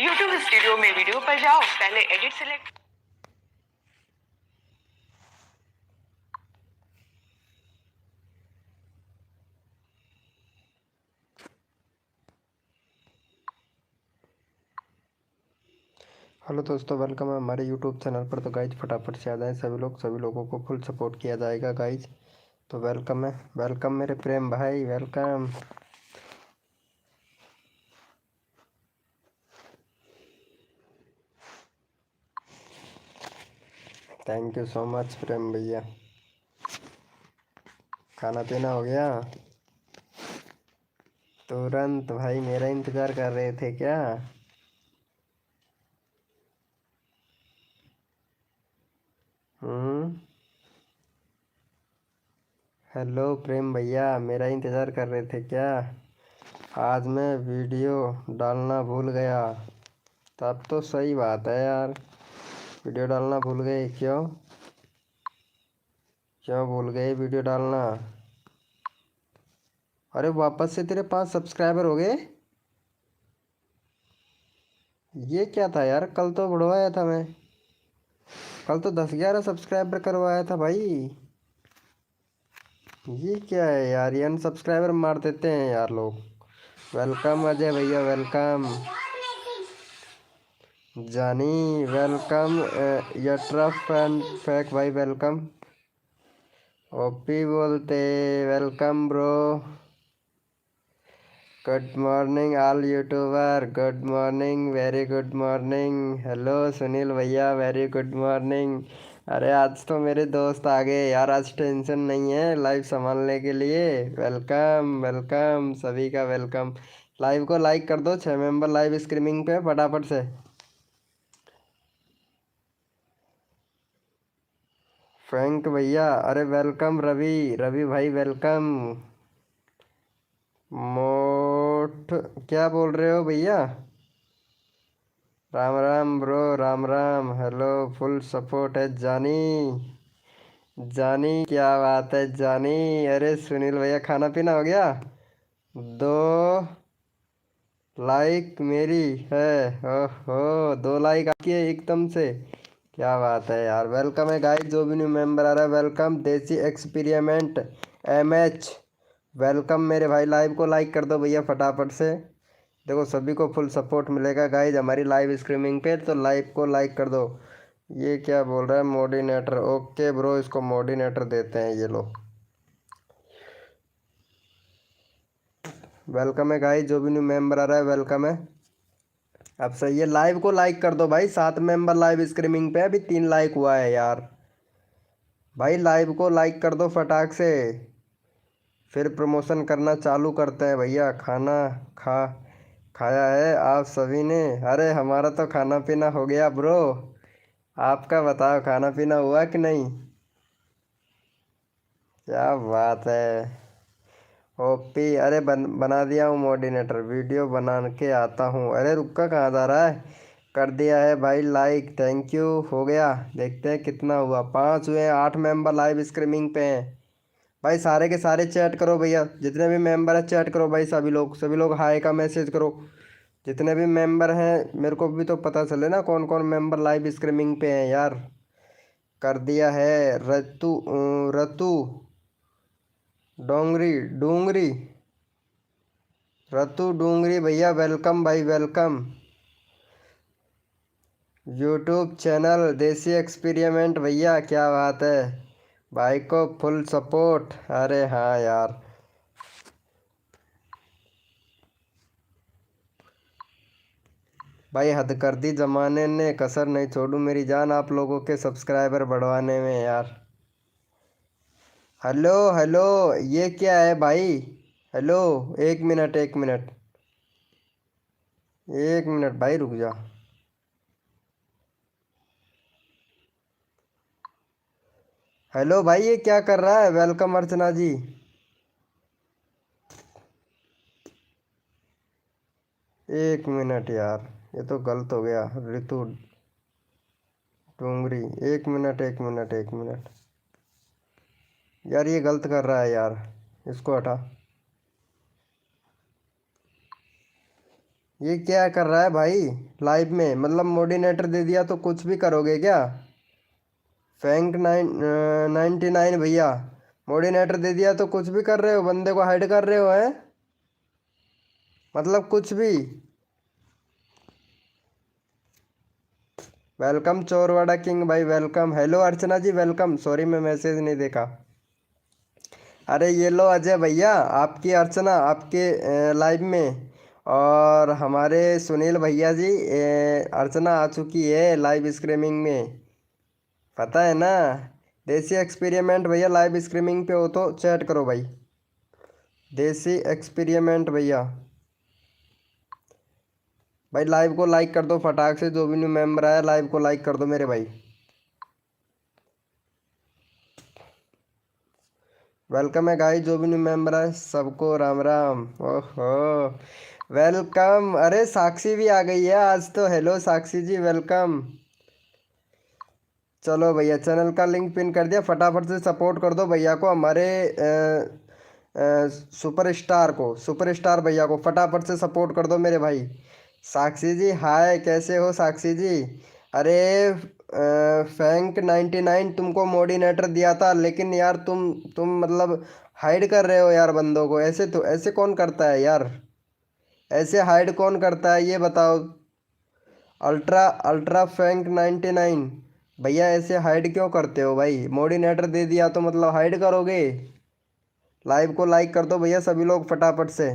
YouTube studio में video पर जाओ, पहले एडिट सेलेक्ट। हेलो दोस्तों, वेलकम है हमारे यूट्यूब चैनल पर। तो गाइज फटाफट से आ जाएं सभी लोगों को फुल सपोर्ट किया जाएगा गाइज। तो वेलकम है, वेलकम मेरे प्रेम भाई, welcome. Thank you so much Prem भैया। खाना पीना हो गया? तुरंत भाई, मेरा इंतज़ार कर रहे थे क्या? हम्म। हेलो प्रेम भैया, मेरा इंतज़ार कर रहे थे क्या? आज मैं वीडियो डालना भूल गया। तब तो सही बात है यार, वीडियो डालना भूल गए क्यों? क्यों भूल गए वीडियो डालना? अरे वापस से तेरे 5 सब्सक्राइबर हो गए? ये क्या था यार, कल तो बढ़वाया था मैं। कल तो 10-11 सब्सक्राइबर करवाया था भाई। ये क्या है यार, ये अनसब्सक्राइबर मार देते हैं यार लोग। वेलकम अजय भैया, वेलकम। जानी वेलकम। यट्रफ एंड फैक भाई वेलकम। ओपी बोलते welcome bro. Good morning all YouTuber, good morning, very good morning. Hello Sunil भैया, वेरी गुड मॉर्निंग। अरे आज तो मेरे दोस्त आ गए यार, आज टेंशन नहीं है लाइव संभालने के लिए। वेलकम वेलकम सभी का वेलकम। लाइव को लाइक कर दो, 6 मेंबर लाइव स्ट्रीमिंग पे फटाफट से। फ्रैंक भैया, अरे वेलकम रवि, रवि भाई वेलकम। मोठ क्या बोल रहे हो भैया? Ram Ram bro, Ram Ram. Hello, full support है जानी। जानी क्या बात है जानी। अरे सुनील भैया, खाना पीना हो गया? 2 लाइक मेरी है। ओहो, 2 लाइक आपकी है एकदम से। क्या बात है यार, वेलकम है गाइस। जो भी न्यू मेंबर आ रहा है welcome. Desi experiment MH, welcome मेरे भाई। लाइव को लाइक कर दो भैया फटाफट से। देखो सभी को फुल सपोर्ट मिलेगा गाइज हमारी लाइव स्ट्रीमिंग पे, तो लाइव को लाइक कर दो। ये क्या बोल रहा है मोडिनेटर? ओके ब्रो, इसको मोडिनेटर देते हैं ये लो। वेलकम है गाइज, जो भी न्यू मेंबर आ रहा है वेलकम है। अब सही है, लाइव को लाइक कर दो भाई। 7 मेंबर लाइव स्ट्रीमिंग पे, अभी 3 लाइक हुआ है यार। भाई लाइव को लाइक कर दो फटाक से, फिर प्रमोशन करना चालू करते हैं भैया। खाना खा खाया है आप सभी ने? अरे हमारा तो खाना पीना हो गया ब्रो। आपका बताओ, खाना पीना हुआ कि नहीं? क्या बात है। ओपी, अरे बना दिया हूँ मोडिनेटर, वीडियो बना के आता हूँ। अरे रुका कहाँ जा रहा है? कर दिया है भाई लाइक, थैंक यू। हो गया, देखते हैं कितना हुआ। 5 हुए, 8 मेंबर लाइव स्ट्रीमिंग पे हैं। भाई सारे के सारे चैट करो भैया, जितने भी मेंबर हैं चैट करो भाई। सभी लोग हाई का मैसेज करो। जितने भी मेंबर हैं, मेरे को भी तो पता चले ना कौन कौन मेंबर लाइव स्ट्रीमिंग पे हैं यार। कर दिया है। रतु रतु डोंगरी डूंगरी रतु डूंगरी भैया वेलकम भाई, वेलकम। यूट्यूब चैनल देसी एक्सपेरिमेंट भैया, क्या बात है। भाई को फुल सपोर्ट। अरे हाँ यार, भाई हद कर दी जमाने ने, कसर नहीं छोड़ू मेरी जान आप लोगों के सब्सक्राइबर बढ़वाने में यार। हेलो हेलो, ये क्या है भाई? हेलो, 1 मिनट 1 मिनट 1 मिनट भाई, रुक जा। हेलो भाई, ये क्या कर रहा है? वेलकम अर्चना जी। 1 मिनट यार, ये तो गलत हो गया। ऋतु डूंगरी, 1 मिनट 1 मिनट 1 मिनट। यार ये गलत कर रहा है यार, इसको हटा। ये क्या कर रहा है भाई लाइव में? मतलब मोडिनेटर दे दिया तो कुछ भी करोगे क्या? फैंक 99 भैया, मोडिनेटर दे दिया तो कुछ भी कर रहे हो, बंदे को हाइड कर रहे हो हैं? मतलब कुछ भी। वेलकम चोरवाड़ा किंग भाई, वेलकम। हेलो अर्चना जी, वेलकम। सॉरी मैं मैसेज नहीं देखा। अरे ये लो अजय भैया, आपकी अर्चना आपके लाइव में। और हमारे सुनील भैया जी, अर्चना आ चुकी है लाइव स्ट्रीमिंग में, पता है ना। देसी एक्सपेरिमेंट भैया लाइव स्ट्रीमिंग पे हो तो चैट करो भाई। देसी एक्सपेरिमेंट भैया, भाई लाइव को लाइक कर दो फटाक से। जो भी न्यू मेंबर आया लाइव को लाइक कर दो मेरे भाई। वेलकम है गाइस, जो भी न्यू मेंबर है सबको राम राम। ओहो, वेलकम। अरे साक्षी भी आ गई है आज तो। हेलो साक्षी जी, वेलकम। चलो भैया, चैनल का लिंक पिन कर दिया, फटाफट से सपोर्ट कर दो भैया को, हमारे सुपरस्टार को, सुपरस्टार भैया को फटाफट से सपोर्ट कर दो मेरे भाई। साक्षी जी हाय, कैसे हो साक्षी जी? अरे फैंक 99 तुमको मोडिनेटर दिया था, लेकिन यार तुम मतलब हाइड कर रहे हो यार बंदों को। ऐसे तो ऐसे कौन करता है यार? ऐसे हाइड कौन करता है ये बताओ? अल्ट्रा अल्ट्रा फैंक 99 भैया, ऐसे हाइड क्यों करते हो भाई? मोडिनेटर दे दिया तो मतलब हाइड करोगे? लाइव को लाइक कर दो भैया सभी लोग फटाफट से।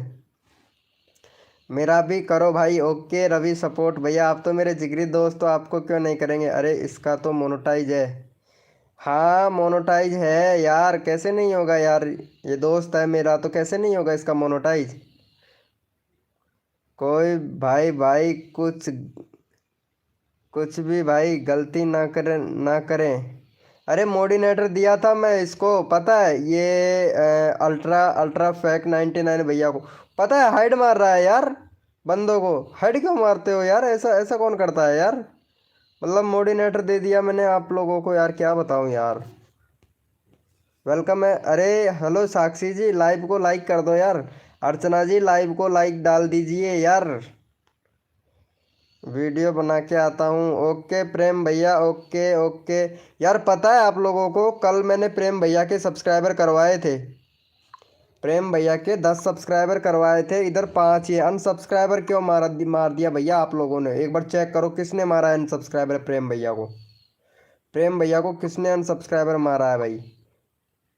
मेरा भी करो भाई। ओके रवि सपोर्ट भैया, आप तो मेरे जिगरी दोस्त, तो आपको क्यों नहीं करेंगे? अरे इसका तो मोनेटाइज है। हाँ मोनेटाइज है यार, कैसे नहीं होगा यार? ये दोस्त है मेरा तो कैसे नहीं होगा इसका मोनेटाइज? कोई भाई भाई कुछ कुछ भी भाई गलती ना करें, ना करें। अरे मोडिनेटर दिया था मैं इसको, पता है ये अल्ट्रा अल्ट्रा फैक 99 भैया को, पता है हाइड मार रहा है यार बंदों को। हाइड क्यों मारते हो यार? ऐसा ऐसा कौन करता है यार? मतलब मोडिनेटर दे दिया मैंने आप लोगों को यार, क्या बताऊं यार। वेलकम है। अरे हेलो साक्षी जी, लाइव को लाइक कर दो यार। अर्चना जी लाइव को लाइक डाल दीजिए यार। वीडियो बना के आता हूँ। ओके प्रेम भैया, ओके ओके। यार पता है आप लोगों को, कल मैंने प्रेम भैया के सब्सक्राइबर करवाए थे। प्रेम भैया के 10 सब्सक्राइबर करवाए थे, इधर 5 ही अनसब्सक्राइबर क्यों मार दिया भैया आप लोगों ने? एक बार चेक करो किसने मारा है अनसब्सक्राइबर प्रेम भैया को। प्रेम भैया को किसने अनसब्सक्राइबर मारा है भाई?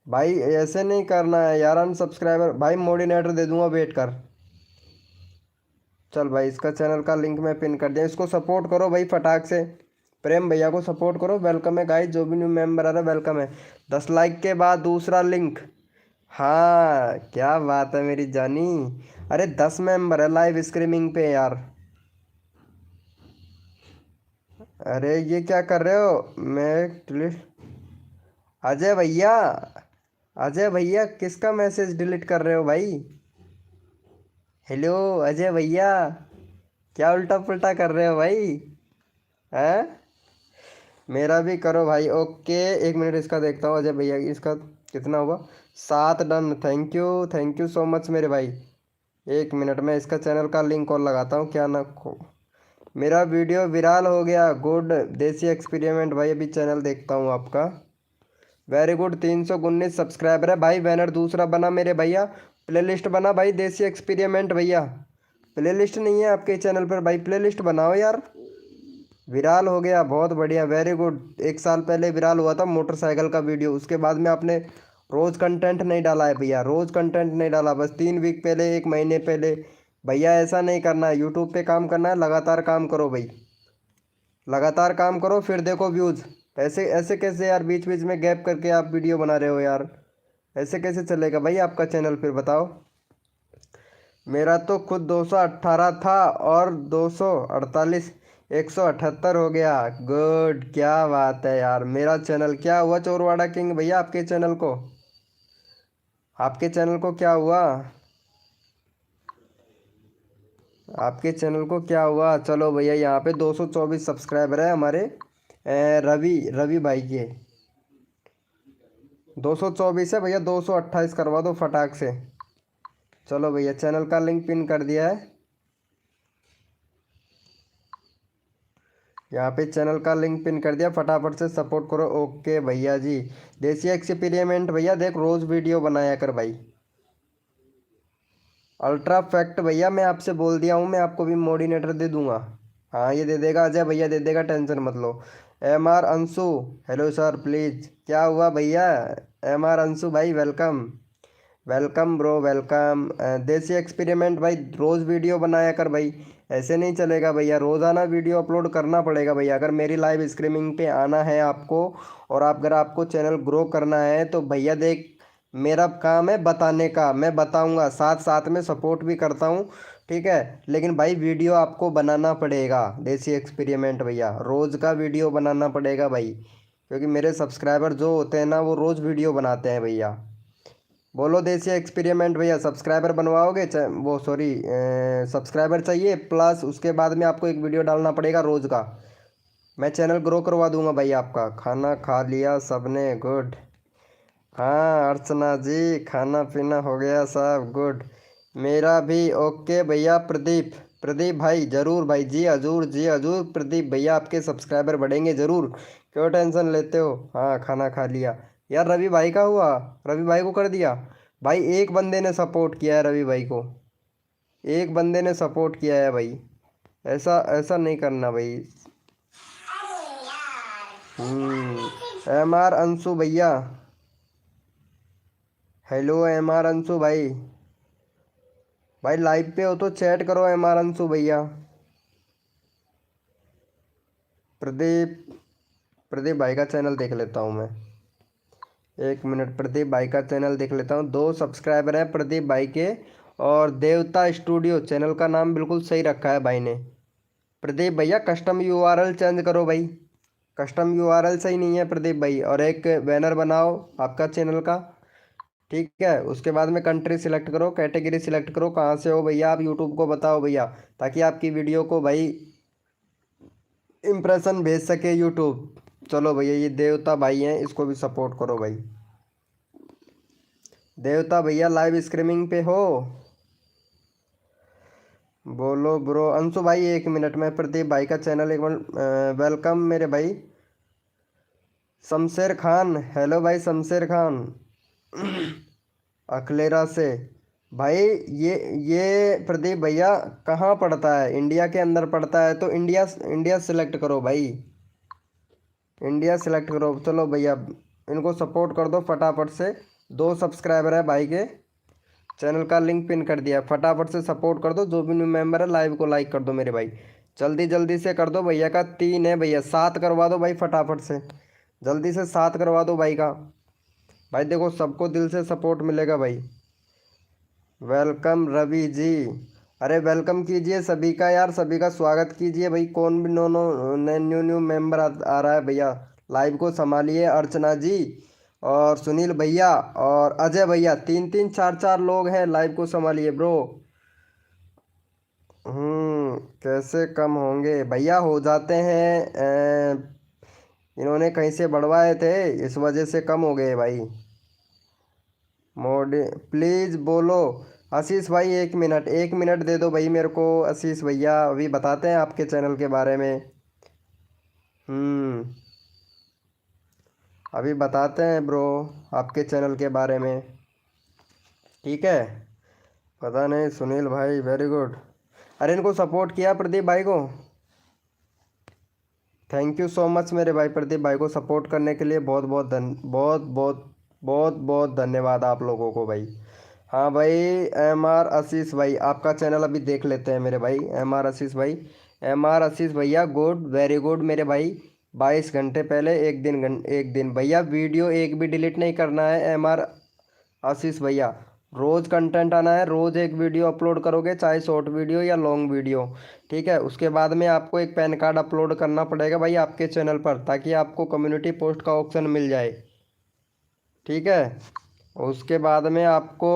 भाई ऐसे नहीं करना है यार अनसब्सक्राइबर। भाई मोडिनेटर दे दूंगा, वेट कर। चल भाई, इसका चैनल का लिंक मैं पिन कर दिया, इसको सपोर्ट करो भाई फटाक से। प्रेम भैया को सपोर्ट करो। वेलकम है गाइस, जो भी न्यू मेंबर आ रहा है वेलकम है। 10 लाइक के बाद दूसरा लिंक। हाँ क्या बात है मेरी जानी। अरे 10 मेंबर है लाइव स्ट्रीमिंग पे यार। अरे ये क्या कर रहे हो? मैं डिलीट, अजय भैया, अजय भैया किसका मैसेज डिलीट कर रहे हो भाई? हेलो अजय भैया, क्या उल्टा पुल्टा कर रहे हो भाई? हैं? मेरा भी करो भाई। ओके, एक मिनट इसका देखता हूँ अजय भैया, इसका कितना हुआ? 7 done. Thank you so much मेरे भाई। एक मिनट में इसका चैनल का लिंक और लगाता हूँ, क्या ना खो। मेरा वीडियो वायरल हो गया, गुड। देसी एक्सपेरिमेंट भाई, अभी चैनल देखता हूँ आपका। वेरी गुड, 319 सब्सक्राइबर है भाई। बैनर दूसरा बना मेरे भैया, प्लेलिस्ट बना भाई देसी एक्सपेरिमेंट भैया। प्लेलिस्ट नहीं है आपके चैनल पर भाई, प्लेलिस्ट बनाओ यार। विराल हो गया, बहुत बढ़िया, वेरी गुड। 1 साल पहले विराल हुआ था मोटरसाइकिल का वीडियो, उसके बाद में आपने रोज़ कंटेंट नहीं डाला है भैया, रोज़ कंटेंट नहीं डाला, बस 3 वीक पहले, 1 महीने पहले। भैया ऐसा नहीं करना है, यूट्यूब पे काम करना है, लगातार काम करो भाई। लगातार काम करो फिर देखो व्यूज़। ऐसे ऐसे कैसे यार बीच बीच में गैप करके आप वीडियो बना रहे हो यार? ऐसे कैसे चलेगा भाई आपका चैनल, फिर बताओ। मेरा तो खुद 218 था और 248, 178 हो गया। गुड, क्या बात है यार। मेरा चैनल क्या हुआ चोरवाड़ा किंग भैया? आपके चैनल को, आपके चैनल को क्या हुआ? आपके चैनल को क्या हुआ? चलो भैया, यहाँ पे 224 सब्सक्राइबर है हमारे रवि रवि भाई के। 224 है भैया, 228 करवा दो फटाक से। चलो भैया, चैनल का लिंक पिन कर दिया है। यहाँ पे चैनल का लिंक पिन कर दिया, फटाफट से सपोर्ट करो। ओके भैया जी। देसी एक्सपेरिमेंट भैया देख रोज़ वीडियो बनाया कर भाई। अल्ट्रा फैक्ट भैया मैं आपसे बोल दिया हूँ, मैं आपको भी मोडिनेटर दे दूंगा। हाँ ये दे देगा, अजय भैया दे देगा, टेंशन मत लो। M R Anshu, hello sir please. क्या हुआ भैया? एम आर अंशु भाई welcome. Welcome bro welcome. Desi experiment भाई रोज़ वीडियो बनाया कर भाई, ऐसे नहीं चलेगा भैया, रोज़ाना वीडियो अपलोड करना पड़ेगा भैया। अगर मेरी लाइव स्ट्रीमिंग पे आना है आपको, और अगर आपको चैनल ग्रो करना है तो भैया देख, मेरा काम है बताने का, मैं बताऊंगा, साथ साथ में सपोर्ट भी करता हूँ, ठीक है। लेकिन भाई वीडियो आपको बनाना पड़ेगा देसी एक्सपेरिमेंट भैया, रोज़ का वीडियो बनाना पड़ेगा भाई, क्योंकि मेरे सब्सक्राइबर जो होते हैं ना वो रोज़ वीडियो बनाते हैं भैया। बोलो देसी एक्सपेरिमेंट भैया, सब्सक्राइबर बनवाओगे? वो सॉरी, सब्सक्राइबर चाहिए, प्लस उसके बाद में आपको एक वीडियो डालना पड़ेगा रोज़ का। मैं चैनल ग्रो करवा दूंगा भाई आपका। खाना खा लिया सबने, गुड। हाँ अर्चना जी, खाना पीना हो गया सब, गुड। मेरा भी ओके भैया। प्रदीप, प्रदीप भाई ज़रूर भाई, जी हजूर जी हजूर। प्रदीप भैया आपके सब्सक्राइबर बढ़ेंगे ज़रूर, क्यों टेंशन लेते हो। हाँ खाना खा लिया। यार रवि भाई का हुआ, रवि भाई को कर दिया भाई। एक बंदे ने सपोर्ट किया है रवि भाई को, एक बंदे ने सपोर्ट किया है भाई, ऐसा ऐसा नहीं करना भाई। एम आर अंशु भैया, हेलो एम आर अंशु भाई। भाई लाइव पे हो तो चैट करो एम आर अंशु भैया। प्रदीप, प्रदीप भाई का चैनल देख लेता हूँ मैं, एक मिनट। प्रदीप भाई का चैनल देख लेता हूँ, 2 सब्सक्राइबर हैं प्रदीप भाई के। और देवता स्टूडियो चैनल का नाम बिल्कुल सही रखा है भाई ने। प्रदीप भैया कस्टम यूआरएल चेंज करो भाई, कस्टम यूआरएल सही नहीं है प्रदीप भाई। और एक बैनर बनाओ आपका चैनल का, ठीक है। उसके बाद में कंट्री सिलेक्ट करो, कैटेगरी सिलेक्ट करो, कहाँ से हो भैया आप, यूट्यूब को बताओ भैया, ताकि आपकी वीडियो को भाई इम्प्रेशन भेज सके यूट्यूब। चलो भैया, ये देवता भाई हैं, इसको भी सपोर्ट करो भाई। देवता भैया लाइव स्ट्रीमिंग पे हो? बोलो ब्रो। अंशु भाई एक मिनट में प्रदीप भाई का चैनल एक मिनट। वेलकम मेरे भाई। शमशेर खान, हेलो भाई शमशेर खान। अखलेरा से भाई। ये प्रदीप भैया कहाँ पड़ता है? इंडिया के अंदर पड़ता है तो इंडिया, इंडिया सेलेक्ट करो भाई, इंडिया सेलेक्ट करो। चलो भैया इनको सपोर्ट कर दो फटाफट से। 2 सब्सक्राइबर है भाई के, चैनल का लिंक पिन कर दिया, फटाफट से सपोर्ट कर दो। जो भी न्यू मेंबर है लाइव को लाइक कर दो मेरे भाई, जल्दी जल्दी से कर दो। भैया का 3 है भैया, 7 करवा दो भाई फटाफट से, जल्दी से 7 करवा दो भाई का। भाई देखो सबको दिल से सपोर्ट मिलेगा भाई। वेलकम रवि जी। अरे वेलकम कीजिए सभी का यार, सभी का स्वागत कीजिए भाई। कौन भी no no new new member आ रहा है भैया, लाइव को संभालिए। अर्चना जी और सुनील भैया और अजय भैया, 3 3 4 4 लोग हैं, लाइव को संभालिए ब्रो। कैसे कम होंगे भैया? हो जाते हैं, इन्होंने कहीं से बढ़वाए थे, इस वजह से कम हो गए भाई। मोड प्लीज़ बोलो। आशीष भाई एक मिनट, एक मिनट दे दो भाई मेरे को। आशीष भैया अभी बताते हैं आपके चैनल के बारे में। हम्म अभी बताते हैं ब्रो आपके चैनल के बारे में, ठीक है। पता नहीं सुनील भाई, वेरी गुड। अरे इनको सपोर्ट किया प्रदीप भाई को, थैंक यू सो मच मेरे भाई। प्रदीप भाई को सपोर्ट करने के लिए बहुत बहुत बहुत बहुत धन्यवाद आप लोगों को भाई। हाँ भाई एम आर आशीष भाई, आपका चैनल अभी देख लेते हैं मेरे भाई। एम आर आशीष भाई, एम आर आशीष भैया गुड, वेरी गुड मेरे भाई। 22 घंटे पहले, एक दिन भैया वीडियो एक भी डिलीट नहीं करना है। एम आर आशीष भैया रोज़ कंटेंट आना है, रोज़ एक वीडियो अपलोड करोगे, चाहे शॉर्ट वीडियो या लॉन्ग वीडियो, ठीक है। उसके बाद में आपको एक पैन कार्ड अपलोड करना पड़ेगा भाई आपके चैनल पर, ताकि आपको कम्युनिटी पोस्ट का ऑप्शन मिल जाए, ठीक है। उसके बाद में आपको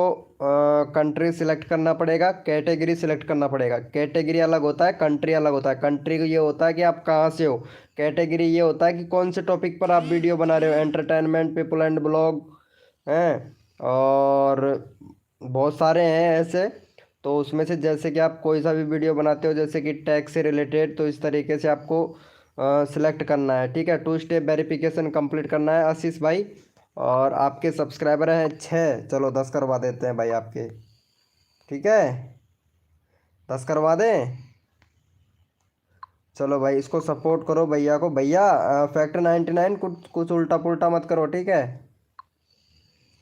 कंट्री सिलेक्ट करना पड़ेगा, कैटेगरी सिलेक्ट करना पड़ेगा। कैटेगरी अलग होता है, कंट्री अलग होता है। कंट्री ये होता है कि आप कहाँ से हो, कैटेगरी ये होता है कि कौन से टॉपिक पर आप वीडियो बना रहे हो, एंटरटेनमेंट, पीपल एंड ब्लॉग हैं, और बहुत सारे हैं ऐसे। तो उसमें से जैसे कि आप कोई सा भी वीडियो बनाते हो, जैसे कि टैक्स से रिलेटेड, तो इस तरीके से आपको सिलेक्ट करना है, ठीक है। 2 स्टेप वेरिफिकेशन कंप्लीट करना है आशीष भाई। और आपके सब्सक्राइबर हैं 6, चलो 10 करवा देते हैं भाई आपके, ठीक है। 10 करवा दें। चलो भाई इसको सपोर्ट करो भैया को। भैया फैक्टर 99 कुछ कुछ उल्टा पुल्टा मत करो, ठीक है।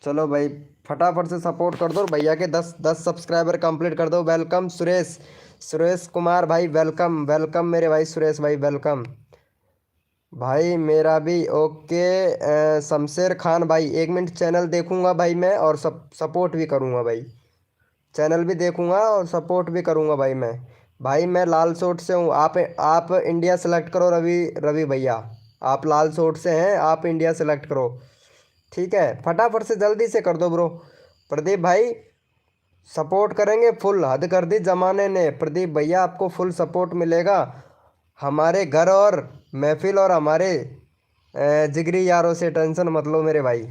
चलो भाई फटाफट से सपोर्ट कर दो भैया के, 10 सब्सक्राइबर कंप्लीट कर दो। वेलकम सुरेश, सुरेश कुमार भाई, वेलकम वेलकम मेरे भाई सुरेश भाई, वेलकम भाई मेरा भी। ओके शमशेर खान भाई, 1 मिनट चैनल देखूंगा भाई मैं, और सपोर्ट भी करूंगा भाई। चैनल भी देखूंगा और सपोर्ट भी करूंगा भाई मैं। भाई मैं लाल सोट से हूँ। आप इंडिया सेलेक्ट करो रवि, रवि भैया। आप लाल सोट से हैं, आप इंडिया सेलेक्ट करो, ठीक है। फटाफट से जल्दी से कर दो ब्रो। प्रदीप भाई सपोर्ट करेंगे फुल, हद कर दी जमाने ने। प्रदीप भैया आपको फुल सपोर्ट मिलेगा हमारे घर और महफिल और हमारे जिगरी यारों से, टेंशन मत लो मेरे भाई,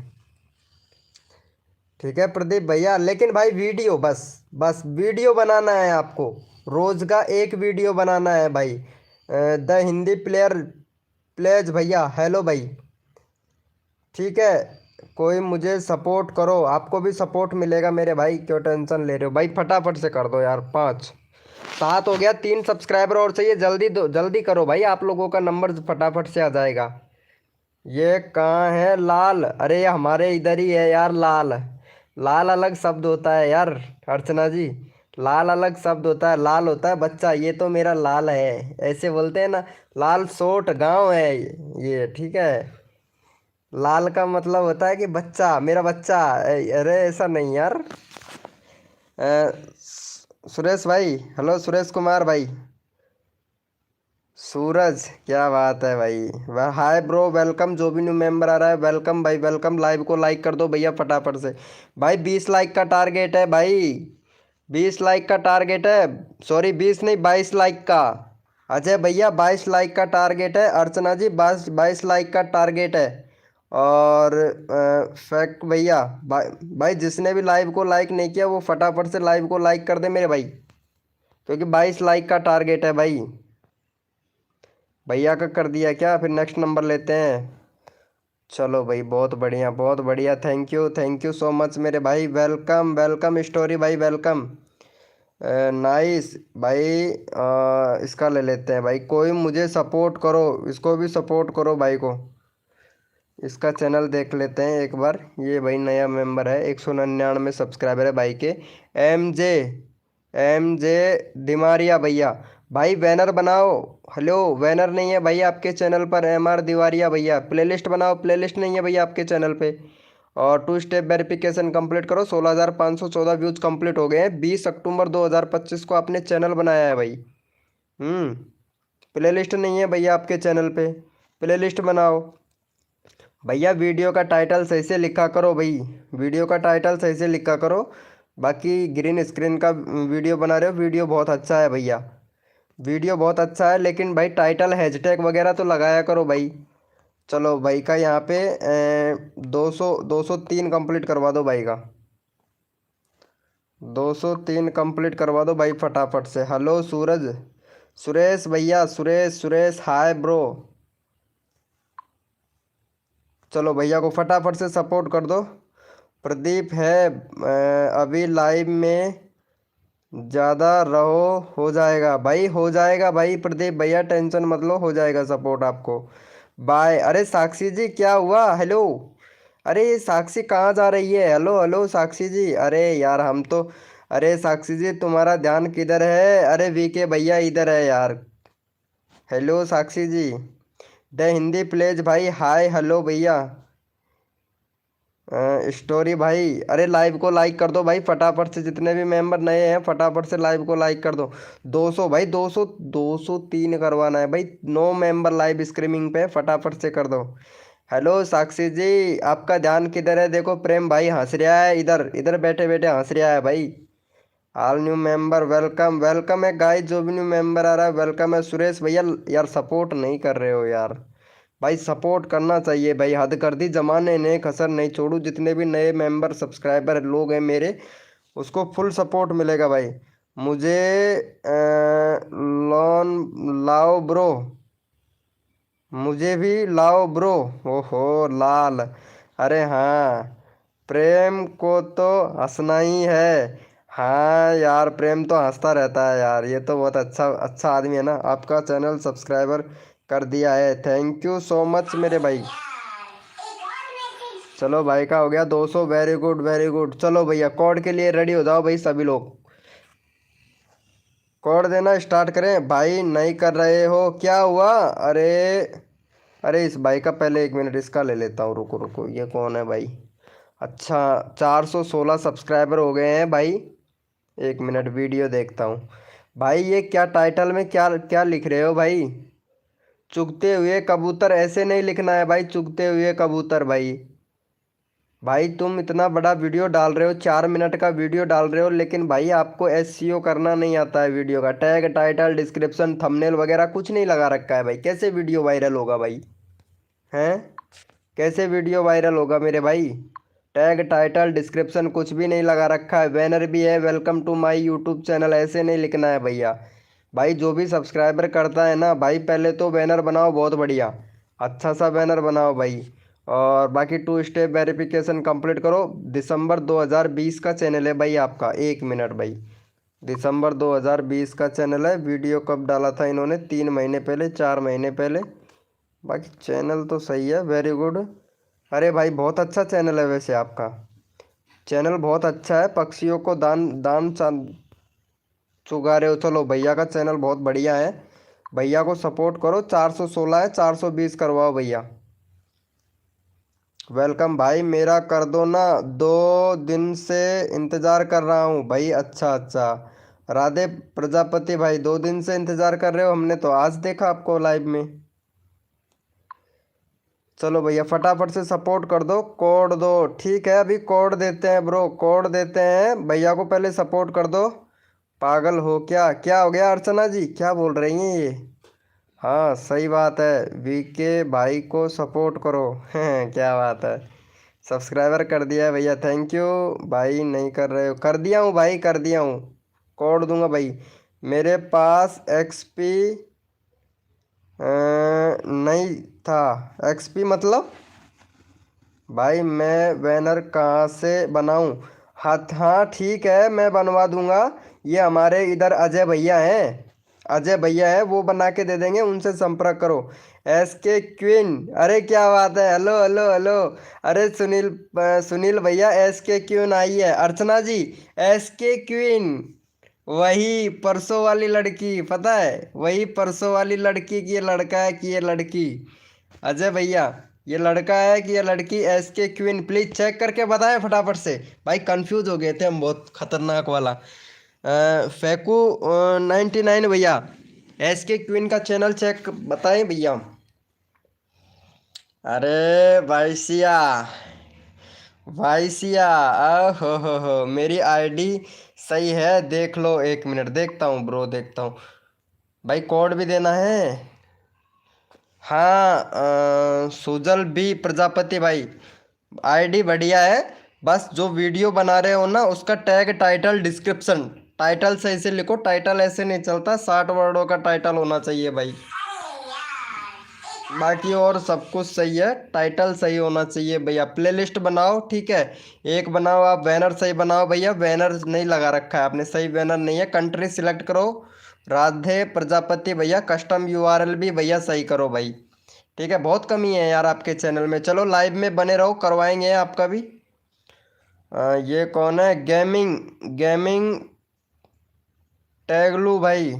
ठीक है प्रदीप भैया। लेकिन भाई वीडियो बस, बस वीडियो बनाना है आपको, रोज का एक वीडियो बनाना है भाई। द हिंदी प्लेयर प्लेज भैया, हेलो भाई, ठीक है। कोई मुझे सपोर्ट करो, आपको भी सपोर्ट मिलेगा मेरे भाई, क्यों टेंशन ले रहे हो भाई। फटाफट से कर दो यार, 5 7 हो गया, 3 सब्सक्राइबर और चाहिए, जल्दी दो, जल्दी करो भाई, आप लोगों का नंबर फटाफट से आ जाएगा। ये कहाँ है लाल? अरे ये हमारे इधर ही है यार लाल। लाल अलग शब्द होता है यार अर्चना जी, लाल अलग शब्द होता है, लाल होता है बच्चा, ये तो मेरा लाल है, ऐसे बोलते हैं ना। लाल सोट गांव है ये, ठीक है। लाल का मतलब होता है कि बच्चा, मेरा बच्चा। अरे ऐसा नहीं यार। सुरेश भाई, हेलो सुरेश कुमार भाई, सूरज, क्या बात है भाई। वाह हाय ब्रो, वेलकम। जो भी न्यू मेंबर आ रहा है वेलकम भाई, वेलकम। लाइव को लाइक कर दो भैया फटाफट से भाई, 20 लाइक का टारगेट है भाई, 20 लाइक का टारगेट है। सॉरी 20 नहीं, 22 लाइक का। अजय भैया 22 लाइक का टारगेट है। अर्चना जी 22 लाइक का टारगेट है। और फैक्ट भैया भाई जिसने भी लाइव को लाइक नहीं किया वो फटाफट से लाइव को लाइक कर दे मेरे भाई, क्योंकि 22 लाइक का टारगेट है भाई। भैया का कर दिया क्या? फिर नेक्स्ट नंबर लेते हैं। चलो भाई बहुत बढ़िया, बहुत बढ़िया, थैंक यू सो मच मेरे भाई, वेलकम वेलकम स्टोरी भाई, वेलकम। नाइस भाई। इसका ले लेते हैं भाई, कोई मुझे सपोर्ट करो, इसको भी सपोर्ट करो भाई को। इसका चैनल देख लेते हैं एक बार। ये भाई नया मेंबर है, 199 सब्सक्राइबर है भाई के। एम जे दिमारिया भैया, भाई बैनर बनाओ। हेलो बैनर नहीं है भाई आपके चैनल पर। MR दिवारिया भैया प्लेलिस्ट बनाओ, प्लेलिस्ट नहीं है भैया आपके चैनल पे। और 2 स्टेप वेरिफिकेशन कंप्लीट करो। 16,514 व्यूज कंप्लीट हो गए हैं। 20 अक्टूबर 2025 को आपने चैनल बनाया है भाई। प्लेलिस्ट नहीं है भैया आपके चैनल पे, प्लेलिस्ट बनाओ भैया। वीडियो का टाइटल सही से लिखा करो भाई, वीडियो का टाइटल सही से लिखा करो। बाकी ग्रीन स्क्रीन का वीडियो बना रहे हो, वीडियो बहुत अच्छा है भैया, वीडियो बहुत अच्छा है, लेकिन भाई टाइटल हैशटैग वगैरह तो लगाया करो भाई। चलो भाई का यहाँ पे 203 कंप्लीट करवा दो भाई का, 203 कंप्लीट करवा दो भाई फटाफट से। हेलो सूरज, सुरेश भैया, सुरेश सुरेश हाय ब्रो। चलो भैया को फटाफट से सपोर्ट कर दो। प्रदीप है अभी लाइव में, ज़्यादा रहो, हो जाएगा भाई, हो जाएगा भाई प्रदीप भैया, टेंशन मत लो, हो जाएगा सपोर्ट आपको। बाय। अरे साक्षी जी क्या हुआ? हेलो, अरे ये साक्षी कहाँ जा रही है? हेलो हेलो साक्षी जी, अरे यार हम तो, अरे साक्षी जी तुम्हारा ध्यान किधर है? अरे VK भैया इधर है यार। Hello Sakshi ji, the Hindi plays भाई, हाय हेलो भैया। स्टोरी भाई, अरे लाइव को लाइक कर दो भाई फटाफट से, जितने भी मेंबर नए हैं फटाफट से लाइव को लाइक कर दो। 200 भाई, 203 करवाना है भाई। 9 मेंबर लाइव स्ट्रीमिंग पे, फटाफट से कर दो। हेलो साक्षी जी, आपका ध्यान किधर है? देखो प्रेम भाई हंस रहा है, इधर इधर बैठे बैठे हंस रहा है भाई। All new member welcome, welcome है गाइस, जो भी न्यू मेंबर आ रहा है वेलकम है। सुरेश भैया यार सपोर्ट नहीं कर रहे हो यार भाई, सपोर्ट करना चाहिए भाई, हद कर दी जमाने ने, कसर नहीं छोड़ू। जितने भी नए मेंबर सब्सक्राइबर लोग हैं मेरे, उसको फुल सपोर्ट मिलेगा भाई। मुझे लोन लाओ ब्रो, मुझे भी लाओ ब्रो। ओहो लाल। अरे हाँ, प्रेम को तो हंसना ही है। हाँ यार, प्रेम तो हंसता रहता है यार, ये तो बहुत अच्छा अच्छा आदमी है ना। आपका चैनल सब्सक्राइबर कर दिया है, थैंक यू सो मच मेरे भाई। चलो भाई का हो गया 200, वेरी गुड वेरी गुड। चलो भैया कोड के लिए रेडी हो जाओ भाई सभी लोग। कोड देना स्टार्ट करें भाई, नहीं कर रहे हो क्या हुआ? अरे अरे इस भाई का पहले 1 मिनट इसका ले लेता हूँ, रुको रुको, ये कौन है भाई? अच्छा, 416 सब्सक्राइबर हो गए हैं भाई। 1 मिनट वीडियो देखता हूँ। भाई ये क्या टाइटल में क्या क्या लिख रहे हो भाई? चुगते हुए कबूतर ऐसे नहीं लिखना है भाई, चुगते हुए कबूतर भाई। भाई तुम इतना बड़ा वीडियो डाल रहे हो, 4 मिनट का वीडियो डाल रहे हो, लेकिन भाई आपको एसईओ करना नहीं आता है वीडियो का। टैग टाइटल डिस्क्रिप्शन थंबनेल वगैरह कुछ नहीं लगा रखा है भाई, कैसे वीडियो वायरल होगा भाई? हैं? कैसे वीडियो वायरल होगा मेरे भाई? टैग टाइटल डिस्क्रिप्शन कुछ भी नहीं लगा रखा है। बैनर भी है, welcome to my YouTube channel, ऐसे नहीं लिखना है भैया। भाई जो भी सब्सक्राइबर करता है ना भाई, पहले तो बैनर बनाओ बहुत बढ़िया, अच्छा सा बैनर बनाओ भाई। और बाकी 2 स्टेप वेरिफिकेशन कंप्लीट करो। दिसंबर 2020 का चैनल है भाई आपका। 1 मिनट भाई, दिसंबर 2020 का चैनल है। वीडियो कब डाला था इन्होंने? 3 महीने पहले, 4 महीने पहले। बाकी चैनल तो सही है, वेरी गुड। अरे भाई बहुत अच्छा चैनल है वैसे आपका, चैनल बहुत अच्छा है। पक्षियों को दान दान चुगा रहे हो। चलो भैया का चैनल बहुत बढ़िया है, भैया को सपोर्ट करो। 416 है, 420 करवाओ भैया। वेलकम भाई, मेरा कर दो ना, 2 दिन से इंतज़ार कर रहा हूँ भाई। अच्छा अच्छा, राधे प्रजापति भाई 2 दिन से इंतज़ार कर रहे हो, हमने तो आज देखा आपको लाइव में। चलो भैया फटाफट से सपोर्ट कर दो, कोड दो। ठीक है अभी कोड देते हैं ब्रो, कोड देते हैं। भैया को पहले सपोर्ट कर दो। पागल हो क्या? क्या हो गया अर्चना जी, क्या बोल रही हैं ये? हाँ सही बात है, वीके भाई को सपोर्ट करो। क्या बात है, सब्सक्राइबर कर दिया है भैया, थैंक यू। भाई नहीं कर रहे हो? कर दिया हूँ भाई, कर दिया हूँ। कोड दूंगा भाई। मेरे पास एक्सपी नहीं था। एक्सपी मतलब? भाई मैं बैनर कहाँ से बनाऊं? हाँ हाँ ठीक है, मैं बनवा दूंगा। ये हमारे इधर अजय भैया हैं, अजय भैया हैं, वो बना के दे देंगे, उनसे संपर्क करो। एस के क्वीन, अरे क्या बात है, हेलो हेलो हेलो। अरे सुनील सुनील भैया, एस के क्वीन आई है। अर्चना जी, एस के क्वीन, वही परसों वाली लड़की, पता है वही परसों वाली लड़की की ये लड़का है कि ये लड़की? अजय भैया, ये लड़का है कि ये लड़की? एस के क्वीन प्लीज चेक करके बताएं फटाफट से। भाई कंफ्यूज हो गए थे हम, बहुत खतरनाक वाला। फैकू 99 भैया, एस के क्वीन का चैनल चेक बताएं भैया। अरे भाईसिया, भाईसिया, हो मेरी आईडी सही है, देख लो। 1 मिनट देखता हूँ ब्रो, देखता हूँ। भाई कोड भी देना है। हाँ सुजल बी प्रजापति भाई, आईडी बढ़िया है। बस जो वीडियो बना रहे हो ना, उसका टैग टाइटल डिस्क्रिप्शन, टाइटल सही से लिखो, टाइटल ऐसे नहीं चलता, 60 वर्डों का टाइटल होना चाहिए भाई। बाकी और सब कुछ सही है, टाइटल सही होना चाहिए भैया। प्लेलिस्ट बनाओ, ठीक है, एक बनाओ आप। बैनर सही बनाओ भैया, बैनर नहीं लगा रखा है आपने, सही बैनर नहीं है। कंट्री सिलेक्ट करो, राधे प्रजापति भैया। कस्टम यूआरएल भी भैया सही करो भाई। ठीक है, बहुत कमी है यार आपके चैनल में। चलो लाइव में बने रहो, करवाएंगे आपका भी। ये कौन है? गेमिंग गेमिंग टैगलू भाई।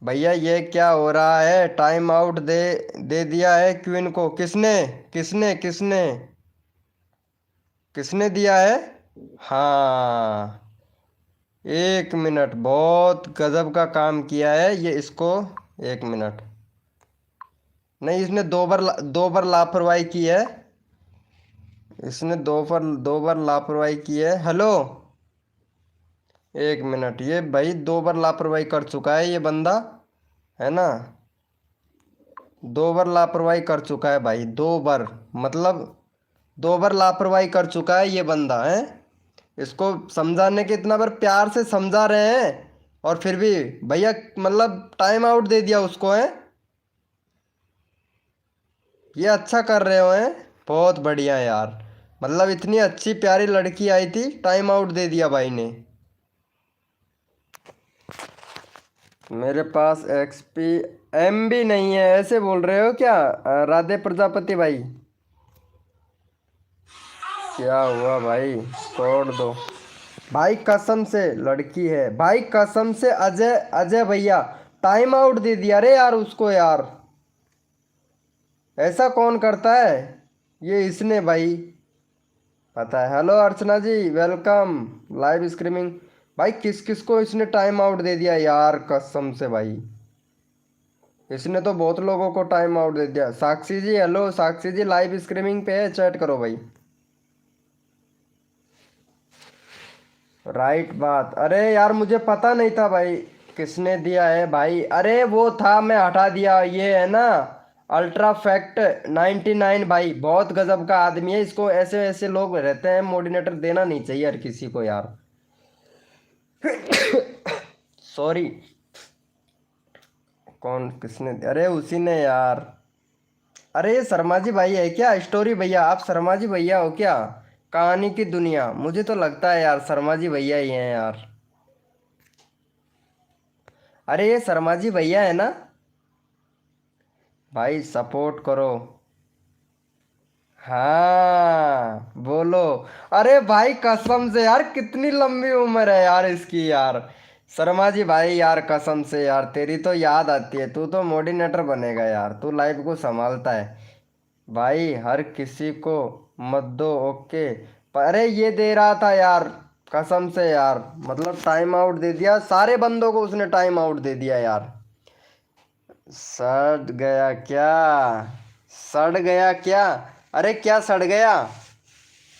भैया ये क्या हो रहा है? टाइम आउट दे दे दिया है क्वीन को। किसने किसने किसने किसने दिया है? हाँ 1 मिनट, बहुत गजब का काम किया है ये, इसको। 1 मिनट, नहीं इसने 2 बार लापरवाही की है, इसने 2 बार लापरवाही की है। हेलो 1 मिनट, ये भाई 2 बार लापरवाही कर चुका है ये बंदा, है ना? 2 बार लापरवाही कर चुका है भाई, 2 बार, मतलब 2 बार लापरवाही कर चुका है ये बंदा है। इसको समझाने के इतना बार प्यार से समझा रहे हैं, और फिर भी भैया मतलब टाइम आउट दे दिया उसको है। ये अच्छा कर रहे हो हैं, बहुत बढ़िया यार। मतलब इतनी अच्छी प्यारी लड़की आई थी, टाइम आउट दे दिया भाई ने। मेरे पास एक्सपी एम भी नहीं है, ऐसे बोल रहे हो क्या राधे प्रजापति भाई? क्या हुआ भाई? तोड़ दो भाई, कसम से लड़की है भाई, कसम से। अजय अजय भैया टाइम आउट दे दिया रे यार उसको यार। ऐसा कौन करता है? ये इसने भाई, पता है। हेलो अर्चना जी, वेलकम लाइव स्ट्रीमिंग। भाई किस किस को इसने टाइम आउट दे दिया यार, कसम से भाई। इसने तो बहुत लोगों को टाइम आउट दे दिया। साक्षी जी, हेलो साक्षी जी, लाइव स्ट्रीमिंग पे है, चैट करो भाई। राइट बात। अरे यार मुझे पता नहीं था भाई किसने दिया है भाई। अरे वो था, मैं हटा दिया। ये है ना अल्ट्रा फैक्ट 99 भाई, बहुत गजब का आदमी है। इसको ऐसे ऐसे लोग रहते हैं, मोडिनेटर देना नहीं चाहिए हर किसी को यार। सॉरी। कौन किसने? अरे उसी ने यार। अरे ये शर्मा जी भाई है क्या? स्टोरी भैया, आप शर्मा जी भैया हो क्या? कहानी की दुनिया, मुझे तो लगता है यार शर्मा जी भैया ही हैं यार। अरे ये शर्मा जी भैया है ना भाई? सपोर्ट करो। हाँ बोलो। अरे भाई कसम से यार, कितनी लंबी उम्र है यार इसकी यार। शर्मा जी भाई यार, कसम से यार, तेरी तो याद आती है। तू तो मोडिनेटर बनेगा यार, तू लाइव को संभालता है भाई। हर किसी को मत दो, ओके। अरे ये दे रहा था यार, कसम से यार। मतलब टाइम आउट दे दिया, सारे बंदों को उसने टाइम आउट दे दिया यार। सड़ गया क्या? सड़ गया क्या? अरे क्या सड़ गया?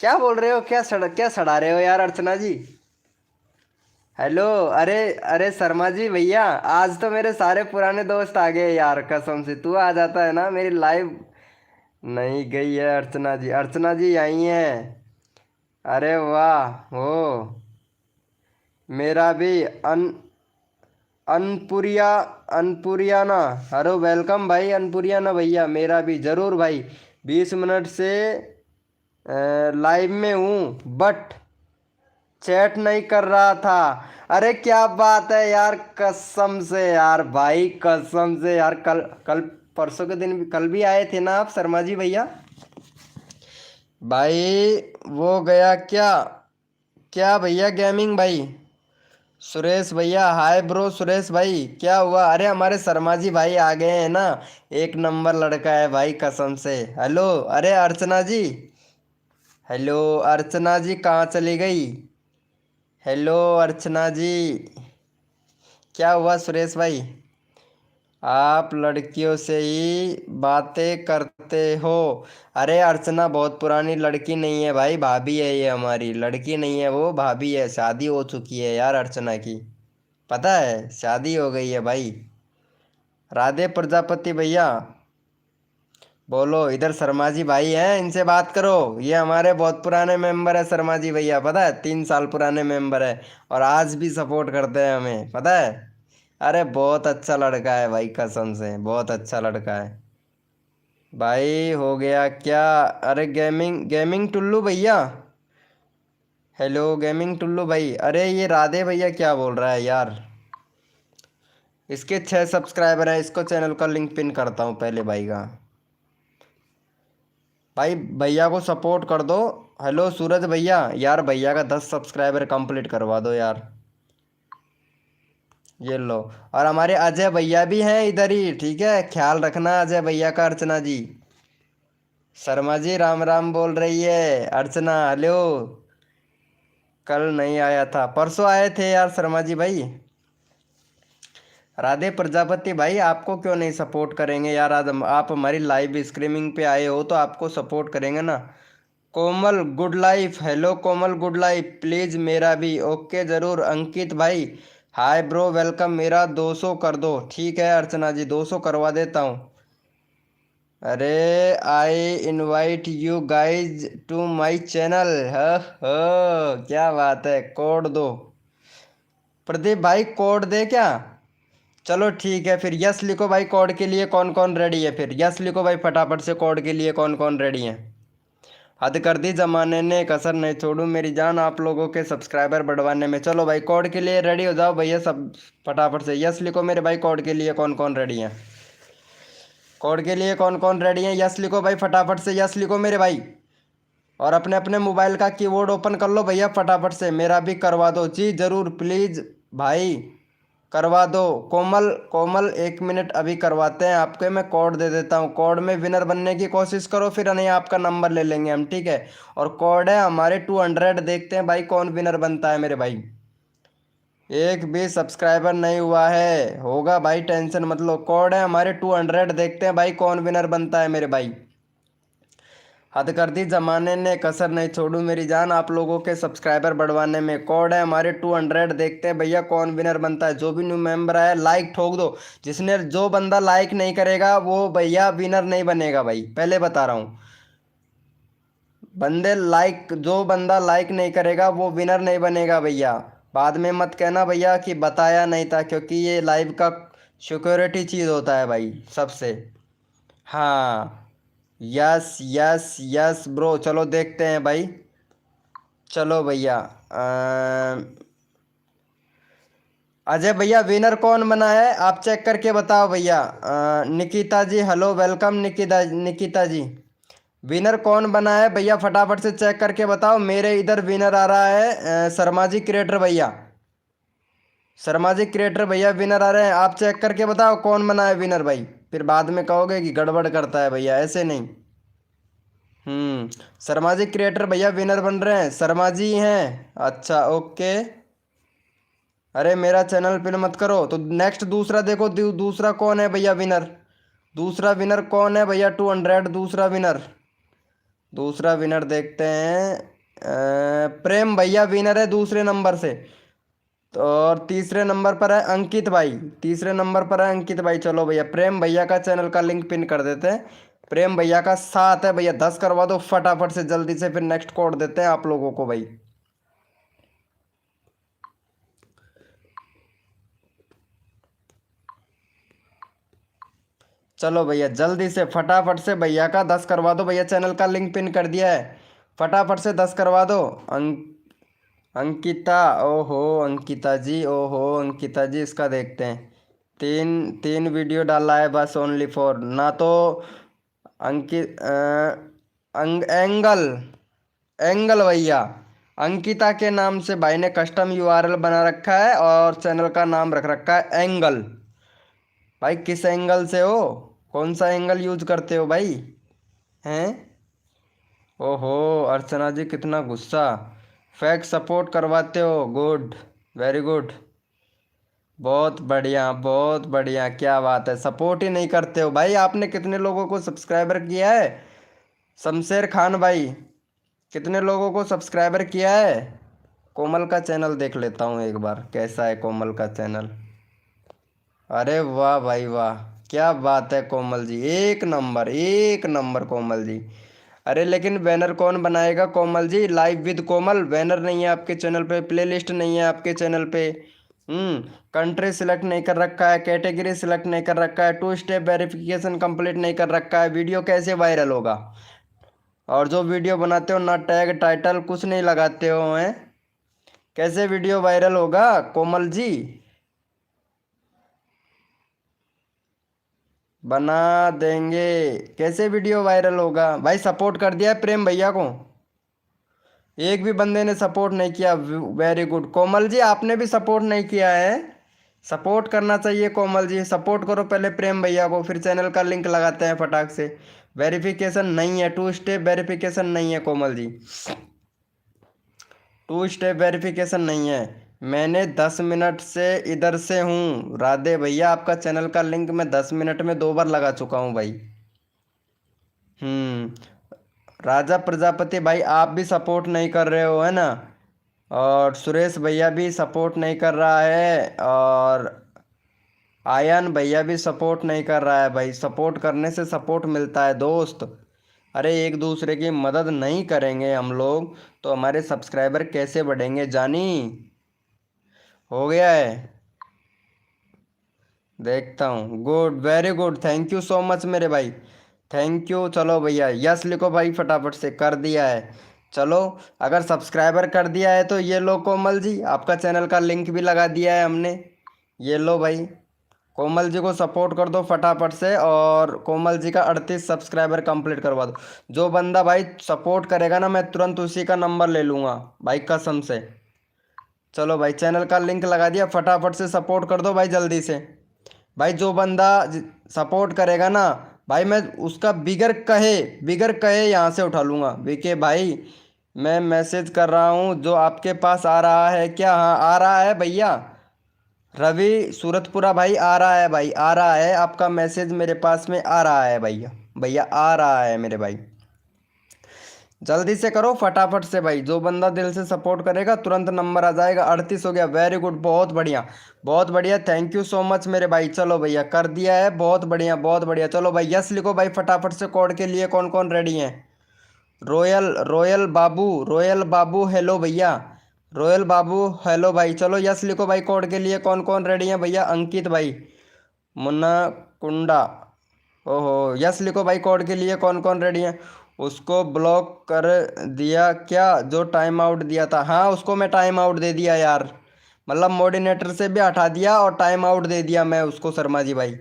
क्या बोल रहे हो? क्या सड़ा रहे हो यार अर्चना जी? हेलो। अरे अरे शर्मा जी भैया, आज तो मेरे सारे पुराने दोस्त आ गए यार, कसम से। तू आ जाता है ना मेरी लाइव। नहीं गई है अर्चना जी, अर्चना जी आई हैं। अरे वाह हो। मेरा भी अनपुरिया अनपुरियाना। हेलो वेलकम भाई अनपुरियाना भैया, मेरा भी जरूर भाई। 20 मिनट से लाइव में हूँ बट चैट नहीं कर रहा था। अरे क्या बात है यार, कसम से यार भाई, कसम से यार। कल कल परसों के दिन भी, कल भी आए थे ना आप शर्मा जी भैया? भाई वो गया क्या? क्या भैया गेमिंग भाई? सुरेश भैया हाय ब्रो। सुरेश भाई क्या हुआ? अरे हमारे शर्मा जी भाई आ गए हैं ना। एक नंबर लड़का है भाई, कसम से। हेलो। अरे अर्चना जी, हेलो अर्चना जी, कहाँ चली गई? हेलो अर्चना जी। क्या हुआ सुरेश भाई? आप लड़कियों से ही बातें करते हो? अरे अर्चना बहुत पुरानी लड़की नहीं है भाई, भाभी है ये हमारी। लड़की नहीं है वो, भाभी है। शादी हो चुकी है यार अर्चना की, पता है? शादी हो गई है भाई। राधे प्रजापति भैया बोलो। इधर शर्मा जी भाई हैं, इनसे बात करो। ये हमारे बहुत पुराने मेंबर है शर्मा जी भैया, पता है? 3 साल पुराने मेंबर है और आज भी सपोर्ट करते हैं हमें, पता है? अरे बहुत अच्छा लड़का है भाई, कसम से बहुत अच्छा लड़का है भाई। हो गया क्या? अरे गेमिंग गेमिंग टुल्लू भैया, हेलो गेमिंग टुल्लू भाई। अरे ये राधे भैया क्या बोल रहा है यार? इसके 6 सब्सक्राइबर हैं, इसको चैनल का लिंक पिन करता हूँ पहले भाई का। भाई भैया को सपोर्ट कर दो। हेलो सूरज भैया, यार भैया का 10 सब्सक्राइबर कंप्लीट करवा दो यार। ये लो। और हमारे अजय भैया भी हैं इधर ही, ठीक है? ख्याल रखना अजय भैया का। अर्चना जी, शर्मा जी राम राम बोल रही है अर्चना। हेलो। कल नहीं आया था, परसों आए थे यार शर्मा जी भाई। राधे प्रजापति भाई आपको क्यों नहीं सपोर्ट करेंगे यार? आज आप हमारी लाइव स्ट्रीमिंग पे आए हो तो आपको सपोर्ट करेंगे ना। Komal good life, hello Komal good life, please मेरा भी। ओके ज़रूर। अंकित भाई हाय ब्रो, वेलकम। मेरा 200 कर दो, ठीक है अर्चना जी, 200 करवा देता हूँ। अरे I invite you guys to my channel. हो क्या बात है, कोड दो। प्रदीप भाई कोड दे क्या? चलो ठीक है फिर, यस लिखो भाई कोड के लिए कौन कौन रेडी है, फिर यस लिखो भाई फटाफट से, कोड के लिए कौन कौन रेडी है। हद कर दी जमाने ने, कसर नहीं छोड़ू मेरी जान आप लोगों के सब्सक्राइबर बढ़वाने में। चलो भाई कोड के लिए रेडी हो जाओ भैया सब, फटाफट से यस लिखो मेरे भाई, कोड के लिए कौन कौन रेडी है, कोड के लिए कौन कौन रेडी है, यस लिखो भाई फटाफट से, यस लिखो मेरे भाई। और अपने अपने मोबाइल का कीबोर्ड ओपन कर लो भैया फटाफट से, मेरा भी करवा दो जी जरूर प्लीज़ भाई, करवा दो। कोमल कोमल 1 मिनट अभी करवाते हैं आपके, मैं कोड दे देता हूँ, कोड में विनर बनने की कोशिश करो, फिर नहीं आपका नंबर ले लेंगे हम, ठीक है। और कोड है हमारे 200, देखते हैं भाई कौन विनर बनता है मेरे भाई। एक भी सब्सक्राइबर नहीं हुआ है, होगा भाई टेंशन मत लो, कोड है हमारे 200, देखते हैं भाई कौन विनर बनता है मेरे भाई। हद कर दी जमाने ने, कसर नहीं छोड़ू मेरी जान आप लोगों के सब्सक्राइबर बढ़वाने में। कोड है हमारे 200, देखते हैं भैया कौन विनर बनता है। जो भी न्यू मेंबर आया लाइक ठोक दो, जिसने जो बंदा लाइक नहीं करेगा वो भैया विनर नहीं बनेगा भाई, पहले बता रहा हूँ। जो बंदा लाइक नहीं करेगा वो विनर नहीं बनेगा भैया। बाद में मत कहना भैया कि बताया नहीं था, क्योंकि ये लाइव का सिक्योरिटी चीज़ होता है भाई सबसे। हाँ, यस यस यस ब्रो, चलो देखते हैं भाई। चलो भैया, अजय भैया विनर कौन बना है आप चेक करके बताओ भैया। निकिता जी हेलो वेलकम, निकिता निकिता जी, विनर कौन बना है भैया फटाफट से चेक करके बताओ। मेरे इधर विनर आ रहा है शर्मा जी क्रिएटर भैया, शर्मा जी क्रिएटर भैया विनर आ रहे हैं, आप चेक करके बताओ कौन बना है विनर भाई, फिर बाद में कहोगे कि गड़बड़ करता है भैया, ऐसे नहीं। शर्मा जी क्रिएटर भैया विनर बन रहे हैं, शर्मा जी हैं, अच्छा ओके। अरे मेरा चैनल पिन मत करो, तो नेक्स्ट दूसरा देखो, दूसरा कौन है भैया विनर, दूसरा विनर कौन है भैया 200, दूसरा विनर, दूसरा विनर देखते हैं। प्रेम भैया विनर है दूसरे नंबर से। तो और तीसरे नंबर पर है अंकित भाई, तीसरे नंबर पर है अंकित भाई। चलो भैया प्रेम भैया का चैनल का लिंक पिन कर देते हैं, प्रेम भैया का 7 है भैया, 10 करवा दो फटाफट से जल्दी से, फिर नेक्स्ट कोड देते हैं आप लोगों को भाई। चलो भैया जल्दी से फटाफट से भैया का 10 करवा दो भैया, चैनल का लिंक पिन कर दिया है, फटाफट से 10 करवा दो। अंकिता, ओहो अंकिता जी, ओहो अंकिता जी, इसका देखते हैं, तीन तीन वीडियो डाला है बस, ओनली फॉर ना तो अंकित एंगल, एंगल भैया, अंकिता के नाम से भाई ने कस्टम यूआरएल बना रखा है और चैनल का नाम रख रखा है एंगल। भाई किस एंगल से हो, कौन सा एंगल यूज करते हो भाई, हैं। ओहो अर्चना जी कितना गुस्सा, फैक सपोर्ट करवाते हो, गुड, वेरी गुड, बहुत बढ़िया बहुत बढ़िया, क्या बात है, सपोर्ट ही नहीं करते हो भाई। आपने कितने लोगों को सब्सक्राइबर किया है, शमशेर खान भाई, कितने लोगों को सब्सक्राइबर किया है। कोमल का चैनल देख लेता हूँ एक बार, कैसा है कोमल का चैनल। अरे वाह भाई वाह, क्या बात है कोमल जी, एक नंबर एक नंबर कोमल जी। अरे लेकिन बैनर कौन बनाएगा Komal ji, live with Komal banner नहीं है आपके चैनल पे, प्लेलिस्ट नहीं है आपके चैनल पे। कंट्री सिलेक्ट नहीं कर रखा है, कैटेगरी सिलेक्ट नहीं कर रखा है, 2 स्टेप वेरिफिकेशन कंप्लीट नहीं कर रखा है, वीडियो कैसे वायरल होगा। और जो वीडियो बनाते हो ना टैग टाइटल कुछ नहीं लगाते हो हैं, कैसे वीडियो वायरल होगा कोमल जी। बना देंगे, कैसे वीडियो वायरल होगा भाई, सपोर्ट कर दिया है प्रेम भैया को, एक भी बंदे ने सपोर्ट नहीं किया, वेरी गुड कोमल जी, आपने भी सपोर्ट नहीं किया है, सपोर्ट करना चाहिए कोमल जी, सपोर्ट करो पहले प्रेम भैया को, फिर चैनल का लिंक लगाते हैं फटाक से। वेरिफिकेशन नहीं है, 2 स्टेप वेरिफिकेशन नहीं है कोमल जी, 2 स्टेप वेरिफिकेशन नहीं है। मैंने 10 मिनट से इधर से हूँ राधे भैया, आपका चैनल का लिंक मैं 10 मिनट में 2 बार लगा चुका हूँ भाई। राजा प्रजापति भाई आप भी सपोर्ट नहीं कर रहे हो है ना, और सुरेश भैया भी सपोर्ट नहीं कर रहा है, और आयन भैया भी सपोर्ट नहीं कर रहा है भाई, सपोर्ट करने से सपोर्ट मिलता है दोस्त। अरे एक दूसरे की मदद नहीं करेंगे हम लोग तो हमारे सब्सक्राइबर कैसे बढ़ेंगे जानी, हो गया है। देखता हूँ। Good, very good, thank you so much मेरे भाई, थैंक यू। चलो भैया यस लिखो भाई फटाफट से, कर दिया है। चलो, अगर सब्सक्राइबर कर दिया है तो ये लो कोमल जी, आपका चैनल का लिंक भी लगा दिया है हमने। ये लो भाई, कोमल जी को सपोर्ट कर दो फटाफट से, और कोमल जी का 38 सब्सक्राइबर कंप्लीट करवा दो। जो बंदा भाई सपोर्ट करेगा ना, मैं तुरंत उसी का नंबर ले लूँगा भाई, कसम से। चलो भाई, चैनल का लिंक लगा दिया, फटाफट से सपोर्ट कर दो भाई जल्दी से। भाई जो बंदा सपोर्ट करेगा ना भाई, मैं उसका बिगर कहे यहाँ से उठा लूँगा। विके भाई, मैं मैसेज कर रहा हूँ, जो आपके पास आ रहा है क्या? हाँ आ रहा है भैया। रवि सूरतपुरा भाई आ रहा है, भाई आ रहा है, आपका मैसेज मेरे पास में आ रहा है भैया, भैया आ रहा है मेरे भाई। जल्दी से करो फटाफट से भाई, जो बंदा दिल से सपोर्ट करेगा तुरंत नंबर आ जाएगा। 38 हो गया, वेरी गुड, बहुत बढ़िया, बहुत बढ़िया, थैंक यू सो मच मेरे भाई। चलो भैया कर दिया है, बहुत बढ़िया बहुत बढ़िया। चलो भाई यस लिखो भाई फटाफट से, कोड के लिए कौन कौन रेडी हैं? रॉयल रॉयल बाबू हेलो भैया, रॉयल बाबू हेलो भाई। चलो यस लिखो भाई, कोड के लिए कौन कौन रेडी हैं भैया? अंकित भाई, मुन्ना कुंडा, ओहो यस लिखो भाई, कोड के लिए कौन कौन रेडी है? उसको ब्लॉक कर दिया क्या जो टाइम आउट दिया था? हाँ उसको मैं टाइम आउट दे दिया यार, मतलब मोडिनेटर से भी हटा दिया और टाइम आउट दे दिया मैं उसको, शर्मा जी भाई।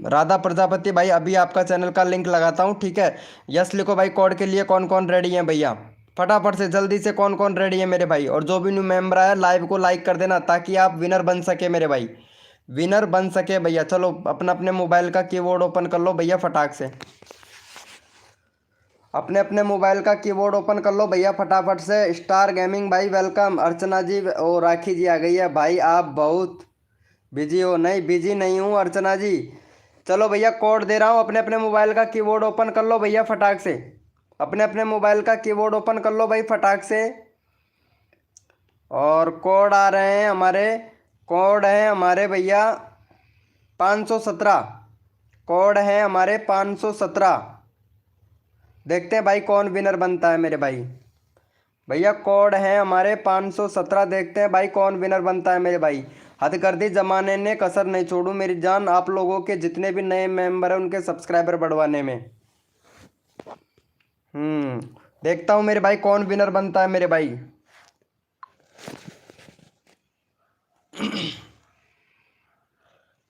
राधा प्रजापति भाई, अभी आपका चैनल का लिंक लगाता हूँ, ठीक है? यस लिखो भाई, कोड के लिए कौन कौन रेडी है भैया? फटाफट से जल्दी से कौन कौन रेडी है मेरे भाई? और जो भी न्यू मेंबर आया लाइव को लाइक कर देना, ताकि आप विनर बन सके मेरे भाई, विनर बन सके भैया। चलो अपना अपने मोबाइल का कीबोर्ड ओपन कर लो भैया फटाक से, अपने अपने मोबाइल का कीबोर्ड ओपन कर लो भैया फटाफट से। स्टार गेमिंग भाई वेलकम, अर्चना जी और राखी जी आ गई है भाई, आप बहुत बिजी हो? नहीं बिजी नहीं हूँ अर्चना जी। चलो भैया कोड दे रहा हूँ, अपने अपने मोबाइल का कीबोर्ड ओपन कर लो भैया फटाक से, अपने अपने मोबाइल का कीबोर्ड ओपन कर लो भाई फटाक से। और कोड आ रहे हैं हमारे, कोड है हमारे भैया 517, कोड है हमारे 517। देखते हैं भाई कौन विनर बनता है मेरे भाई। भैया कोड है हमारे 517, देखते हैं भाई कौन विनर बनता है मेरे भाई। हद कर दी जमाने ने, कसर नहीं छोड़ू मेरी जान, आप लोगों के जितने भी नए मेंबर हैं उनके सब्सक्राइबर बढ़वाने में। देखता हूँ मेरे भाई कौन विनर बनता है मेरे भाई।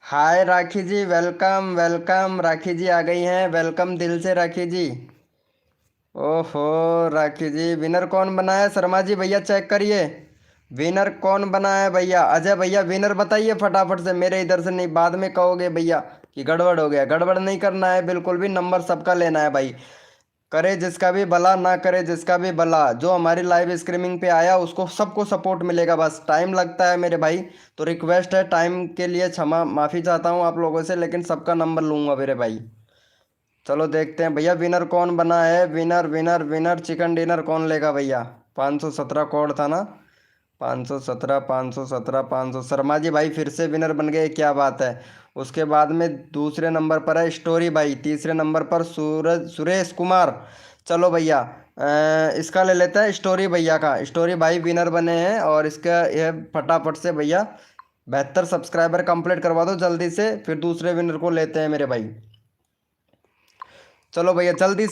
हाय राखी जी, वेलकम वेलकम, राखी जी आ गई हैं, वेलकम दिल से राखी जी। ओहो राखी जी, विनर कौन बना है? शर्मा जी भैया चेक करिए, विनर कौन बना है भैया? अजय भैया विनर बताइए फटाफट से, मेरे इधर से नहीं, बाद में कहोगे भैया कि गड़बड़ हो गया। गड़बड़ नहीं करना है बिल्कुल भी, नंबर सबका लेना है भाई। करे जिसका भी भला, ना करे जिसका भी भला, जो हमारी लाइव स्ट्रीमिंग पे आया उसको सबको सपोर्ट मिलेगा, बस टाइम लगता है मेरे भाई, तो रिक्वेस्ट है, टाइम के लिए क्षमा माफ़ी चाहता हूँ आप लोगों से, लेकिन सबका नंबर लूँगा मेरे भाई। चलो देखते हैं भैया विनर कौन बना है। Winner winner winner chicken dinner कौन लेगा भैया? 517 कोड था ना, 517 517 500। शर्मा जी भाई फिर से विनर बन गए, क्या बात है। उसके बाद में दूसरे नंबर पर है स्टोरी भाई, तीसरे नंबर पर सुरेश कुमार। चलो भैया इसका ले लेते हैं, स्टोरी भैया का, स्टोरी भाई विनर बने हैं। और इसका ये फटाफट से भैया 72 सब्सक्राइबर कंप्लीट करवा दो जल्दी से, फिर दूसरे विनर को लेते हैं मेरे भाई। चलो भैया जल्दी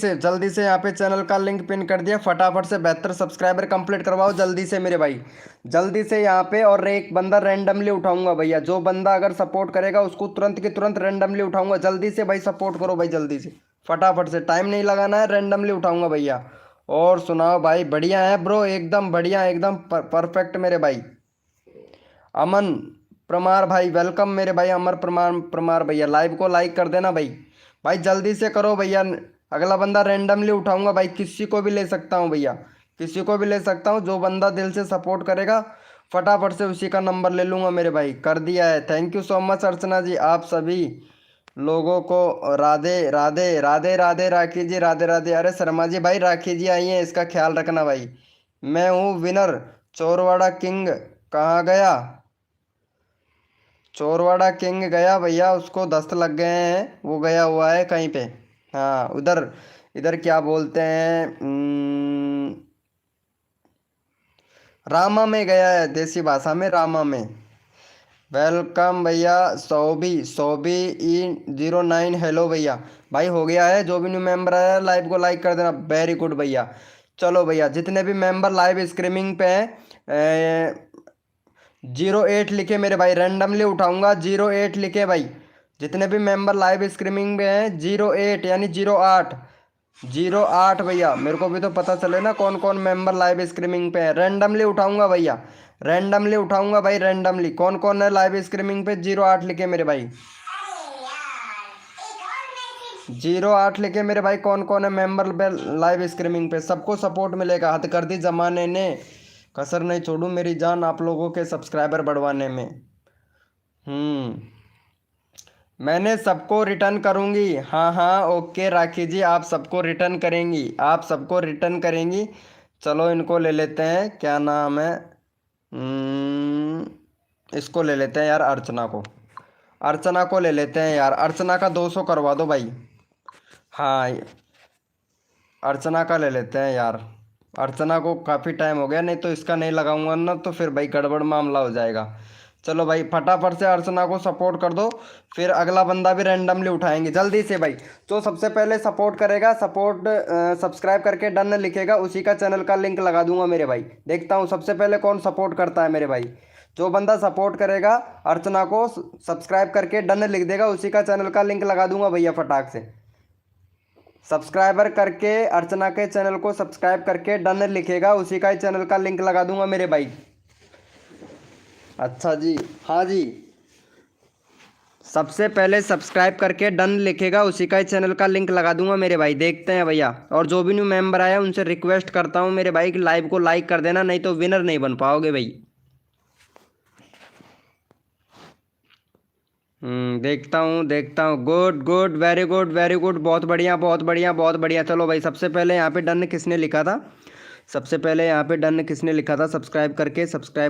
से यहाँ पे चैनल का लिंक पिन कर दिया, फटाफट से 72 सब्सक्राइबर कंप्लीट करवाओ जल्दी से मेरे भाई, जल्दी से यहाँ पे। और एक बंदा रैंडमली उठाऊंगा भैया, जो बंदा अगर सपोर्ट करेगा उसको तुरंत के तुरंत रैंडमली उठाऊंगा। जल्दी से भाई सपोर्ट करो भाई, जल्दी से फटाफट से, टाइम नहीं लगाना है, रैंडमली उठाऊंगा भैया। और सुनाओ भाई, बढ़िया है ब्रो, एकदम बढ़िया, एकदम परफेक्ट मेरे भाई। अमन परमार भाई वेलकम मेरे भाई, अमर परमार परमार भैया, लाइव को लाइक कर देना भाई, भाई जल्दी से करो भैया। अगला बंदा रैंडमली उठाऊंगा भाई, किसी को भी ले सकता हूँ भैया, किसी को भी ले सकता हूँ, जो बंदा दिल से सपोर्ट करेगा फटाफट से उसी का नंबर ले लूँगा मेरे भाई। कर दिया है, थैंक यू सो मच अर्चना जी, आप सभी लोगों को राधे राधे राधे राधे। राखी जी राधे राधे। अरे शर्मा जी भाई राखी जी आई हैं, इसका ख्याल रखना भाई। मैं हूँ विनर, चोरवाड़ा किंग कहाँ गया? चोरवाड़ा किंग गया भैया, उसको दस्त लग गए हैं, वो गया हुआ है कहीं पे। हाँ उधर, इधर क्या बोलते हैं, रामा में गया है, देसी भाषा में रामा में। वेलकम भैया। Sobi 09, हेलो भैया। भाई हो गया है, जो भी न्यू मेंबर आया लाइव को लाइक कर देना। वेरी गुड भैया। चलो भैया, जितने भी मेंबर लाइव स्ट्रीमिंग पे हैं 08 लिखे मेरे भाई, रैंडमली उठाऊंगा। 08 लिखे भाई, जितने भी मेंबर लाइव स्ट्रीमिंग पे हैं 08 यानी 08। 08 भैया, मेरे को भी तो पता चले ना कौन कौन मेंबर लाइव स्ट्रीमिंग पे है। रैंडमली उठाऊंगा भैया, रैंडमली उठाऊंगा भाई, रैंडमली। कौन कौन है लाइव स्ट्रीमिंग पे? 08 लिखे मेरे भाई, 08 लिखे मेरे भाई। कौन कौन है मेंबर लाइव स्ट्रीमिंग पे? सबको सपोर्ट मिलेगा। हद कर दी जमाने ने, कसर नहीं छोड़ू मेरी जान आप लोगों के सब्सक्राइबर बढ़वाने में। मैंने सबको रिटर्न करूंगी। हाँ हाँ ओके राखी जी, आप सबको रिटर्न करेंगी, आप सबको रिटर्न करेंगी। चलो इनको ले लेते हैं, क्या नाम है, इसको ले लेते हैं यार, अर्चना को। अर्चना को ले लेते हैं यार, अर्चना का 200 करवा दो भाई। हाँ अर्चना का ले लेते हैं यार, अर्चना को काफ़ी टाइम हो गया, नहीं तो इसका नहीं लगाऊंगा ना तो फिर भाई गड़बड़ मामला हो जाएगा। चलो भाई फटाफट से अर्चना को सपोर्ट कर दो, फिर अगला बंदा भी रैंडमली उठाएंगे जल्दी से भाई। जो सबसे पहले सपोर्ट करेगा, सपोर्ट सब्सक्राइब करके डन लिखेगा, उसी का चैनल का लिंक लगा दूंगा मेरे भाई। देखता हूँ सबसे पहले कौन सपोर्ट करता है मेरे भाई। जो बंदा सपोर्ट करेगा अर्चना को, सब्सक्राइब करके डन लिख देगा, उसी का चैनल का लिंक लगा दूंगा भैया फटाक से। सब्सक्राइबर करके अर्चना के चैनल को सब्सक्राइब करके डन लिखेगा, उसी का ही चैनल का लिंक लगा दूंगा मेरे भाई। अच्छा जी, हाँ जी, सबसे पहले सब्सक्राइब करके डन लिखेगा, उसी का ही चैनल का लिंक लगा दूंगा मेरे भाई। देखते हैं भैया, और जो भी न्यू मेंबर आया उनसे रिक्वेस्ट करता हूँ मेरे भाई कि लाइव को लाइक कर देना, नहीं तो विनर नहीं बन पाओगे भाई। देखता हूँ। Good good, very good very good, बहुत बढ़िया बहुत बढ़िया बहुत बढ़िया। चलो भाई, सबसे पहले यहाँ पे डन किसने लिखा था? सबसे पहले यहाँ पे डन किसने लिखा था? सब्सक्राइब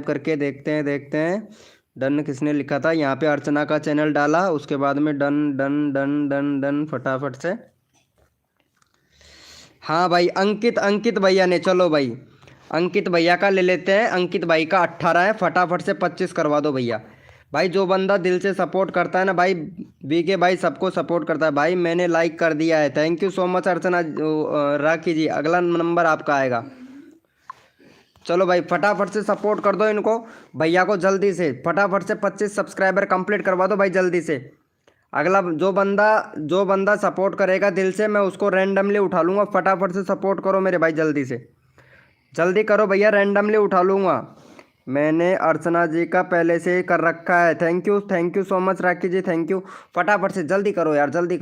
करके देखते हैं डन किसने लिखा था। यहाँ पे अर्चना का चैनल डाला, उसके बाद में done done done done done फटाफट से। हाँ भाई, अंकित भैया ने। चलो भाई, अंकित भैया का ले लेते हैं। अंकित भाई का 18 है, फटाफट से 25 करवा दो भैया। भाई जो बंदा दिल से सपोर्ट करता है ना भाई, बीके भाई सबको सपोर्ट करता है भाई। मैंने लाइक कर दिया है, थैंक यू सो मच अर्चना राखी जी। अगला नंबर आपका आएगा। चलो भाई फटाफट से सपोर्ट कर दो इनको, भैया को जल्दी से फटाफट से 25 सब्सक्राइबर कंप्लीट करवा दो भाई जल्दी से। अगला जो बंदा सपोर्ट करेगा दिल से, मैं उसको रैंडमली उठा लूँगा। फटाफट से सपोर्ट करो मेरे भाई, जल्दी से जल्दी करो भैया, रैंडमली उठा लूँगा। मैंने अर्चना जी का पहले से ही कर रखा है। Thank you so much Rakhi ji, thank you. फटाफट से जल्दी करो यार, जल्दी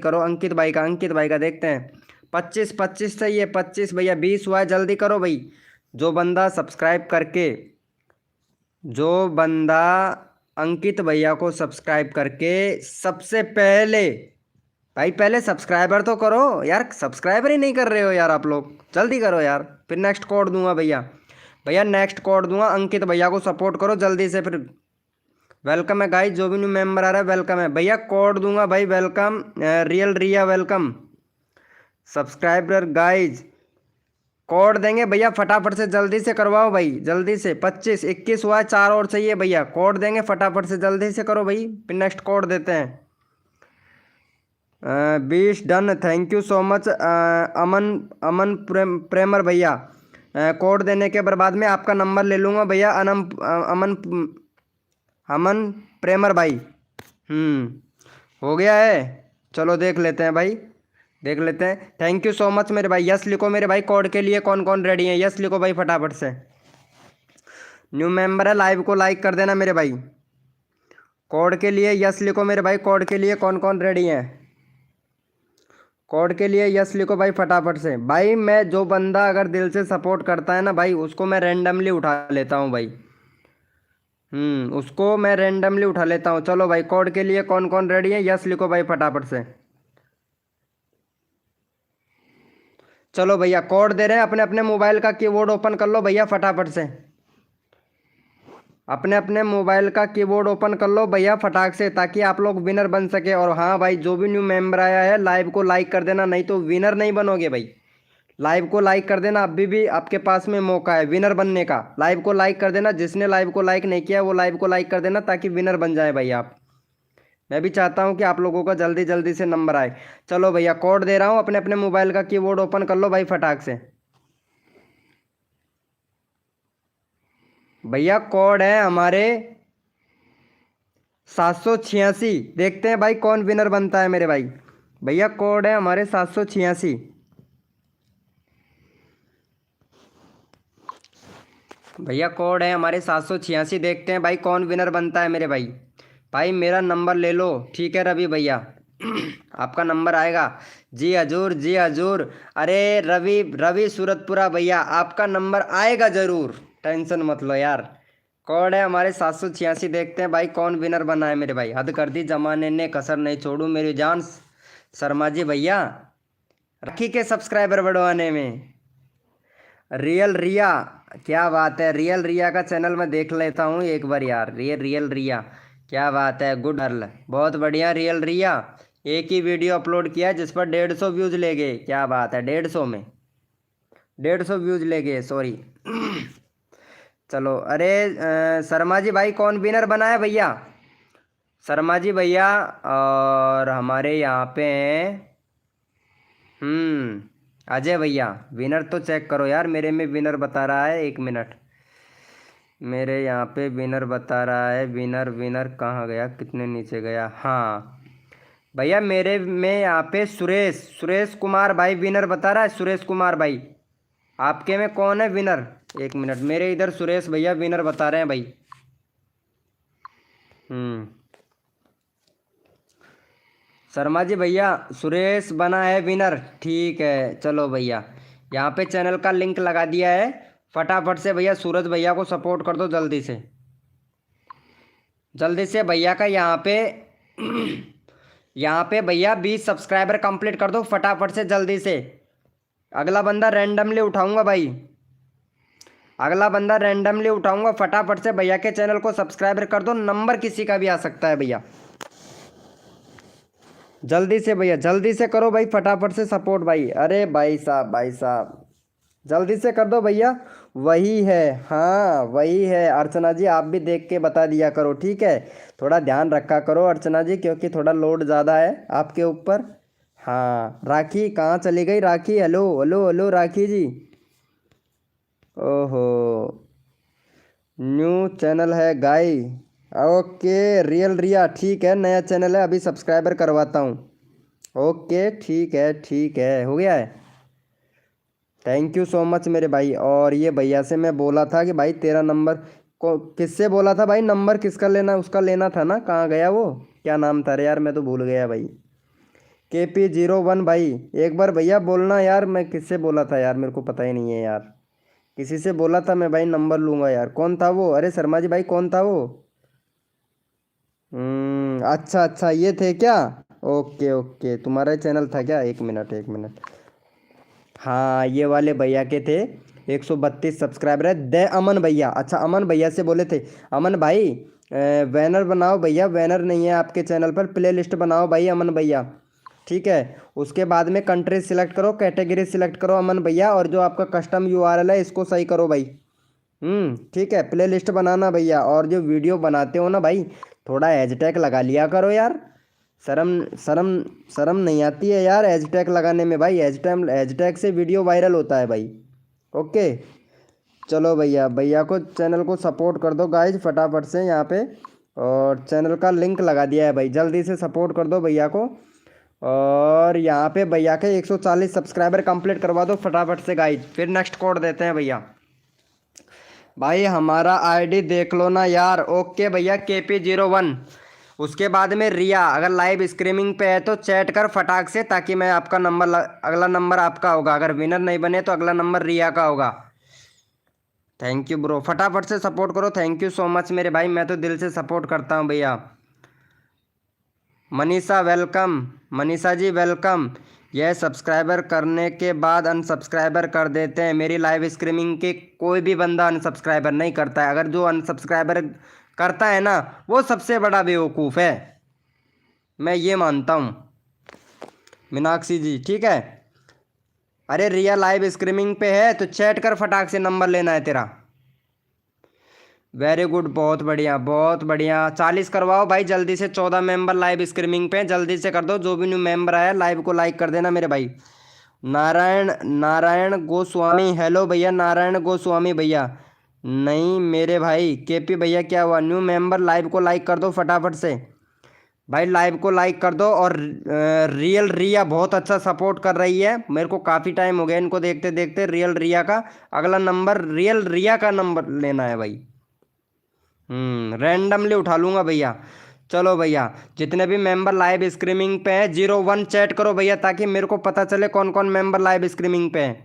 करो। अंकित भाई का देखते हैं। 25 सही है, 25 भैया, 20 हुआ है, जल्दी करो भाई। जो बंदा सब्सक्राइब करके, जो बंदा अंकित भैया को सब्सक्राइब करके सबसे पहले, भाई पहले सब्सक्राइबर तो करो यार, सब्सक्राइबर ही नहीं कर रहे हो यार आप लोग, जल्दी करो यार। फिर नेक्स्ट कोड दूंगा भैया नेक्स्ट कोड दूंगा। अंकित भैया को सपोर्ट करो जल्दी से। फिर वेलकम है गाइस, जो भी न्यू मेंबर आ रहा है वेलकम है भैया। कोड दूंगा भाई, वेलकम रियल रिया वेलकम। सब्सक्राइबर गाइज कोड देंगे भैया, फटाफट से जल्दी से करवाओ भाई, जल्दी से। 25 21 हुआ है, 4 और चाहिए भैया। कोड देंगे, फटाफट से जल्दी से करो भाई, फिर नेक्स्ट कोड देते हैं। 20 done, thank you so much Aman Premiere भैया। कोड देने के बाद में आपका नंबर ले लूँगा भैया। अमन प्रेमर भाई। हो गया है, चलो देख लेते हैं भाई, देख लेते हैं। थैंक यू सो मच मेरे भाई। यस लिखो मेरे भाई, कोड के लिए कौन कौन रेडी है? यस लिखो भाई फटाफट से। न्यू मेंबर है, लाइव को लाइक कर देना मेरे भाई। कोड के लिए यस लिखो मेरे भाई, कोड के लिए कौन कौन रेडी है? कोड के लिए यस लिखो भाई फटाफट से। भाई मैं जो बंदा अगर दिल से सपोर्ट करता है ना भाई, उसको मैं रैंडमली उठा लेता हूँ भाई। उसको मैं रैंडमली उठा लेता हूँ। चलो भाई, कोड के लिए कौन कौन रेडी है? यस लिखो भाई फटाफट से। चलो भैया कोड दे रहे हैं, अपने अपने मोबाइल का कीबोर्ड ओपन कर लो भैया फटाफट से। अपने अपने मोबाइल का कीबोर्ड ओपन कर लो भैया फटाक से, ताकि आप लोग विनर बन सके। और हाँ भाई, जो भी न्यू मेंबर आया है लाइव को लाइक कर देना, नहीं तो विनर नहीं बनोगे भाई। लाइव को लाइक कर देना, अभी भी आपके पास में मौका है विनर बनने का। लाइव को लाइक कर देना, जिसने लाइव को लाइक नहीं किया वो लाइव को लाइक कर देना ताकि विनर बन जाए भाई आप। मैं भी चाहता हूं कि आप लोगों का जल्दी जल्दी से नंबर आए। चलो भैया कोड दे रहा हूं, अपने अपने मोबाइल का कीबोर्ड ओपन कर लो भाई फटाक से। भैया कोड है हमारे 786। देखते हैं भाई कौन विनर बनता है मेरे भाई। भैया कोड है हमारे 786। भैया कोड है हमारे 786। देखते हैं भाई कौन विनर बनता है मेरे भाई। भाई मेरा नंबर ले लो, ठीक है रवि भैया। आपका नंबर आएगा। जी हजूर, जी हजूर। अरे रवि रवि सूरतपुरा भैया, आपका नंबर आएगा ज़रूर, टेंशन मत लो यार। कोड है हमारे 786। देखते हैं भाई कौन विनर बना है मेरे भाई। हद कर दी जमाने ने, कसर नहीं छोड़ू मेरी जान। शर्मा जी भैया रखी के सब्सक्राइबर बढ़वाने में। रियल रिया, क्या बात है। रियल रिया का चैनल मैं देख लेता हूँ एक बार यार। ये रियल रिया, क्या बात है, गुड गर्ल, बहुत बढ़िया। रियल रिया एक ही वीडियो अपलोड किया जिस पर 150 व्यूज ले गए। क्या बात है, 150 में 150 व्यूज ले गए, सॉरी। चलो अरे शर्मा जी भाई कौन विनर बना है भैया। शर्मा जी भैया और हमारे यहाँ पे हैं अजय भैया। विनर तो चेक करो यार, मेरे में विनर बता रहा है, 1 मिनट। मेरे यहाँ पे विनर बता रहा है। विनर विनर कहाँ गया, कितने नीचे गया। हाँ भैया मेरे में यहाँ पे सुरेश सुरेश कुमार भाई विनर बता रहा है। सुरेश कुमार भाई आपके में कौन है विनर। 1 मिनट, मेरे इधर सुरेश भैया विनर बता रहे हैं भाई। शर्मा जी भैया सुरेश बना है विनर, ठीक है। चलो भैया यहाँ पे चैनल का लिंक लगा दिया है, फटाफट से भैया सूरज भैया को सपोर्ट कर दो जल्दी से। जल्दी से भैया का यहाँ पे यहाँ पे भैया 20 सब्सक्राइबर कंप्लीट कर दो फटाफट से जल्दी से। अगला बंदा रैंडमली उठाऊंगा भाई, अगला बंदा रैंडमली उठाऊंगा। फटाफट से भैया के चैनल को सब्सक्राइबर कर दो, नंबर किसी का भी आ सकता है भैया। जल्दी से भैया जल्दी से करो भाई, फटाफट से सपोर्ट भाई। अरे भाई साहब, भाई साहब जल्दी से कर दो भैया। वही है, हाँ वही है। अर्चना जी आप भी देख के बता दिया करो, ठीक है। थोड़ा ध्यान रखा करो अर्चना जी, क्योंकि थोड़ा लोड ज़्यादा है आपके ऊपर। हाँ राखी कहाँ चली गई राखी। हेलो हेलो हेलो राखी जी। ओहो न्यू चैनल है गाई। ओके रियल रिया, ठीक है नया चैनल है, अभी सब्सक्राइबर करवाता हूँ। ओके ठीक है, ठीक है, हो गया है। थैंक यू सो मच मेरे भाई। और ये भैया से मैं बोला था कि भाई तेरा नंबर को किससे बोला था भाई, नंबर किसका लेना, उसका लेना था ना। कहाँ गया वो, क्या नाम था रे यार, मैं तो भूल गया भाई। KP01 भाई एक बार भैया बोलना यार, मैं किससे बोला था यार, मेरे को पता ही नहीं है यार। किसी से बोला था मैं भाई, नंबर लूँगा यार। कौन था वो, अरे शर्मा जी भाई कौन था वो। अच्छा अच्छा ये थे क्या। ओके ओके तुम्हारा चैनल था क्या। 1 मिनट 1 मिनट। हाँ ये वाले भैया के थे, 132 सब्सक्राइबर है। दे अमन भैया, अच्छा अमन भैया से बोले थे। अमन भाई बैनर बनाओ भैया, बैनर नहीं है आपके चैनल पर, प्ले लिस्ट बनाओ भाई अमन भैया, ठीक है। उसके बाद में कंट्री सिलेक्ट करो, कैटेगरी सिलेक्ट करो अमन भैया, और जो आपका कस्टम URL है इसको सही करो भाई। ठीक है, प्ले लिस्ट बनाना भैया। और जो वीडियो बनाते हो ना भाई, थोड़ा हैशटैग लगा लिया करो यार। शर्म शर्म शर्म नहीं आती है यार हैशटैग लगाने में भाई। हैशटैग से वीडियो वायरल होता है भाई। ओके चलो भैया, भैया को चैनल को सपोर्ट कर दो गाइज फटाफट से यहाँ पे। और चैनल का लिंक लगा दिया है भाई, जल्दी से सपोर्ट कर दो भैया को। और यहाँ पे भैया के 140 सब्सक्राइबर कंप्लीट करवा दो फटाफट से गाइज। फिर नेक्स्ट कोड देते हैं भैया। भाई हमारा आईडी देख लो ना यार। ओके भैया KP01, उसके बाद में रिया। अगर लाइव स्ट्रीमिंग पे है तो चैट कर फटाक से, ताकि मैं आपका नंबर अगला नंबर आपका होगा। अगर विनर नहीं बने तो अगला नंबर रिया का होगा। थैंक यू ब्रो, फटाफट से सपोर्ट करो। थैंक यू सो मच मेरे भाई, मैं तो दिल से सपोर्ट करता हूँ भैया। Manisha welcome, Manisha ji welcome. यह सब्सक्राइबर करने के बाद अनसब्सक्राइबर कर देते हैं। मेरी लाइव स्ट्रीमिंग के कोई भी बंदा अनसब्सक्राइबर नहीं करता है। अगर जो अनसब्सक्राइबर करता है ना वो सबसे बड़ा बेवकूफ़ है, मैं ये मानता हूँ मीनाक्षी जी, ठीक है। अरे रिया लाइव स्ट्रीमिंग पे है तो चैट कर, फटाक से नंबर लेना है तेरा। वेरी गुड, बहुत बढ़िया बहुत बढ़िया। 40 करवाओ भाई जल्दी से। 14 मेंबर लाइव स्ट्रीमिंग पे, जल्दी से कर दो। जो भी न्यू मेंबर आया लाइव को लाइक कर देना मेरे भाई। नारायण नारायण गोस्वामी, हेलो भैया नारायण गोस्वामी भैया। नहीं मेरे भाई केपी भैया, क्या हुआ? न्यू मेंबर लाइव को लाइक कर दो फटाफट से भाई, लाइव को लाइक कर दो। और रियल रिया बहुत अच्छा सपोर्ट कर रही है, मेरे को काफ़ी टाइम हो गया इनको देखते देखते। रियल रिया का अगला नंबर, रियल रिया का नंबर लेना है भाई। रैंडमली उठा लूंगा भैया। चलो भैया, जितने भी मेंबर लाइव स्ट्रीमिंग पे हैं 01 चैट करो भैया, ताकि मेरे को पता चले कौन कौन मेंबर लाइव स्ट्रीमिंग पे हैं।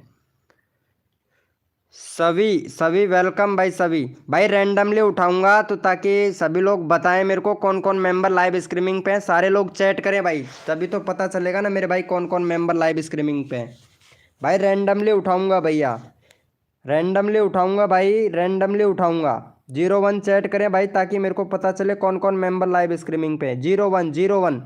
सभी सभी वेलकम भाई, सभी भाई रैंडमली उठाऊंगा तो ताकि सभी लोग बताएं मेरे को कौन कौन मेंबर लाइव स्ट्रीमिंग पे हैं। सारे लोग चैट करें भाई, तभी तो पता चलेगा ना मेरे भाई कौन कौन मेंबर लाइव स्ट्रीमिंग पे हैं। भाई रैंडमली उठाऊंगा भैया, रैंडमली उठाऊंगा भाई, रैंडमली उठाऊंगा। 01 चैट करें भाई, ताकि मेरे को पता चले कौन कौन मेंबर लाइव स्ट्रीमिंग पे है। 01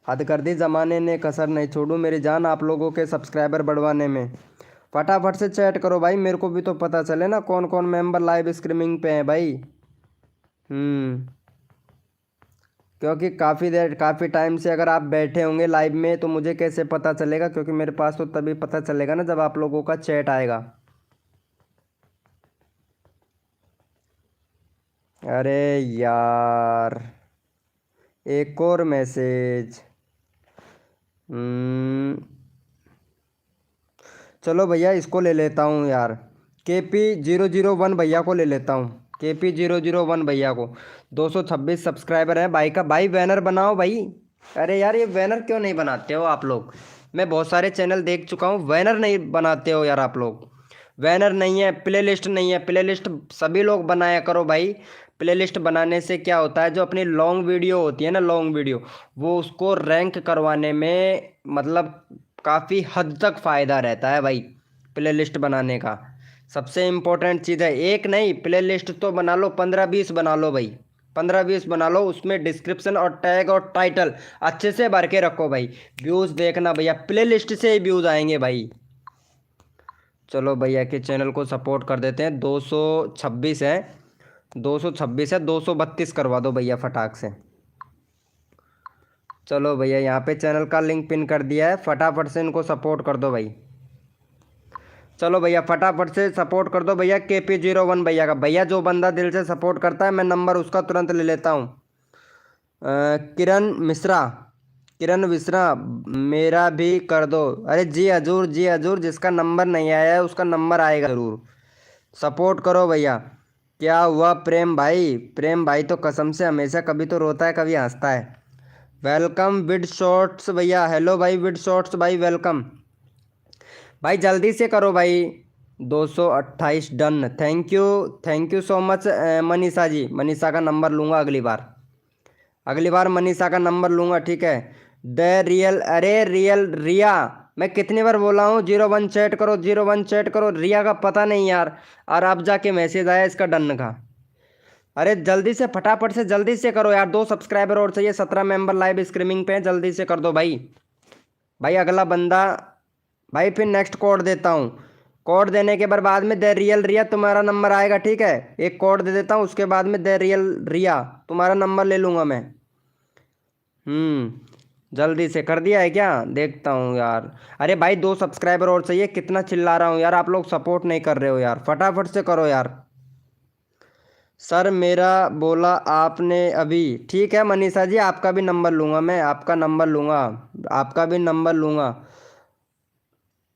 हद कर दी जमाने ने, कसर नहीं छोड़ू मेरी जान आप लोगों के सब्सक्राइबर बढ़वाने में। फटाफट से चैट करो भाई, मेरे को भी तो पता चले ना कौन कौन मेंबर लाइव स्ट्रीमिंग पे है भाई। क्योंकि काफ़ी टाइम से अगर आप बैठे होंगे लाइव में तो मुझे कैसे पता चलेगा? क्योंकि मेरे पास तो तभी पता चलेगा ना जब आप लोगों का चैट आएगा। अरे यार, एक और मैसेज। चलो भैया इसको ले लेता हूँ यार, KP001 भैया को ले लेता हूँ। KP001 भैया को 226 सब्सक्राइबर है भाई का। भाई बैनर बनाओ भाई। अरे यार ये बैनर क्यों नहीं बनाते हो आप लोग? मैं बहुत सारे चैनल देख चुका हूँ, बैनर नहीं बनाते हो यार आप लोग। बैनर नहीं है, प्ले लिस्ट नहीं है। प्ले लिस्ट सभी लोग बनाया करो भाई। प्ले लिस्ट बनाने से क्या होता है, जो अपनी लॉन्ग वीडियो होती है ना, लॉन्ग वीडियो, वो उसको रैंक करवाने में मतलब काफ़ी हद तक फ़ायदा रहता है भाई। प्ले लिस्ट बनाने का सबसे इम्पोर्टेंट चीज़ है, एक नहीं प्ले लिस्ट तो बना लो, 15-20 बना लो भाई। 15-20 बना लो, उसमें डिस्क्रिप्शन और टैग और टाइटल अच्छे से भर के रखो भाई। व्यूज़ देखना भैया, प्ले लिस्ट से ही व्यूज़ आएंगे भाई। चलो भैया के चैनल को सपोर्ट कर देते हैं। 226 है, 226 है, 232 करवा दो भैया फटाक से। चलो भैया यहाँ पे चैनल का लिंक पिन कर दिया है, फटाफट से इनको सपोर्ट कर दो भाई। चलो भैया फटाफट से सपोर्ट कर दो भैया KP001 भैया का। भैया जो बंदा दिल से सपोर्ट करता है मैं नंबर उसका तुरंत ले लेता हूँ। किरण मिश्रा, किरण मिश्रा मेरा भी कर दो। अरे जी हजूर, जी हजूर, जिसका नंबर नहीं आया है उसका नंबर आएगा ज़रूर। सपोर्ट करो भैया। क्या हुआ प्रेम भाई? प्रेम भाई तो कसम से हमेशा कभी तो रोता है कभी हंसता है। वेलकम विद शॉर्ट्स भैया, हेलो भाई विद शॉर्ट्स भाई, वेलकम भाई। जल्दी से करो भाई। 228 done, thank you so much Manisha ji. Manisha का नंबर लूँगा अगली बार, अगली बार मनीषा का नंबर लूँगा, ठीक है। द रियल, अरे रियल रिया, मैं कितनी बार बोला हूँ 01 चैट करो, 01 चैट करो। रिया का पता नहीं यार, और अब जाके मैसेज आया इसका डन का। अरे जल्दी से फटाफट से जल्दी से करो यार, 2 सब्सक्राइबर और चाहिए। 17 मेंबर लाइव स्ट्रीमिंग पे हैं, जल्दी से कर दो भाई। भाई अगला बंदा, भाई फिर नेक्स्ट कोड देता हूँ। कोड देने के बाद में द रियल रिया तुम्हारा नंबर आएगा, ठीक है। एक कोड दे देता हूँ, उसके बाद में द रियल रिया तुम्हारा नंबर ले लूँगा मैं। जल्दी से कर दिया है क्या? देखता हूँ यार। अरे भाई 2 सब्सक्राइबर और चाहिए, कितना चिल्ला रहा हूँ यार, आप लोग सपोर्ट नहीं कर रहे हो यार, फटाफट से करो यार। सर मेरा बोला आपने अभी, ठीक है मनीषा जी, आपका भी नंबर लूँगा मैं, आपका नंबर लूँगा, आपका भी नंबर लूँगा।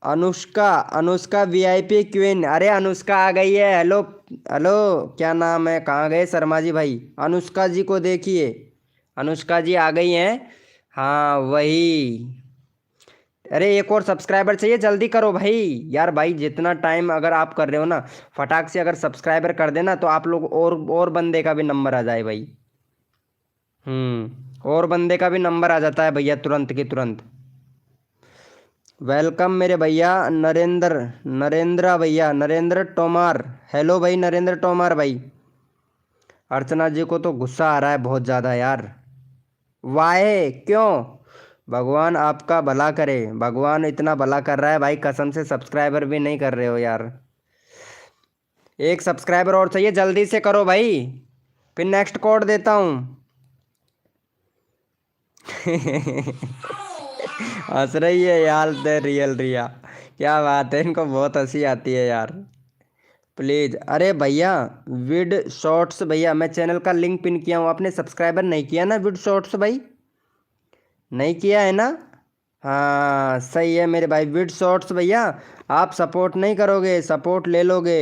अनुष्का, अनुष्का VIP क्वीन, अरे अनुष्का आ गई है। हेलो हेलो, क्या नाम है, कहाँ गए शर्मा जी भाई? अनुष्का जी को देखिए, अनुष्का जी आ गई हैं। हाँ वही। अरे एक और सब्सक्राइबर चाहिए, जल्दी करो भाई। यार भाई जितना टाइम अगर आप कर रहे हो ना, फटाक से अगर सब्सक्राइबर कर देना तो आप लोग और बंदे का भी नंबर आ जाए भाई। और बंदे का भी नंबर आ जाता है भैया तुरंत की तुरंत। वेलकम मेरे भैया नरेंद्र भैया, नरेंद्र तोमार, हेलो भाई नरेंद्र तोमार भाई। अर्चना जी को तो गुस्सा आ रहा है बहुत ज़्यादा यार। वाहे क्यों? भगवान आपका भला करे, भगवान इतना भला कर रहा है भाई, कसम से सब्सक्राइबर भी नहीं कर रहे हो यार। एक सब्सक्राइबर और चाहिए, जल्दी से करो भाई, फिर नेक्स्ट कोड देता हूँ। हंस रही है यार द रियल रिया, क्या बात है, इनको बहुत हंसी आती है यार। प्लीज, अरे भैया विड शॉर्ट्स भैया, मैं चैनल का लिंक पिन किया हूँ, आपने सब्सक्राइबर नहीं किया ना विड शॉर्ट्स भाई, नहीं किया है ना? हाँ सही है मेरे भाई, विड शॉर्ट्स भैया, आप सपोर्ट नहीं करोगे, सपोर्ट ले लोगे।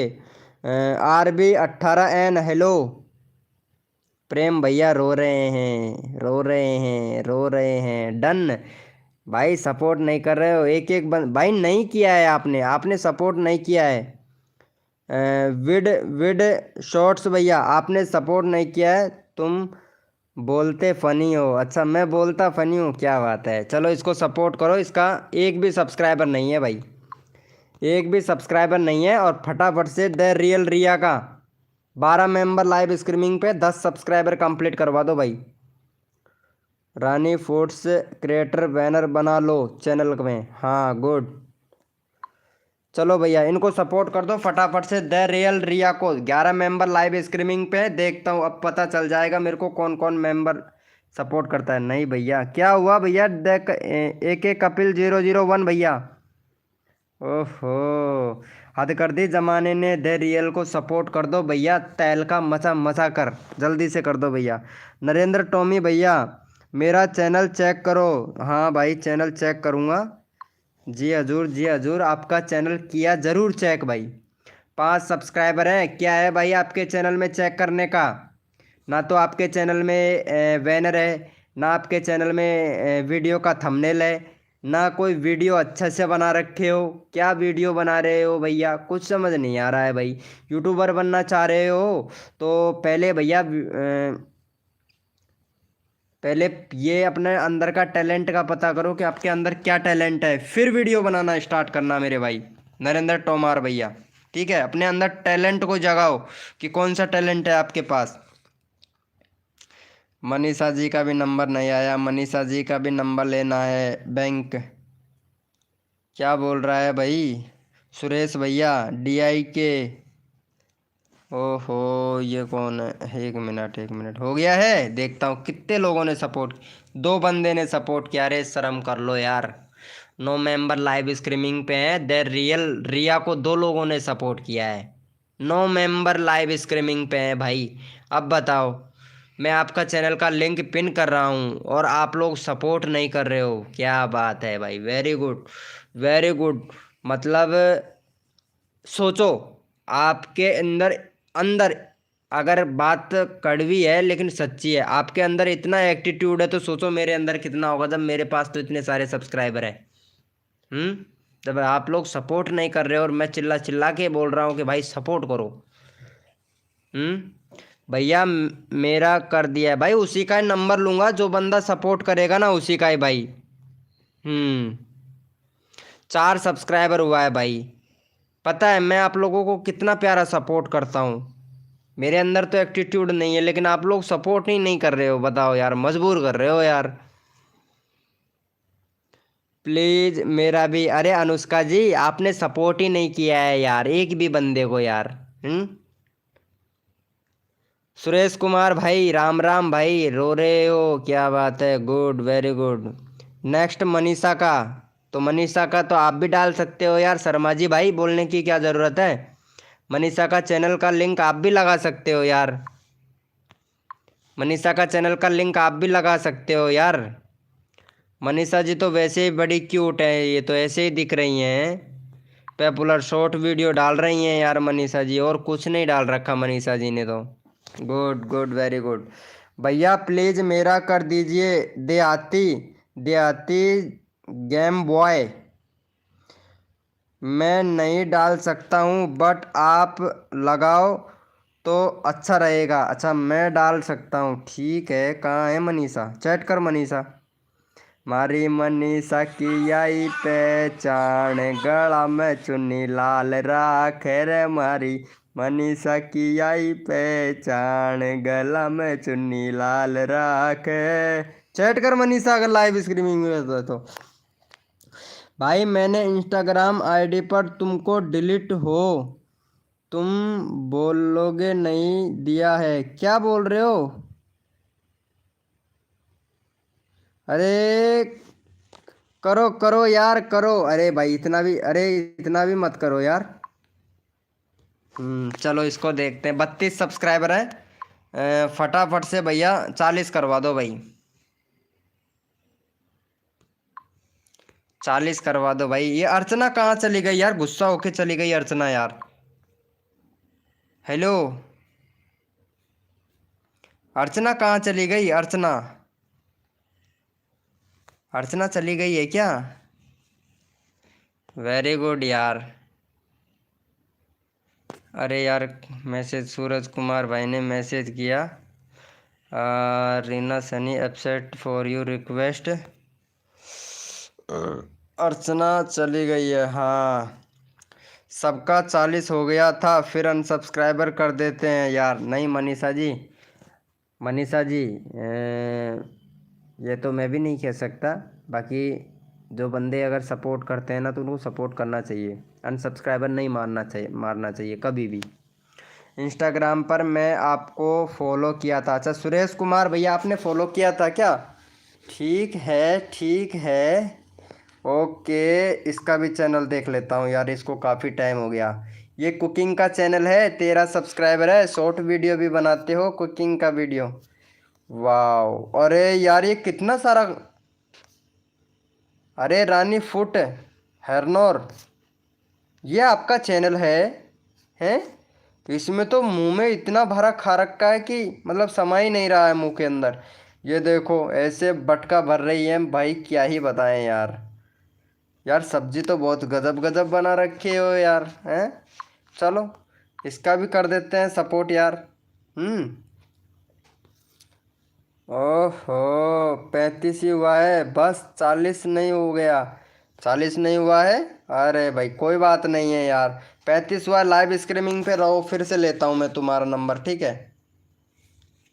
RB18N hello. प्रेम भैया रो रहे हैं, रो रहे हैं, रो रहे हैं, डन। भाई सपोर्ट नहीं कर रहे हो, एक एक भाई नहीं किया है आपने, आपने सपोर्ट नहीं किया है। विड विड शॉर्ट्स भैया, आपने सपोर्ट नहीं किया है, तुम बोलते फनी हो। अच्छा मैं बोलता फनी हूँ, क्या बात है, चलो इसको सपोर्ट करो, इसका एक भी सब्सक्राइबर नहीं है भाई, एक भी सब्सक्राइबर नहीं है। और फटाफट से द रियल रिया का 12 मेंबर लाइव स्ट्रीमिंग पे 10 सब्सक्राइबर कंप्लीट करवा दो भाई। रानी फूड्स क्रिएटर बैनर बना लो चैनल में, हाँ गुड। चलो भैया इनको सपोर्ट कर दो फटाफट से, द रियल रिया को 11 मेंबर लाइव स्ट्रीमिंग पे, देखता हूँ अब पता चल जाएगा मेरे को कौन कौन मेंबर सपोर्ट करता है। नहीं भैया क्या हुआ भैया, AK कपिल 001 भैया, ओहो हद कर दी जमाने ने, दे रियल को सपोर्ट कर दो भैया, तहलका मचा मचा कर, जल्दी से कर दो भैया। नरेंद्र टॉमी भैया मेरा चैनल चेक करो, हाँ भाई चैनल चेक करूँगा, जी हजूर जी हजूर, आपका चैनल किया ज़रूर चेक भाई। 5 सब्सक्राइबर हैं, क्या है भाई आपके चैनल में चेक करने का? ना तो आपके चैनल में बैनर है, ना आपके चैनल में वीडियो का थंबनेल है, ना कोई वीडियो अच्छे से बना रखे हो, क्या वीडियो बना रहे हो भैया, कुछ समझ नहीं आ रहा है भाई। यूट्यूबर बनना चाह रहे हो तो पहले भैया पहले ये अपने अंदर का टैलेंट का पता करो कि आपके अंदर क्या टैलेंट है, फिर वीडियो बनाना स्टार्ट करना मेरे भाई नरेंद्र तोमार भैया, ठीक है? अपने अंदर टैलेंट को जगाओ कि कौन सा टैलेंट है आपके पास। मनीषा जी का भी नंबर नहीं आया, मनीषा जी का भी नंबर लेना है बैंक, क्या बोल रहा है भाई? सुरेश भैया DIK, ओहो ये कौन है, एक मिनट हो गया है, देखता हूँ कितने लोगों ने सपोर्ट, 2 बंदे ने सपोर्ट किया, अरे शर्म कर लो यार। 9 मेंबर लाइव स्ट्रीमिंग पे हैं, द रियल रिया को 2 लोगों ने सपोर्ट किया है, 9 मेंबर लाइव स्ट्रीमिंग पे हैं भाई। अब बताओ, मैं आपका चैनल का लिंक पिन कर रहा हूँ और आप लोग सपोर्ट नहीं कर रहे हो, क्या बात है भाई, वेरी गुड वेरी गुड। मतलब सोचो, आपके अंदर अंदर अगर बात कड़वी है लेकिन सच्ची है, आपके अंदर इतना एटीट्यूड है तो सोचो मेरे अंदर कितना होगा जब मेरे पास तो इतने सारे सब्सक्राइबर है। जब आप लोग सपोर्ट नहीं कर रहे हो और मैं चिल्ला चिल्ला के बोल रहा हूँ कि भाई सपोर्ट करो। भैया मेरा कर दिया है भाई, उसी का ही नंबर लूंगा, जो बंदा सपोर्ट करेगा ना उसी का ही भाई। 4 सब्सक्राइबर हुआ है भाई, पता है मैं आप लोगों को कितना प्यारा सपोर्ट करता हूँ, मेरे अंदर तो एटीट्यूड नहीं है लेकिन आप लोग सपोर्ट ही नहीं कर रहे हो, बताओ यार, मजबूर कर रहे हो यार। प्लीज मेरा भी, अरे अनुष्का जी आपने सपोर्ट ही नहीं किया है यार एक भी बंदे को यार। सुरेश कुमार भाई राम राम भाई, रो रहे हो, क्या बात है, good very good. Next Manisha का, तो मनीषा का तो आप भी डाल सकते हो यार, शर्मा जी भाई बोलने की क्या ज़रूरत है, मनीषा का चैनल का लिंक आप भी लगा सकते हो यार, मनीषा का चैनल का लिंक आप भी लगा सकते हो यार। मनीषा जी तो वैसे ही बड़ी क्यूट है, ये तो ऐसे ही दिख रही हैं, पॉपुलर शॉर्ट वीडियो डाल रही हैं यार मनीषा जी, और कुछ नहीं डाल रखा मनीषा जी ने तो। Good good very good. भैया प्लीज़ मेरा कर दीजिए, देहाती देहाती गेम बॉय, मैं नहीं डाल सकता हूँ बट आप लगाओ तो अच्छा रहेगा। अच्छा मैं डाल सकता हूँ, ठीक है, कहाँ है मनीषा, चैट कर मनीषा। मारी मनीषा की आई पहचान, गला में चुन्नी लाल राखे रे, मारी मनीषा की आई पहचान, गला में चुन्नी लाल राखे। चैट कर मनीषा अगर लाइव स्ट्रीमिंग में तो। भाई मैंने इंस्टाग्राम आईडी पर तुमको डिलीट हो, तुम बोलोगे नहीं दिया है, क्या बोल रहे हो? अरे करो करो यार करो, अरे भाई इतना भी, अरे इतना भी मत करो यार। चलो इसको देखते हैं, 32 सब्सक्राइबर है। फटाफट से भैया 40 करवा दो भाई, 40 करवा दो भाई। ये अर्चना कहाँ चली गई यार, गुस्सा होके चली गई अर्चना यार। हेलो अर्चना कहाँ चली गई, अर्चना, अर्चना चली गई है क्या? वेरी गुड यार। अरे यार मैसेज सूरज कुमार भाई ने मैसेज किया, Reena Sunny upset for you request. Archana चली गई है, हाँ। सबका 40 हो गया था, फिर अनसब्सक्राइबर कर देते हैं यार। नहीं मनीषा जी, मनीषा जी ये तो मैं भी नहीं कह सकता। बाकी जो बंदे अगर सपोर्ट करते हैं ना तो उनको सपोर्ट करना चाहिए, अनसब्सक्राइबर नहीं मारना चाहिए कभी भी। इंस्टाग्राम पर मैं आपको फॉलो किया था, अच्छा सुरेश कुमार भैया आपने फॉलो किया था क्या? ठीक है ठीक है, ओके। इसका भी चैनल देख लेता हूँ यार, इसको काफ़ी टाइम हो गया। ये कुकिंग का चैनल है, 13 सब्सक्राइबर है, शॉर्ट वीडियो भी बनाते हो, कुकिंग का वीडियो। वाह, अरे यार ये कितना सारा, अरे रानी फूड हरनौर, ये आपका चैनल है? हैं? इसमें तो मुंह में इतना भरा खा रखा है कि मतलब समा ही नहीं रहा है मुंह के अंदर। ये देखो ऐसे बटका भर रही है भाई, क्या ही बताएं यार। यार सब्जी तो बहुत गजब गजब बना रखे हो यार, हैं? चलो इसका भी कर देते हैं सपोर्ट यार। ओहो 35 ही हुआ है बस, 40 नहीं हो गया, 40 नहीं हुआ है। अरे भाई कोई बात नहीं है यार, 35 हुआ। लाइव स्ट्रीमिंग पे रहो, फिर से लेता हूँ मैं तुम्हारा नंबर, ठीक है?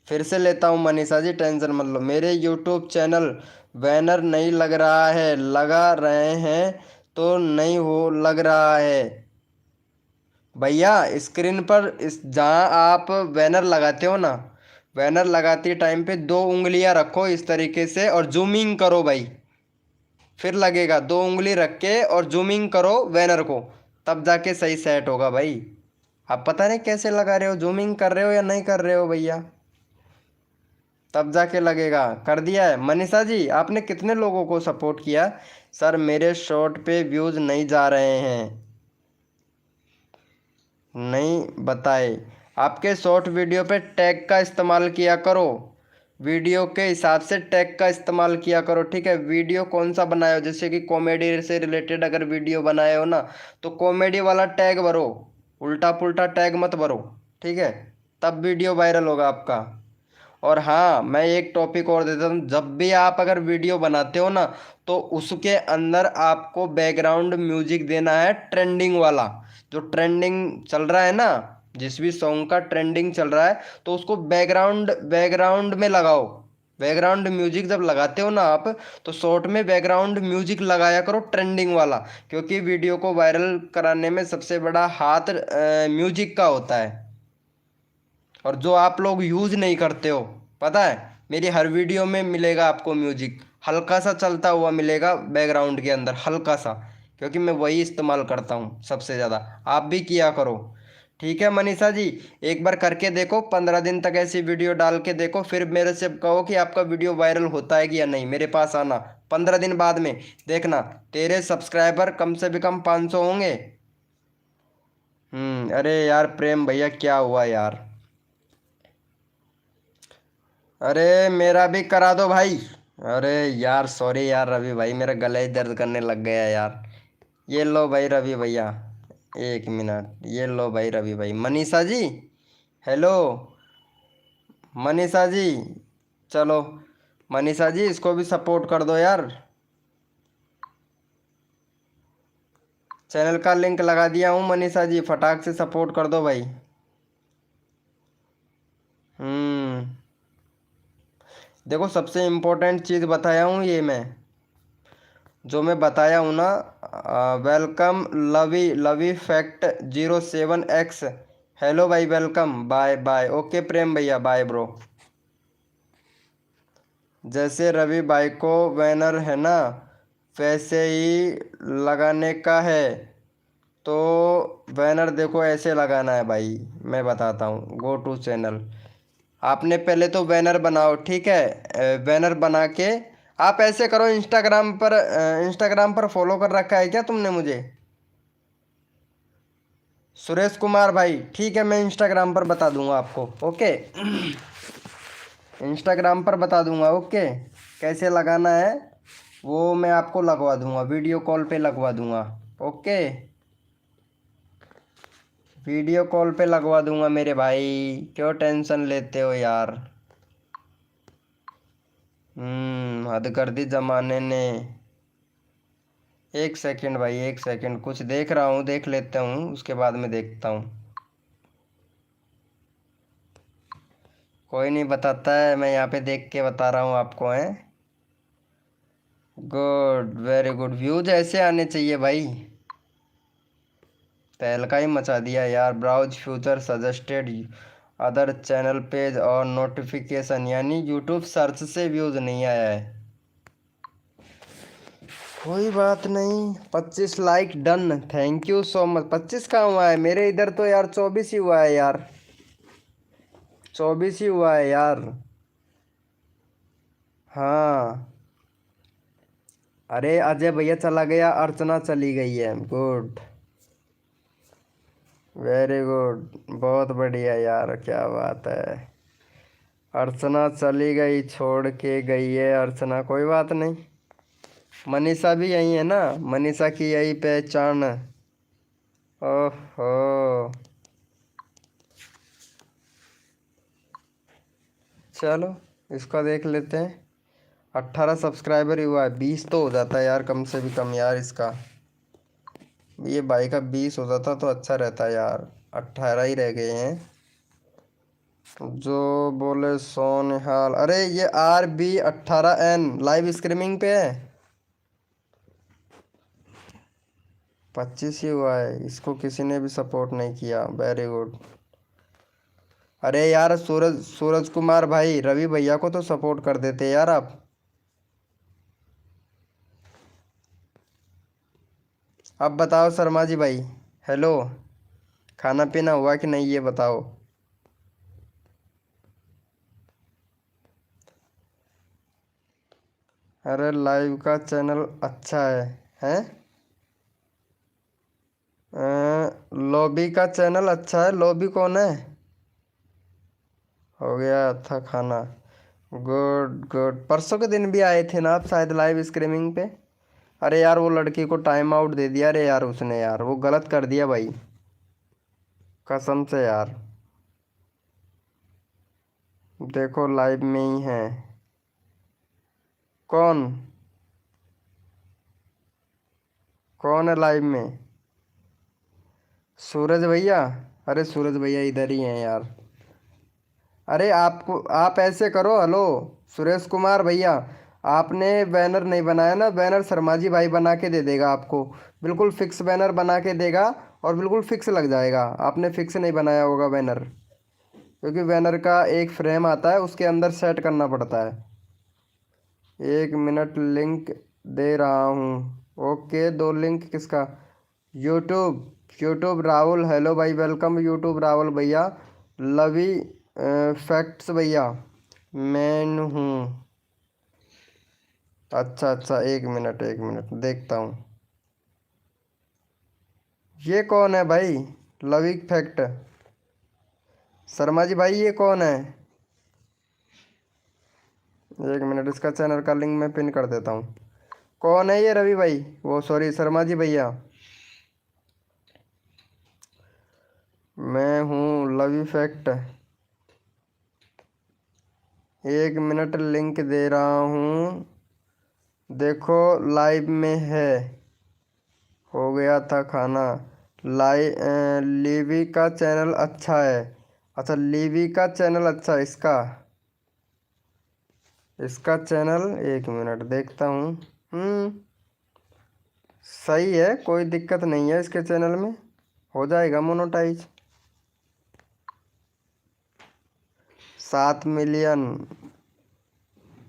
फिर से लेता हूँ मनीषा जी, टेंशन मत लो। मेरे यूट्यूब चैनल बैनर नहीं लग रहा है, लगा रहे हैं तो नहीं हो लग रहा है भैया। स्क्रीन पर इस जहाँ आप बैनर लगाते हो ना, बैनर लगाते टाइम पे 2 उंगलियां रखो इस तरीके से और जूमिंग करो भाई, फिर लगेगा। 2 उंगली रख के और जूमिंग करो बैनर को, तब जाके सही सेट होगा भाई। आप पता नहीं कैसे लगा रहे हो, जूमिंग कर रहे हो या नहीं कर रहे हो भैया, तब जाके लगेगा। कर दिया है मनीषा जी, आपने कितने लोगों को सपोर्ट किया? सर मेरे शॉर्ट पे व्यूज़ नहीं जा रहे हैं, नहीं बताए। आपके शॉर्ट वीडियो पे टैग का इस्तेमाल किया करो, वीडियो के हिसाब से टैग का इस्तेमाल किया करो, ठीक है? वीडियो कौन सा बनाए हो, जैसे कि कॉमेडी से रिलेटेड अगर वीडियो बनाए हो ना, तो कॉमेडी वाला टैग भरो, उल्टा पुल्टा टैग मत भरो, ठीक है? तब वीडियो वायरल होगा आपका। और हाँ मैं एक टॉपिक और देता हूँ, जब भी आप अगर वीडियो बनाते हो ना, तो उसके अंदर आपको बैकग्राउंड म्यूजिक देना है ट्रेंडिंग वाला, जो ट्रेंडिंग चल रहा है ना, जिस भी सॉन्ग का ट्रेंडिंग चल रहा है तो उसको बैकग्राउंड बैकग्राउंड में लगाओ। बैकग्राउंड म्यूजिक जब लगाते हो ना आप, तो शॉर्ट में बैकग्राउंड म्यूजिक लगाया करो ट्रेंडिंग वाला, क्योंकि वीडियो को वायरल कराने में सबसे बड़ा हाथ म्यूजिक का होता है, और जो आप लोग यूज़ नहीं करते हो। पता है मेरी हर वीडियो में मिलेगा आपको म्यूजिक, हल्का सा चलता हुआ मिलेगा बैकग्राउंड के अंदर, हल्का सा, क्योंकि मैं वही इस्तेमाल करता हूँ सबसे ज़्यादा। आप भी किया करो, ठीक है मनीषा जी? एक बार करके देखो, 15 दिन तक ऐसी वीडियो डाल के देखो, फिर मेरे से कहो कि आपका वीडियो वायरल होता है कि या नहीं। मेरे पास आना 15 दिन बाद में, देखना तेरे सब्सक्राइबर कम से भी कम 500 होंगे। अरे यार प्रेम भैया क्या हुआ यार? अरे मेरा भी करा दो भाई। अरे यार सॉरी यार रवि भाई, मेरा गला ही दर्द करने लग गया यार। ये लो भाई रवि भैया, 1 मिनट, ये लो भाई रवि भाई। मनीषा जी, हेलो मनीषा जी, चलो मनीषा जी इसको भी सपोर्ट कर दो यार, चैनल का लिंक लगा दिया हूँ मनीषा जी, फटाक से सपोर्ट कर दो भाई। हम्म देखो सबसे इम्पोर्टेंट चीज़ बताया हूँ ये मैं, जो मैं बताया हूँ ना। वेलकम लवी लवी फैक्ट 07X। हेलो भाई, वेलकम, बाय बाय, ओके प्रेम भैया, बाय ब्रो। जैसे रवि भाई को बैनर है ना, वैसे ही लगाने का है। तो बैनर देखो ऐसे लगाना है भाई, मैं बताता हूँ। गो टू चैनल, आपने पहले तो बैनर बनाओ, ठीक है। बैनर बना के आप ऐसे करो, इंस्टाग्राम पर फॉलो कर रखा है क्या तुमने मुझे? सुरेश कुमार भाई, ठीक है, मैं इंस्टाग्राम पर बता दूंगा आपको, ओके। इंस्टाग्राम पर बता दूंगा, ओके। कैसे लगाना है वो मैं आपको लगवा दूंगा, वीडियो कॉल पे लगवा दूंगा, ओके। वीडियो कॉल पे लगवा दूंगा मेरे भाई, क्यों टेंशन लेते हो यार। हद कर दी जमाने ने। एक सेकंड भाई, एक सेकंड, कुछ देख रहा हूँ, देख लेता हूँ, उसके बाद में देखता हूँ। कोई नहीं बताता है, मैं यहाँ पे देख के बता रहा हूँ आपको, है। गुड, वेरी गुड, व्यूज ऐसे आने चाहिए भाई। तहलका ही मचा दिया यार। Browse features suggested other channel page और नोटिफिकेशन, यानी यूट्यूब सर्च से व्यूज नहीं आया है। कोई बात नहीं। 25 like done, thank you so much. 25 कहाँ हुआ है मेरे इधर तो यार, 24 ही हुआ है यार, 24 ही हुआ है यार। हाँ, अरे अजय भैया चला गया, अर्चना चली गई है, गुड, वेरी गुड, बहुत बढ़िया यार, क्या बात है। अर्चना चली गई, छोड़ के गई है अर्चना, कोई बात नहीं। मनीषा भी यही है ना, मनीषा की यही पहचान। ओहो, चलो इसका देख लेते हैं। 18 सब्सक्राइबर ही हुआ है, 20 तो हो जाता है यार, कम से भी कम यार इसका। ये भाई का 20 हो जाता तो अच्छा रहता यार, 18 ही रह गए हैं। जो बोले सोनहाल, अरे ये RB18N लाइव स्ट्रीमिंग पे है। 25 ही हुआ है, इसको किसी ने भी सपोर्ट नहीं किया, वेरी गुड। अरे यार सूरज सूरज कुमार भाई, रवि भैया को तो सपोर्ट कर देते यार आप। अब बताओ शर्मा जी भाई, हेलो, खाना पीना हुआ कि नहीं ये बताओ। अरे लाइव का चैनल अच्छा है। लॉबी का चैनल अच्छा है, लॉबी कौन है? हो गया था खाना, गुड गुड। परसों के दिन भी आए थे ना आप शायद लाइव स्ट्रीमिंग पे। अरे यार वो लड़की को टाइम आउट दे दिया रे यार उसने, यार वो गलत कर दिया भाई, कसम से यार। देखो लाइव में ही है। कौन? कौन है लाइव में? सूरज भैया? अरे सूरज भैया इधर ही हैं यार। अरे आपको, आप ऐसे करो, हेलो सुरेश कुमार भैया, आपने बैनर नहीं बनाया ना, बैनर शर्माजी भाई बना के दे देगा आपको, बिल्कुल फिक्स बैनर बना के देगा, और बिल्कुल फिक्स लग जाएगा। आपने फिक्स नहीं बनाया होगा बैनर, क्योंकि बैनर का एक फ्रेम आता है, उसके अंदर सेट करना पड़ता है। 1 मिनट, लिंक दे रहा हूँ, ओके। दो लिंक किसका? यूट्यूब, यूट्यूब राहुल, हेलो भाई, वेलकम यूट्यूब राहुल भैया। लवी फैक्ट्स भैया, मैं हूँ। अच्छा अच्छा, 1 मिनट, 1 मिनट देखता हूँ। ये कौन है भाई? लवी फैक्ट, शर्मा जी भाई ये कौन है? 1 मिनट, इसका चैनल का लिंक मैं पिन कर देता हूँ। कौन है ये रवि भाई, वो सॉरी शर्मा जी भैया? मैं हूँ लवी फैक्ट। 1 मिनट, लिंक दे रहा हूँ, देखो लाइव में है। हो गया था खाना। लीवी का चैनल अच्छा है। अच्छा लीवी का चैनल अच्छा है इसका। इसका चैनल, 1 मिनट देखता हूँ। सही है, कोई दिक्कत नहीं है, इसके चैनल में हो जाएगा मोनेटाइज। 7 मिलियन।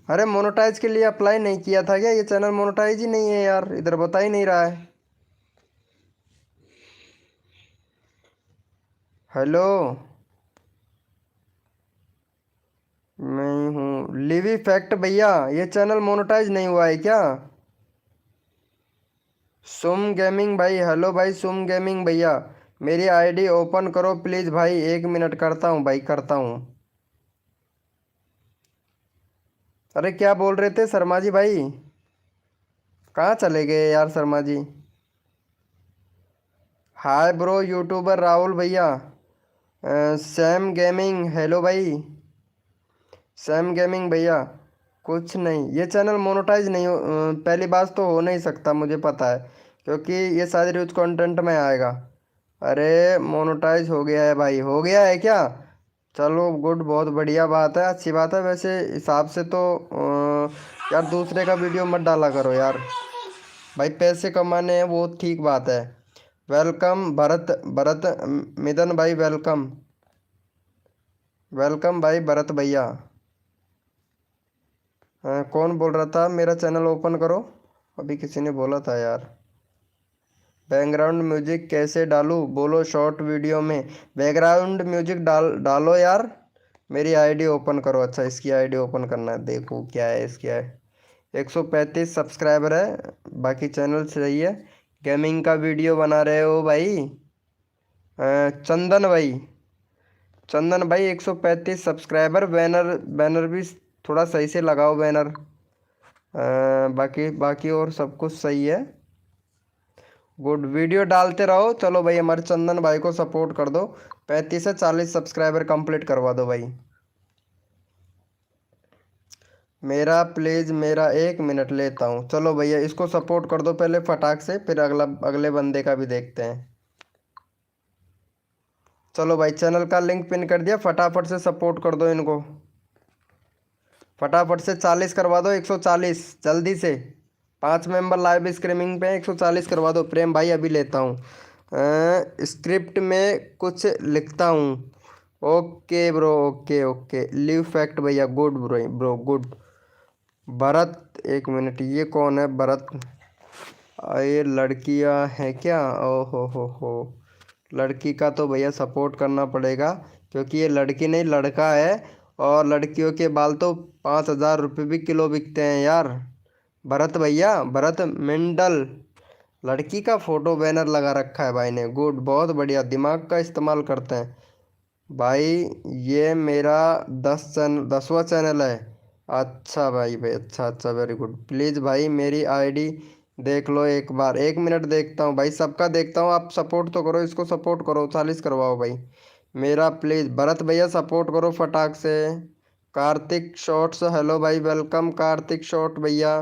अरे मोनेटाइज के लिए अप्लाई नहीं किया था क्या? ये चैनल मोनेटाइज ही नहीं है यार, इधर बता ही नहीं रहा है। हेलो, मैं हूँ लिवी फैक्ट भैया, ये चैनल मोनेटाइज नहीं हुआ है क्या? सुम गेमिंग भाई, हेलो भाई सुम गेमिंग भैया, मेरी आईडी ओपन करो प्लीज़ भाई, 1 मिनट करता हूँ भाई, करता हूँ। अरे क्या बोल रहे थे शर्मा जी भाई? कहाँ चले गए यार Sharma ji? Hi bro YouTuber Rahul भैया। सैम गेमिंग, हेलो भाई सैम गेमिंग भैया। कुछ नहीं, ये चैनल मोनेटाइज नहीं पहली बात तो हो नहीं सकता, मुझे पता है, क्योंकि ये शायद न्यूज कंटेंट में आएगा। अरे मोनेटाइज हो गया है भाई, हो गया है क्या? चलो गुड, बहुत बढ़िया बात है, अच्छी बात है। वैसे हिसाब से तो यार दूसरे का वीडियो मत डाला करो यार भाई, पैसे कमाने हैं वो ठीक बात है। वेलकम भरत, भरत मिदन भाई, वेलकम, वेलकम भाई भरत भैया। कौन बोल रहा था मेरा चैनल ओपन करो? अभी किसी ने बोला था यार। बैकग्राउंड म्यूजिक कैसे डालूं बोलो शॉर्ट वीडियो में? बैकग्राउंड म्यूजिक डालो यार। मेरी आईडी ओपन करो। अच्छा, इसकी आईडी ओपन करना है, देखो क्या है इसकी है। 135 सब्सक्राइबर है, बाकी चैनल सही है। गेमिंग का वीडियो बना रहे हो भाई? चंदन भाई, चंदन भाई 135 सब्सक्राइबर। बैनर, बैनर भी थोड़ा सही से लगाओ बैनर। बाकी बाकी और सब कुछ सही है। गुड, वीडियो डालते रहो। चलो भाई हमारे चंदन भाई को सपोर्ट कर दो, 35 से 40 सब्सक्राइबर कंप्लीट करवा दो भाई। मेरा प्लीज़, मेरा 1 मिनट लेता हूँ। चलो भैया इसको सपोर्ट कर दो पहले फटाक से, फिर अगला अगले बंदे का भी देखते हैं। चलो भाई चैनल का लिंक पिन कर दिया, फटाफट से सपोर्ट कर दो इनको, फटाफट से 40 करवा दो, 140 जल्दी से। 5 मेंबर लाइव स्ट्रीमिंग पे 140 करवा दो। प्रेम भाई अभी लेता हूँ, स्क्रिप्ट में कुछ लिखता हूँ। Okay bro, okay okay. Live fact भैया, good bro, bro good. Bharat, 1 minute, ये कौन है भरत? ये लड़कियां हैं क्या? ओहो हो, लड़की का तो भैया सपोर्ट करना पड़ेगा, क्योंकि ये लड़की नहीं लड़का है, और लड़कियों के बाल तो 5,000 रुपये भी किलो बिकते हैं यार। भरत भैया, भरत मंडल, लड़की का फोटो बैनर लगा रखा है भाई ने, गुड, बहुत बढ़िया, दिमाग का इस्तेमाल करते हैं भाई। ये मेरा 10वां चैनल है। अच्छा भाई भाई, अच्छा अच्छा, वेरी गुड। प्लीज़ भाई मेरी आईडी देख लो एक बार, 1 मिनट देखता हूँ भाई, सबका देखता हूँ। आप सपोर्ट तो करो, इसको सपोर्ट करो, 40 करवाओ भाई मेरा प्लीज़। भरत भैया सपोर्ट करो फटाक से। कार्तिक शॉर्ट्स, हेलो भाई, वेलकम कार्तिक शॉर्ट भैया।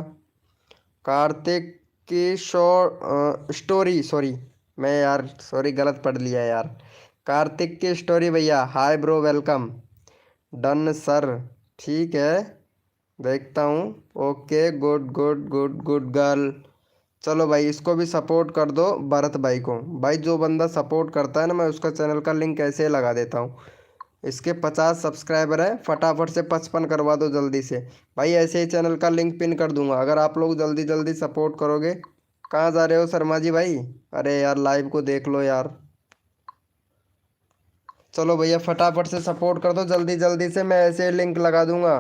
कार्तिक की स्टोरी, सॉरी मैं यार, सॉरी गलत पढ़ लिया यार। कार्तिक की स्टोरी भैया, hi bro, welcome. Done sir, ठीक है, देखता हूँ। Okay, good good good good girl. चलो भाई इसको भी सपोर्ट कर दो, भरत भाई को। भाई जो बंदा सपोर्ट करता है ना, मैं उसका चैनल का लिंक ऐसे लगा देता हूँ। इसके 50 सब्सक्राइबर है, फटाफट से 55 करवा दो जल्दी से भाई। ऐसे ही चैनल का लिंक पिन कर दूंगा, अगर आप लोग जल्दी जल्दी सपोर्ट करोगे। कहाँ जा रहे हो शर्मा जी भाई? अरे यार लाइव को देख लो यार। चलो भैया फटाफट से सपोर्ट कर दो जल्दी जल्दी से, मैं ऐसे ही लिंक लगा दूंगा।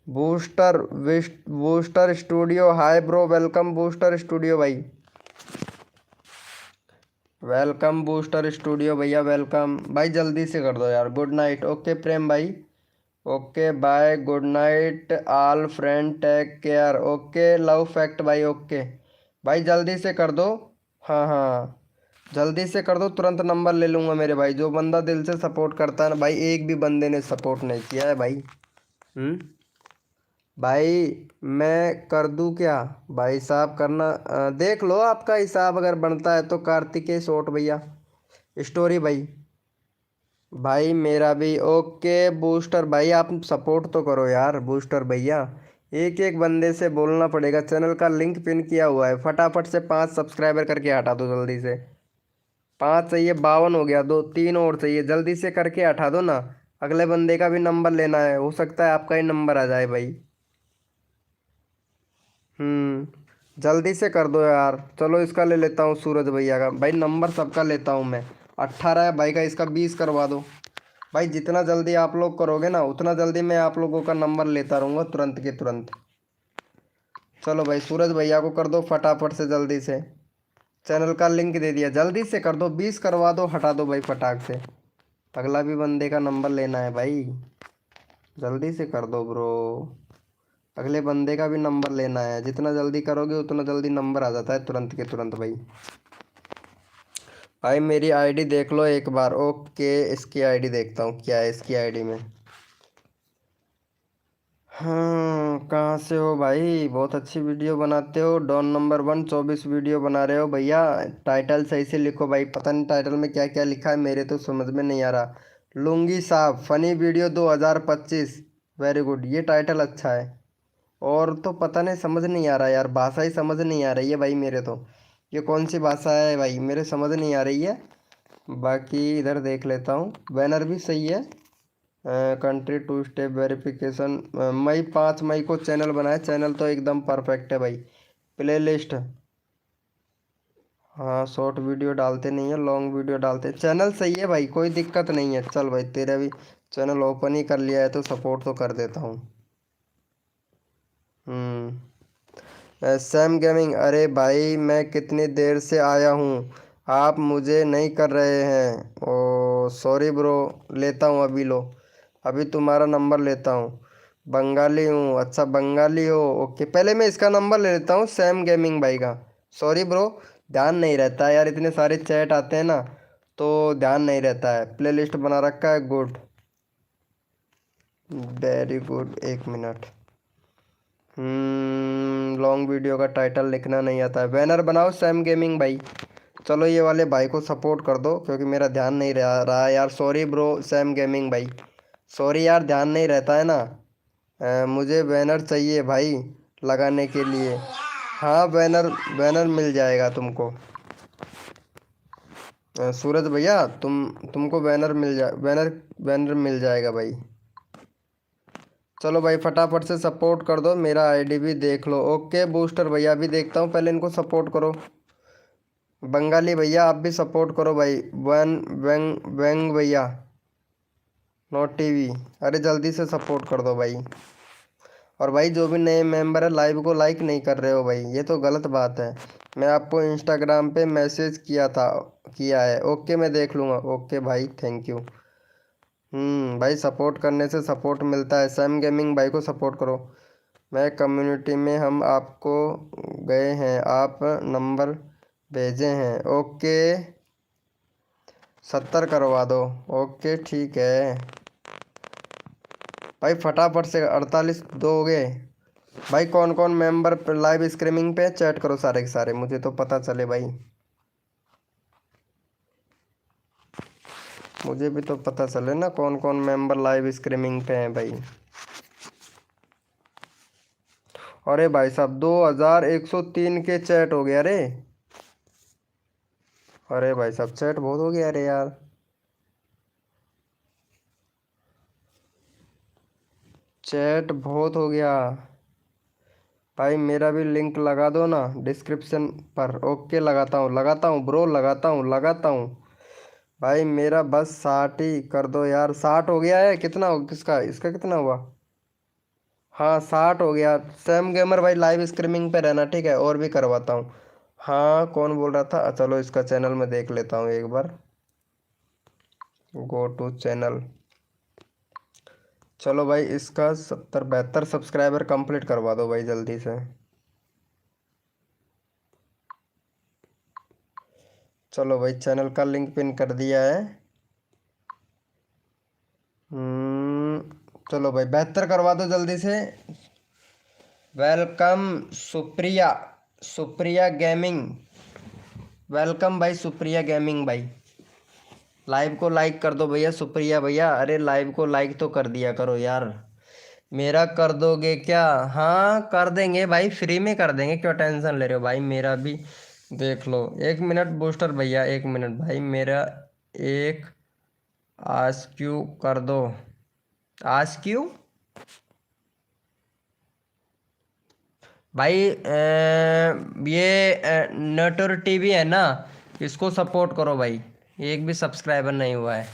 Booster booster studio, hi bro, welcome booster studio भाई, वेलकम बूस्टर स्टूडियो भैया, वेलकम भाई, जल्दी से कर दो यार। गुड नाइट, ओके प्रेम भाई, okay bye, good night all friend, take care, okay love fact भाई, ओके भाई जल्दी से कर दो। हाँ हाँ, जल्दी से कर दो, तुरंत नंबर ले लूँगा मेरे भाई। जो बंदा दिल से सपोर्ट करता है ना भाई, एक भी बंदे ने सपोर्ट नहीं किया है भाई। भाई मैं कर दूं क्या? भाई साहब करना, देख लो आपका हिसाब अगर बनता है तो। कार्तिकेय सोट भैया, स्टोरी भाई, भाई मेरा भी ओके। बूस्टर भाई आप सपोर्ट तो करो यार, बूस्टर भैया एक एक बंदे से बोलना पड़ेगा। चैनल का लिंक पिन किया हुआ है, फटाफट से 5 सब्सक्राइबर करके हटा दो जल्दी से। 5 चाहिए, 52 हो गया, 2 3 और चाहिए, जल्दी से करके हटा दो ना। अगले बंदे का भी नंबर लेना है, हो सकता है आपका ही नंबर आ जाए भाई। जल्दी से कर दो यार। चलो इसका ले लेता हूँ, सूरज भैया का। भाई नंबर सबका लेता हूँ मैं। 18 है भाई का, इसका 20 करवा दो। भाई जितना जल्दी आप लोग करोगे ना, उतना जल्दी मैं आप लोगों का नंबर लेता रहूँगा तुरंत के तुरंत। चलो भाई सूरज भैया को कर दो फटाफट से, जल्दी से। चैनल का लिंक दे दिया, जल्दी से कर दो, 20 करवा दो, हटा दो भाई फटाक से। अगला भी बंदे का नंबर लेना है भाई, जल्दी से कर दो ब्रो। अगले बंदे का भी नंबर लेना है, जितना जल्दी करोगे उतना जल्दी नंबर आ जाता है तुरंत के तुरंत भाई। भाई मेरी आईडी देख लो एक बार। ओके इसकी आईडी देखता हूँ, क्या है इसकी आईडी में। हाँ कहाँ से हो भाई? बहुत अच्छी वीडियो बनाते हो, डॉन नंबर 1 24 वीडियो बना रहे हो भैया। टाइटल सही से लिखो भाई, पता नहीं टाइटल में क्या क्या लिखा है, मेरे तो समझ में नहीं आ रहा। लुंगी साहब फनी वीडियो 2025, वेरी गुड, ये टाइटल अच्छा है। और तो पता नहीं, समझ नहीं आ रहा यार, भाषा ही समझ नहीं आ रही है भाई मेरे तो। ये कौन सी भाषा है भाई, मेरे समझ नहीं आ रही है। बाकी इधर देख लेता हूँ, बैनर भी सही है। कंट्री 2 स्टेप वेरिफिकेशन, मई 5 मई को चैनल बनाया, चैनल तो एकदम परफेक्ट है भाई। प्ले लिस्ट, हाँ शॉर्ट वीडियो डालते नहीं है, लॉन्ग वीडियो डालते हैं। चैनल सही है भाई, कोई दिक्कत नहीं है। चल भाई तेरा भी चैनल ओपन ही कर लिया है तो सपोर्ट तो कर देता हूँ। सैम गेमिंग, अरे भाई मैं कितनी देर से आया हूँ, आप मुझे नहीं कर रहे हैं। ओ सॉरी ब्रो, लेता हूँ अभी, लो अभी तुम्हारा नंबर लेता हूँ। बंगाली हूँ, अच्छा बंगाली हो, ओके पहले मैं इसका नंबर ले लेता हूँ, सैम गेमिंग भाई का। सॉरी ब्रो, ध्यान नहीं रहता है यार, इतने सारे चैट आते हैं ना, तो ध्यान नहीं रहता है। प्ले लिस्ट बना रखा है, good, very good, 1 minute. Long video का टाइटल लिखना नहीं आता है। बैनर बनाओ सैम गेमिंग भाई। चलो ये वाले भाई को सपोर्ट कर दो, क्योंकि मेरा ध्यान नहीं रहा यार, सॉरी ब्रो सैम गेमिंग भाई, सॉरी यार, ध्यान नहीं रहता है ना। मुझे बैनर चाहिए भाई लगाने के लिए। हाँ बैनर, बैनर मिल जाएगा तुमको। सूरज भैया तुमको बैनर मिल जाए, बैनर बैनर मिल जाएगा भाई। चलो भाई फटाफट से सपोर्ट कर दो, मेरा आईडी भी देख लो। ओके बूस्टर भैया भी देखता हूँ, पहले इनको सपोर्ट करो। बंगाली भैया आप भी सपोर्ट करो भाई। वन वेंग वेंग भैया, नॉट टीवी, अरे जल्दी से सपोर्ट कर दो भाई। और भाई जो भी नए मेंबर है लाइव को लाइक नहीं कर रहे हो भाई, ये तो गलत बात है। मैं आपको इंस्टाग्राम पे मैसेज किया था, किया है, ओके मैं देख लूँगा। ओके भाई थैंक यू। भाई सपोर्ट करने से सपोर्ट मिलता है, सैम गेमिंग भाई को सपोर्ट करो। मैं कम्युनिटी में हम आपको गए हैं, आप नंबर भेजे हैं, ओके 70 करवा दो, ओके ठीक है भाई। फटाफट से 48 दो हो गए भाई। कौन कौन मेंबर लाइव स्ट्रीमिंग पे चैट करो सारे के सारे, मुझे तो पता चले भाई, मुझे भी तो पता चले ना कौन कौन मेंबर लाइव स्ट्रीमिंग पे हैं भाई। अरे भाई साहब 2103 के चैट हो गया रे। अरे भाई साहब चैट बहुत हो गया रे यार। चैट बहुत हो गया भाई, मेरा भी लिंक लगा दो ना डिस्क्रिप्शन पर। ओके लगाता हूँ ब्रो, लगाता हूँ भाई। मेरा बस 60 ही कर दो यार, 60 हो गया है। कितना हो किसका, इसका कितना हुआ? हाँ 60 हो गया। सैम गेमर भाई लाइव स्ट्रीमिंग पे रहना, ठीक है, और भी करवाता हूँ। हाँ कौन बोल रहा था? चलो इसका चैनल में देख लेता हूँ एक बार, गो टू चैनल। चलो भाई इसका 70 72 सब्सक्राइबर कंप्लीट करवा दो भाई जल्दी से। चलो भाई चैनल का लिंक पिन कर दिया है। चलो भाई 72 करवा दो जल्दी से। Welcome Supriya, Supriya gaming, welcome भाई सुप्रिया गेमिंग भाई। लाइव को लाइक कर दो भैया सुप्रिया भैया, अरे लाइव को लाइक तो कर दिया करो यार, मेरा कर दोगे क्या? हाँ कर देंगे भाई, फ्री में कर देंगे, क्यों टेंशन ले रहे हो भाई, मेरा भी देख लो। 1 मिनट बूस्टर भैया, 1 मिनट भाई, मेरा एक आस्क्यू कर दो। आस्क्यू भाई, ये नटोर टीवी है ना, इसको सपोर्ट करो भाई, एक भी सब्सक्राइबर नहीं हुआ है।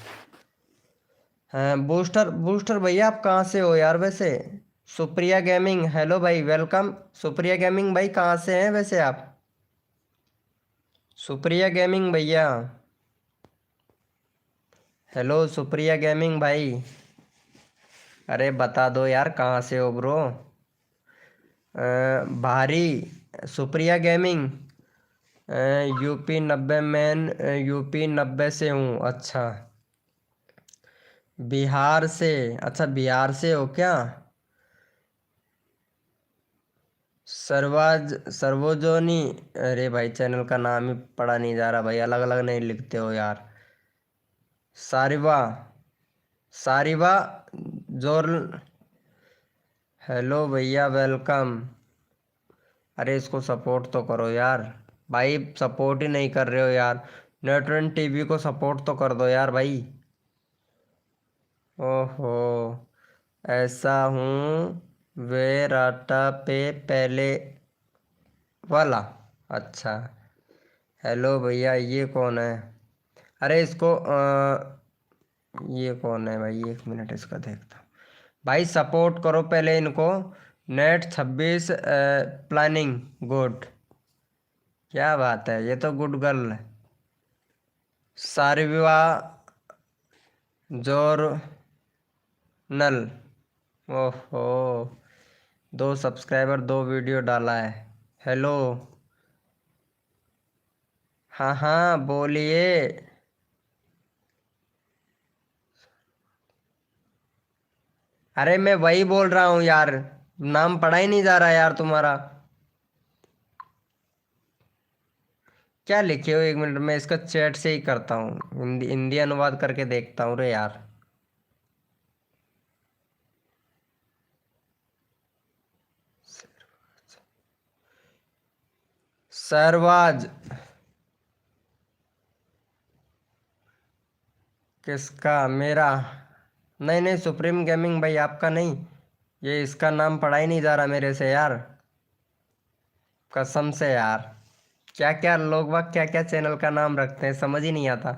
हाँ बूस्टर बूस्टर भैया, आप कहाँ से हो यार वैसे? सुप्रिया गेमिंग, हेलो भाई, वेलकम। सुप्रिया गेमिंग भाई, कहाँ से हैं वैसे आप? सुप्रिया गेमिंग भैया, हेलो सुप्रिया गेमिंग भाई, अरे बता दो यार कहाँ से हो ब्रो। भारी, Supriya gaming, UP 90 man, UP 90 से हूँ, अच्छा। बिहार से, अच्छा बिहार से हो क्या? सर्वाज सर्वोजोनी, अरे भाई चैनल का नाम ही पढ़ा नहीं जा रहा भाई, अलग अलग नहीं लिखते हो यार। सारिवा, सारिवा जोर, हेलो भैया वेलकम। अरे इसको सपोर्ट तो करो यार भाई, सपोर्ट ही नहीं कर रहे हो यार। नेटवन टीवी को सपोर्ट तो कर दो यार भाई। ओहो, ऐसा हूँ वे राटा पे पहले वाला, अच्छा। हेलो भैया, ये कौन है? अरे इसको ये कौन है भाई, 1 मिनट इसका देखता हूँ। भाई सपोर्ट करो पहले इनको। नेट 26 प्लानिंग गुड, क्या बात है, ये तो गुड गर्ल है। सारिवा जोर नल, ओहो, 2 सब्सक्राइबर, 2 वीडियो डाला है। हेलो, हाँ हाँ बोलिए। अरे मैं वही बोल रहा हूँ यार, नाम पढ़ा ही नहीं जा रहा यार तुम्हारा। क्या लिखे हो, 1 मिनट में इसका चैट से ही करता हूँ, हिंदी हिंदी अनुवाद करके देखता हूँ रे यार। सरवाज, किसका, मेरा? नहीं नहीं, सुप्रीम गेमिंग भाई आपका नहीं, ये इसका नाम पढ़ा ही नहीं जा रहा मेरे से यार, कसम से यार। क्या क्या लोग वाग क्या क्या चैनल का नाम रखते हैं, समझ ही नहीं आता।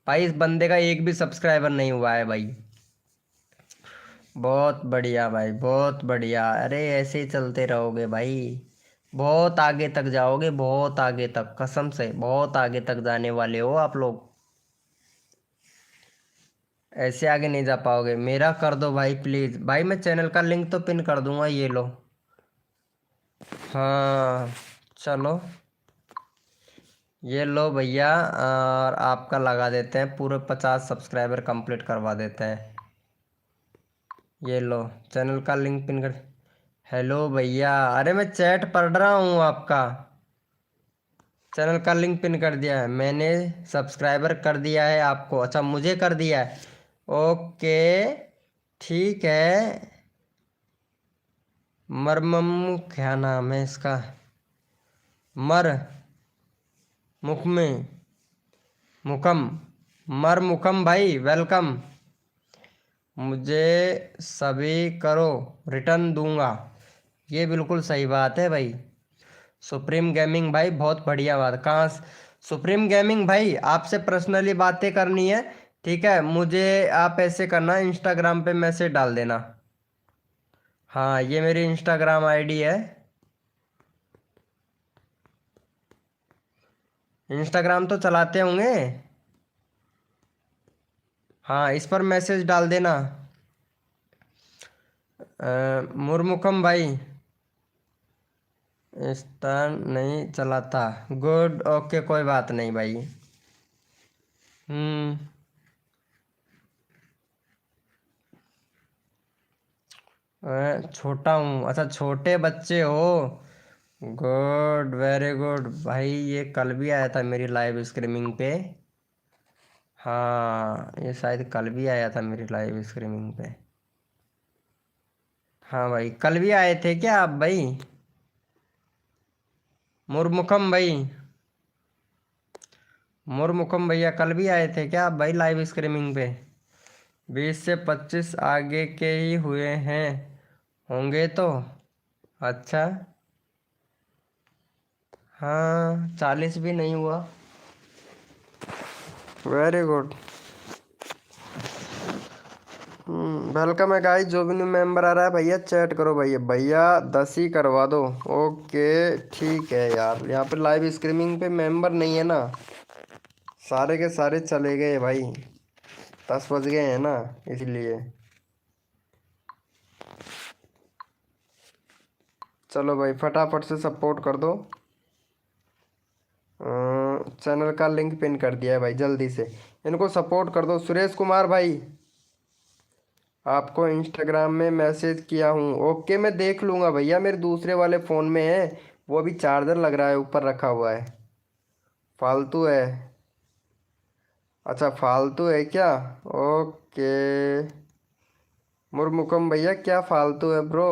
भाई इस बंदे का एक भी सब्सक्राइबर नहीं हुआ है भाई। बहुत बढ़िया भाई, बहुत बढ़िया, अरे ऐसे ही चलते रहोगे भाई, बहुत आगे तक जाओगे, बहुत आगे तक, कसम से बहुत आगे तक जाने वाले हो आप लोग। ऐसे आगे नहीं जा पाओगे, मेरा कर दो भाई प्लीज भाई, मैं चैनल का लिंक तो पिन कर दूंगा, ये लो। हाँ चलो, ये लो भैया, और आपका लगा देते हैं, पूरे 50 सब्सक्राइबर कंप्लीट करवा देते हैं। ये लो, चैनल का लिंक पिन कर। हेलो भैया, अरे मैं चैट पढ़ रहा हूँ आपका। चैनल का लिंक पिन कर दिया है मैंने, सब्सक्राइबर कर दिया है आपको, अच्छा मुझे कर दिया है, ओके ठीक है। मरमम, क्या नाम है इसका, मर मुखमे, मुकम, मर मुकम भाई वेलकम। मुझे सभी करो, रिटर्न दूंगा, ये बिल्कुल सही बात है भाई। सुप्रीम गेमिंग भाई बहुत बढ़िया बात, कहाँ सुप्रीम गेमिंग भाई, आपसे पर्सनली बातें करनी है, ठीक है, मुझे आप ऐसे करना, इंस्टाग्राम पे मैसेज डाल देना। हाँ ये मेरी इंस्टाग्राम आईडी है, इंस्टाग्राम तो चलाते होंगे। हाँ इस पर मैसेज डाल देना। मुरमुखम भाई, इंस्टा नहीं चलाता, गुड ओके कोई बात नहीं भाई। हम्म, छोटा हूँ, अच्छा छोटे बच्चे हो, गुड वेरी गुड भाई, ये कल भी आया था मेरी लाइव स्ट्रीमिंग पे। हाँ ये शायद कल भी आया था मेरी लाइव स्ट्रीमिंग पे। हाँ भाई, कल भी आए थे क्या आप भाई? मुरमुखम भाई, मुरमुखम भैया कल भी आए थे क्या आप भाई लाइव स्ट्रीमिंग पे? 20 से 25 आगे के ही हुए हैं होंगे तो। अच्छा। हाँ, 40 भी नहीं हुआ। Very good. वेलकम है गाइस, जो भी न्यू मेंबर आ रहा है भैया चैट करो भैया, भैया 10 ही करवा दो। ओके ठीक है यार, यहाँ पे लाइव स्ट्रीमिंग पे मेंबर नहीं है ना, सारे के सारे चले गए भाई, 10 बज गए हैं ना, इसलिए। चलो भाई फटाफट से सपोर्ट कर दो। चैनल का लिंक पिन कर दिया है भाई, जल्दी से इनको सपोर्ट कर दो। सुरेश कुमार भाई, आपको इंस्टाग्राम में मैसेज किया हूँ। ओके मैं देख लूँगा भैया, मेरे दूसरे वाले फ़ोन में है, वो अभी चार्जर लग रहा है, ऊपर रखा हुआ है। फालतू है? अच्छा फालतू है क्या? ओके। मुरमुकम भैया क्या फालतू है ब्रो?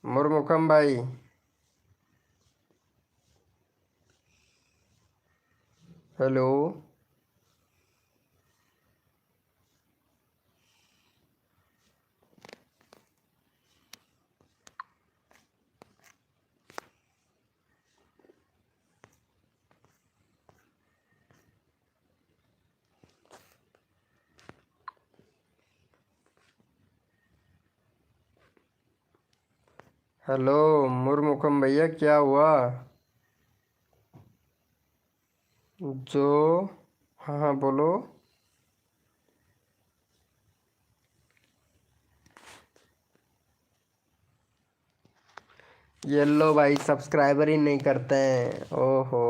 मुरमुकम भाई, हेलो। हेलो मुरमुकम भैया क्या हुआ? जो, हाँ हाँ बोलो। ये लो भाई, सब्सक्राइबर ही नहीं करते हैं, ओहो।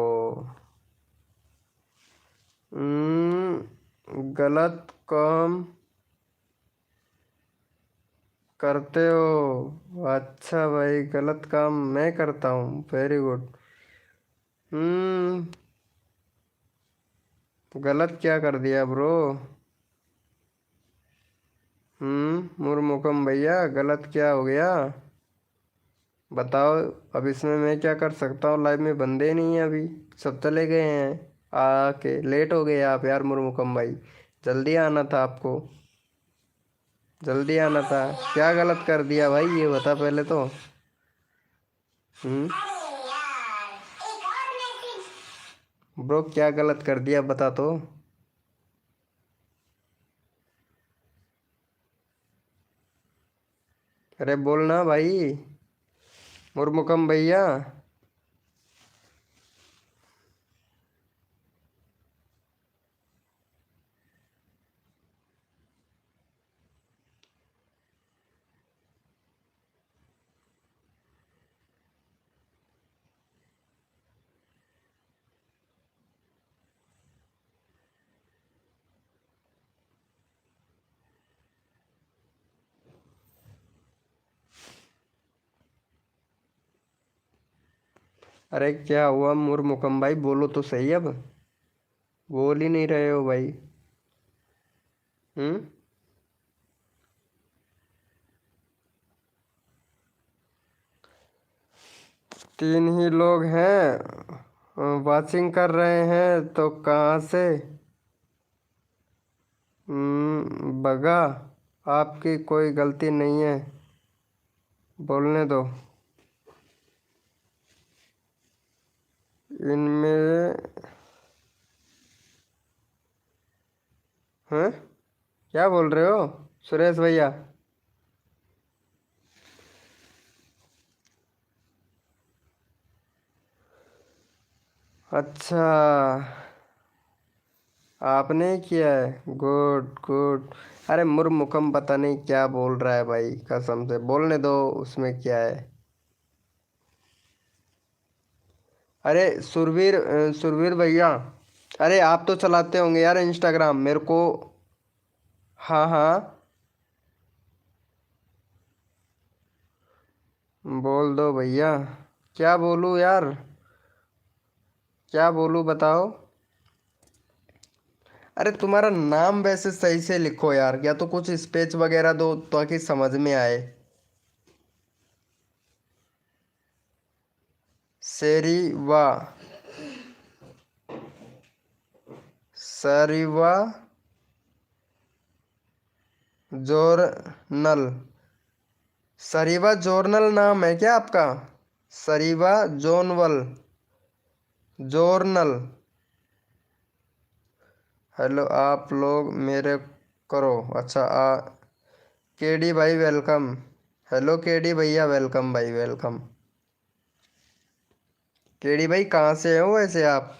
गलत काम करते हो? अच्छा भाई, गलत काम मैं करता हूँ, वेरी गुड। हम्म गलत क्या कर दिया ब्रो? मुरमुकम भैया गलत क्या हो गया, बताओ। अब इसमें मैं क्या कर सकता हूँ, लाइव में बंदे नहीं है अभी, सब चले गए हैं। आके लेट हो गए आप यार मुरमुकम भाई, जल्दी आना था आपको, जल्दी आना था। क्या गलत कर दिया भाई, ये बता पहले तो। हम्म ब्रो क्या गलत कर दिया बता तो। अरे बोलना भाई, मुरमुकम भैया। अरे क्या हुआ मुरमुकम भाई, बोलो तो सही अब, बोल ही नहीं रहे हो भाई। हम्म 3 ही लोग हैं वाचिंग कर रहे हैं, तो कहाँ से? बगा, आपकी कोई गलती नहीं है, बोलने दो। इनमें हैं, क्या बोल रहे हो सुरेश भैया? अच्छा, आपने ही किया है, गुड गुड। अरे मुरमुकम पता नहीं क्या बोल रहा है भाई, कसम से बोलने दो, उसमें क्या है। अरे सुरवीर भैया, अरे आप तो चलाते होंगे यार इंस्टाग्राम मेरे को। हाँ हाँ, बोल दो भैया। क्या बोलूँ यार, क्या बोलूँ बताओ। अरे तुम्हारा नाम वैसे सही से लिखो यार, या तो कुछ स्पेस वगैरह दो ताकि समझ में आए। सेरीवा, सरीवा जोरनल। सरीवा जोरनल नाम है क्या आपका? सरीवा जोनवल जोरनल। हेलो आप लोग मेरे करो। अच्छा केडी भाई वेलकम। हेलो केडी भैया, वेलकम भाई वेलकम। केडी भाई कहाँ से हो वैसे आप?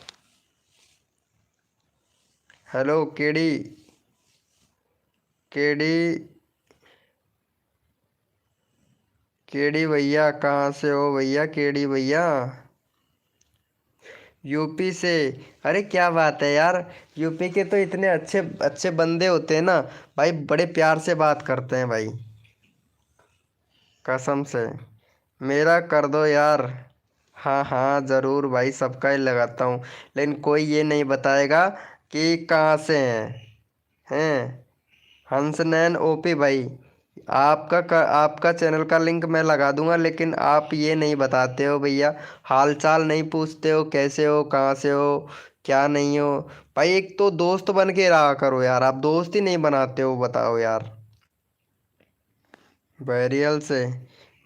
हेलो केडी, केडी, केडी भैया कहाँ से हो भैया? केडी भैया यूपी से। अरे क्या बात है यार, यूपी के तो इतने अच्छे अच्छे बंदे होते हैं ना भाई, बड़े प्यार से बात करते हैं भाई, कसम से। मेरा कर दो यार। हाँ हाँ ज़रूर भाई, सबका ही लगाता हूँ, लेकिन कोई ये नहीं बताएगा कि कहाँ से हैं। हंसनैन ओपी भाई, आपका चैनल का लिंक मैं लगा दूंगा, लेकिन आप ये नहीं बताते हो भैया, हाल चाल नहीं पूछते हो, कैसे हो, कहाँ से हो, क्या नहीं हो। भाई एक तो दोस्त बन के रहा करो यार, आप दोस्त ही नहीं बनाते हो, बताओ यार। बैरियल से?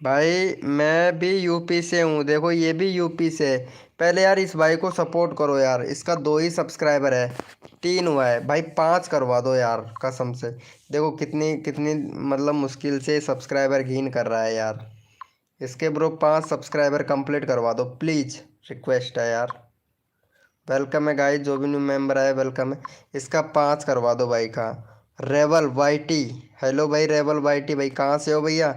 भाई मैं भी यूपी से हूँ, देखो ये भी यूपी से है। पहले यार इस भाई को सपोर्ट करो यार, इसका 2 ही सब्सक्राइबर है, 3 हुआ है भाई, 5 करवा दो यार कसम से। देखो कितनी कितनी मतलब मुश्किल से सब्सक्राइबर गेन कर रहा है यार। इसके ब्रो 5 सब्सक्राइबर कंप्लीट करवा दो प्लीज़, रिक्वेस्ट है यार। वेलकम है गाइस, जो भी न्यू मेंबर आए वेलकम है। इसका 5 करवा दो भाई का। रेवल वाईटी, हेलो भाई रेवल वाईटी भाई, कहाँ से हो भैया?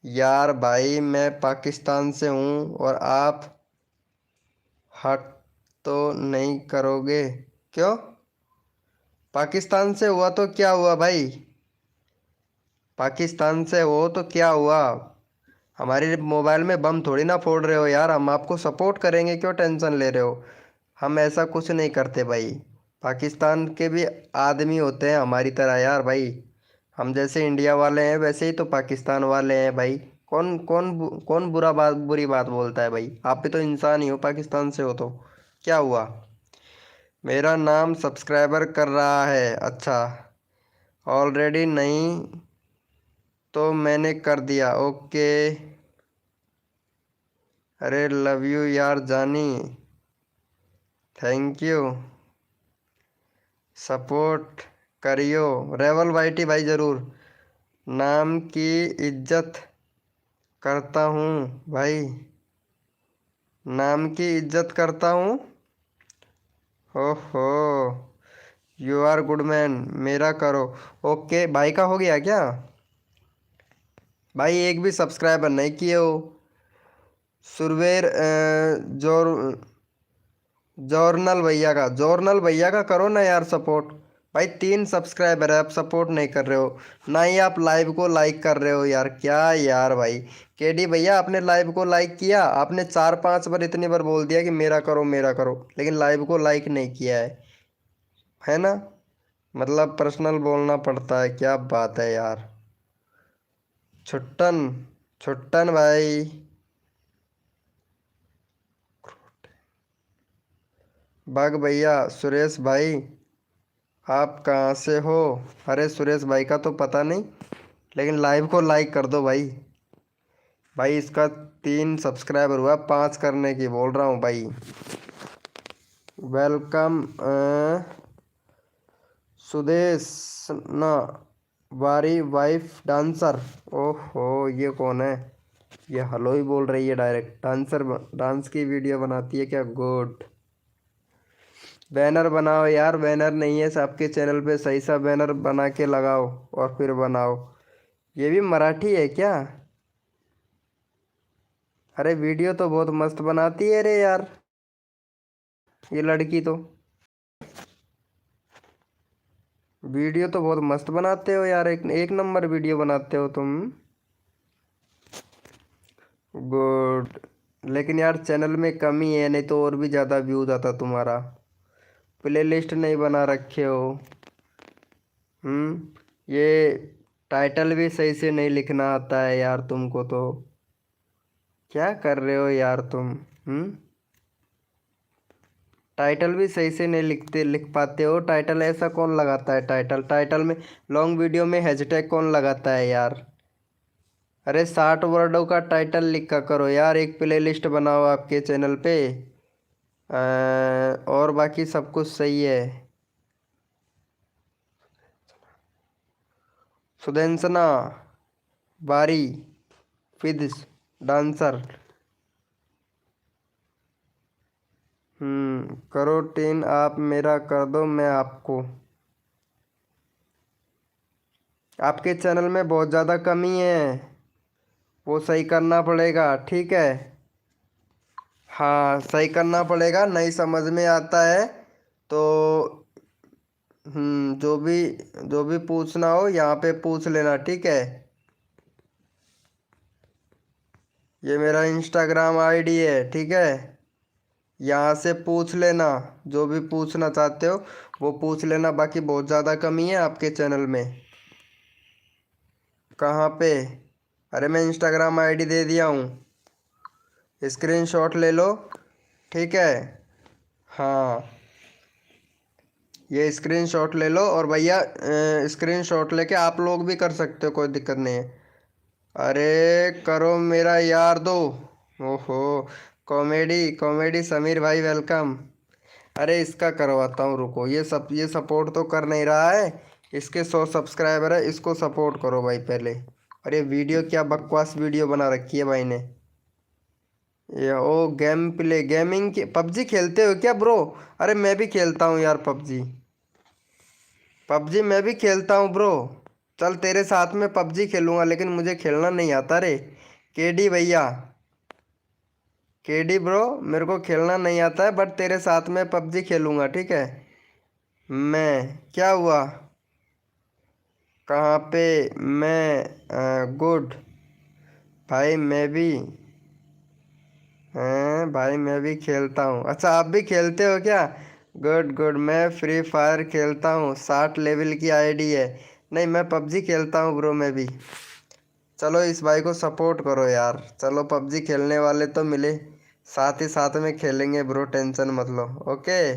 यार भाई मैं पाकिस्तान से हूँ, और आप हट तो नहीं करोगे? क्यों? पाकिस्तान से हुआ तो क्या हुआ भाई? पाकिस्तान से हो तो क्या हुआ? हमारे मोबाइल में बम थोड़ी ना फोड़ रहे हो यार, हम आपको सपोर्ट करेंगे, क्यों टेंशन ले रहे हो? हम ऐसा कुछ नहीं करते भाई। पाकिस्तान के भी आदमी होते हैं हमारी तरह यार भाई, हम जैसे इंडिया वाले हैं वैसे ही तो पाकिस्तान वाले हैं भाई। कौन बुरी बात बोलता है भाई? आप भी तो इंसान ही हो, पाकिस्तान से हो तो क्या हुआ? मेरा नाम सब्सक्राइबर कर रहा है, अच्छा। ऑलरेडी नहीं तो मैंने कर दिया, ओके। अरे लव यू यार जानी, थैंक यू। सपोर्ट करियो रेवल वाइटी भाई, ज़रूर। नाम की इज्जत करता हूँ भाई, नाम की इज्जत करता हूँ। ओहो, यू आर गुड मैन, मेरा करो। ओके भाई का हो गया क्या? भाई एक भी सब्सक्राइबर नहीं किए हो। सुरवेर जोर जॉर्नल भैया का करो ना यार सपोर्ट। भाई 3 सब्सक्राइबर है, आप सपोर्ट नहीं कर रहे हो, ना ही आप लाइव को लाइक कर रहे हो यार, क्या यार भाई। केडी भैया आपने लाइव को लाइक किया, आपने 4-5 बार इतनी बार बोल दिया कि मेरा करो, लेकिन लाइव को लाइक नहीं किया है ना? मतलब पर्सनल बोलना पड़ता है, क्या बात है यार। छुट्टन, छुट्टन भाई, बाग भैया, सुरेश भाई आप कहाँ से हो? अरे सुरेश भाई का तो पता नहीं, लेकिन लाइव को लाइक कर दो भाई। भाई इसका 3 सब्सक्राइबर हुआ, 5 करने की बोल रहा हूँ भाई। वेलकम सुदेश ना वारी वाइफ डांसर। ओहो ये कौन है? ये हेलो ही बोल रही है डायरेक्ट, डांसर डांस की वीडियो बनाती है क्या? गुड। बैनर बनाओ यार, बैनर नहीं है आपके चैनल पे, सही सा बैनर बना के लगाओ और फिर बनाओ। ये भी मराठी है क्या? अरे वीडियो तो बहुत मस्त बनाती है रे यार, ये लड़की तो। वीडियो तो बहुत मस्त बनाते हो यार, एक एक नंबर वीडियो बनाते हो तुम। गुड, लेकिन यार चैनल में कमी है, नहीं तो और भी ज़्यादा व्यूज आता तुम्हारा। प्लेलिस्ट नहीं बना रखे हो। ये टाइटल भी सही से नहीं लिखना आता है यार तुमको तो। क्या कर रहे हो यार तुम? टाइटल भी सही से नहीं लिख पाते हो। टाइटल ऐसा कौन लगाता है? टाइटल में लॉन्ग वीडियो में हैशटैग कौन लगाता है यार? अरे 60 वर्डों का टाइटल लिखा करो यार। एक प्लेलिस्ट बनाओ आपके चैनल पे। और बाकी सब कुछ सही है। सुदेंसना बारी फिद्स डांसर। करो टीन, आप मेरा कर दो मैं आपको। आपके चैनल में बहुत ज़्यादा कमी है, वो सही करना पड़ेगा, ठीक है? हाँ सही करना पड़ेगा, नहीं समझ में आता है तो जो भी पूछना हो यहाँ पे पूछ लेना, ठीक है? ये मेरा इंस्टाग्राम आईडी है, ठीक है? यहाँ से पूछ लेना, जो भी पूछना चाहते हो वो पूछ लेना। बाकी बहुत ज़्यादा कमी है आपके चैनल में। कहाँ पे? अरे मैं इंस्टाग्राम आईडी दे दिया हूँ, स्क्रीनशॉट ले लो, ठीक है? हाँ ये स्क्रीनशॉट ले लो। और भैया स्क्रीनशॉट लेके आप लोग भी कर सकते हो, कोई दिक्कत नहीं है। अरे करो मेरा यार दो। ओहो, कॉमेडी कॉमेडी समीर भाई वेलकम। अरे इसका करवाता हूँ, रुको। ये सपोर्ट तो कर नहीं रहा है। इसके 100 सब्सक्राइबर है, इसको सपोर्ट करो भाई पहले। अरे वीडियो क्या बकवास वीडियो बना रखी है भाई ने। ये ओ गेम प्ले गेमिंग की पबजी खेलते हो क्या ब्रो? अरे मैं भी खेलता हूँ यार पबजी। पबजी मैं भी खेलता हूँ ब्रो। चल तेरे साथ में पबजी खेलूंगा, लेकिन मुझे खेलना नहीं आता रे। केडी भैया, केडी ब्रो, मेरे को खेलना नहीं आता है, बट तेरे साथ में पबजी खेलूंगा, ठीक है? मैं क्या हुआ? कहाँ पे? मैं गुड भाई, मैं भी। हैं भाई मैं भी खेलता हूँ। अच्छा आप भी खेलते हो क्या? Good good. मैं फ्री फायर खेलता हूँ, 60 लेवल की आईडी है। नहीं मैं पबजी खेलता हूँ ब्रो मैं भी। चलो इस भाई को सपोर्ट करो यार। चलो पबजी खेलने वाले तो मिले, साथ ही साथ में खेलेंगे ब्रो, टेंशन मत लो, ओके?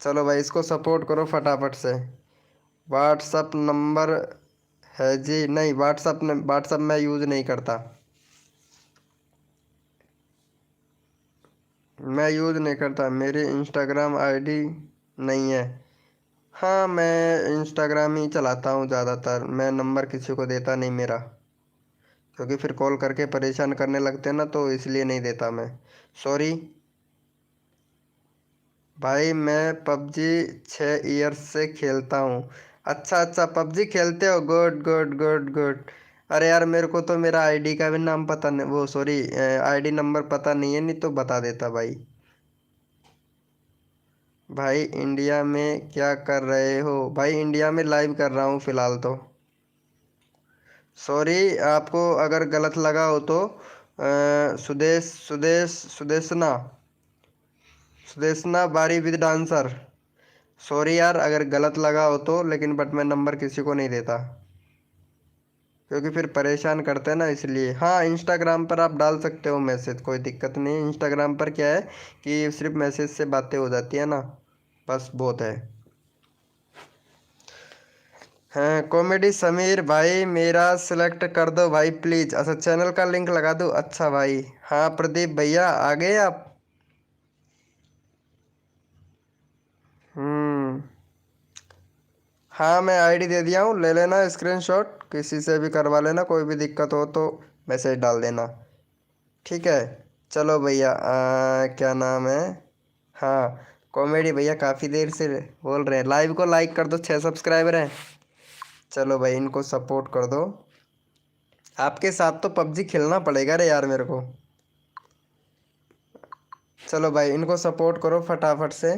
चलो भाई इसको सपोर्ट करो फटाफट से। व्हाट्सअप नंबर है जी? नहीं व्हाट्सअप मैं यूज़ नहीं करता। मैं यूज़ नहीं करता, मेरी इंस्टाग्राम आईडी नहीं है। हाँ मैं इंस्टाग्राम ही चलाता हूँ ज़्यादातर, मैं नंबर किसी को देता नहीं मेरा, क्योंकि फिर कॉल करके परेशान करने लगते हैं ना, तो इसलिए नहीं देता मैं। सॉरी भाई। मैं पबजी 6 ईयर्स से खेलता हूँ। अच्छा अच्छा पबजी खेलते हो, गुड गुड गुड गुड। अरे यार मेरे को तो मेरा आईडी का भी नाम पता नहीं, वो सॉरी आईडी नंबर पता नहीं है, नहीं तो बता देता भाई। भाई इंडिया में क्या कर रहे हो? भाई इंडिया में लाइव कर रहा हूँ फ़िलहाल तो। सॉरी आपको अगर गलत लगा हो तो सुदेशना सुदेशना बारी विद डांसर। सॉरी यार अगर गलत लगा हो तो, लेकिन बट मैं नंबर किसी को नहीं देता, क्योंकि फिर परेशान करते हैं ना, इसलिए। हाँ इंस्टाग्राम पर आप डाल सकते हो मैसेज, कोई दिक्कत नहीं है। इंस्टाग्राम पर क्या है कि सिर्फ मैसेज से बातें हो जाती है ना, बस बहुत है। हाँ कॉमेडी समीर भाई मेरा सिलेक्ट कर दो भाई प्लीज़। अच्छा चैनल का लिंक लगा दूँ? अच्छा भाई। हाँ प्रदीप भैया आ गए आप? हम्म। हाँ मैं आईडी दे दिया हूँ, ले लेना स्क्रीनशॉट, किसी से भी करवा लेना, कोई भी दिक्कत हो तो मैसेज डाल देना, ठीक है? चलो भैया क्या नाम है? हाँ कॉमेडी भैया काफ़ी देर से बोल रहे हैं, लाइव को लाइक कर दो, 6 सब्सक्राइबर हैं। चलो भाई इनको सपोर्ट कर दो। आपके साथ तो पबजी खेलना पड़ेगा रे यार मेरे को। चलो भाई इनको सपोर्ट करो फटाफट से।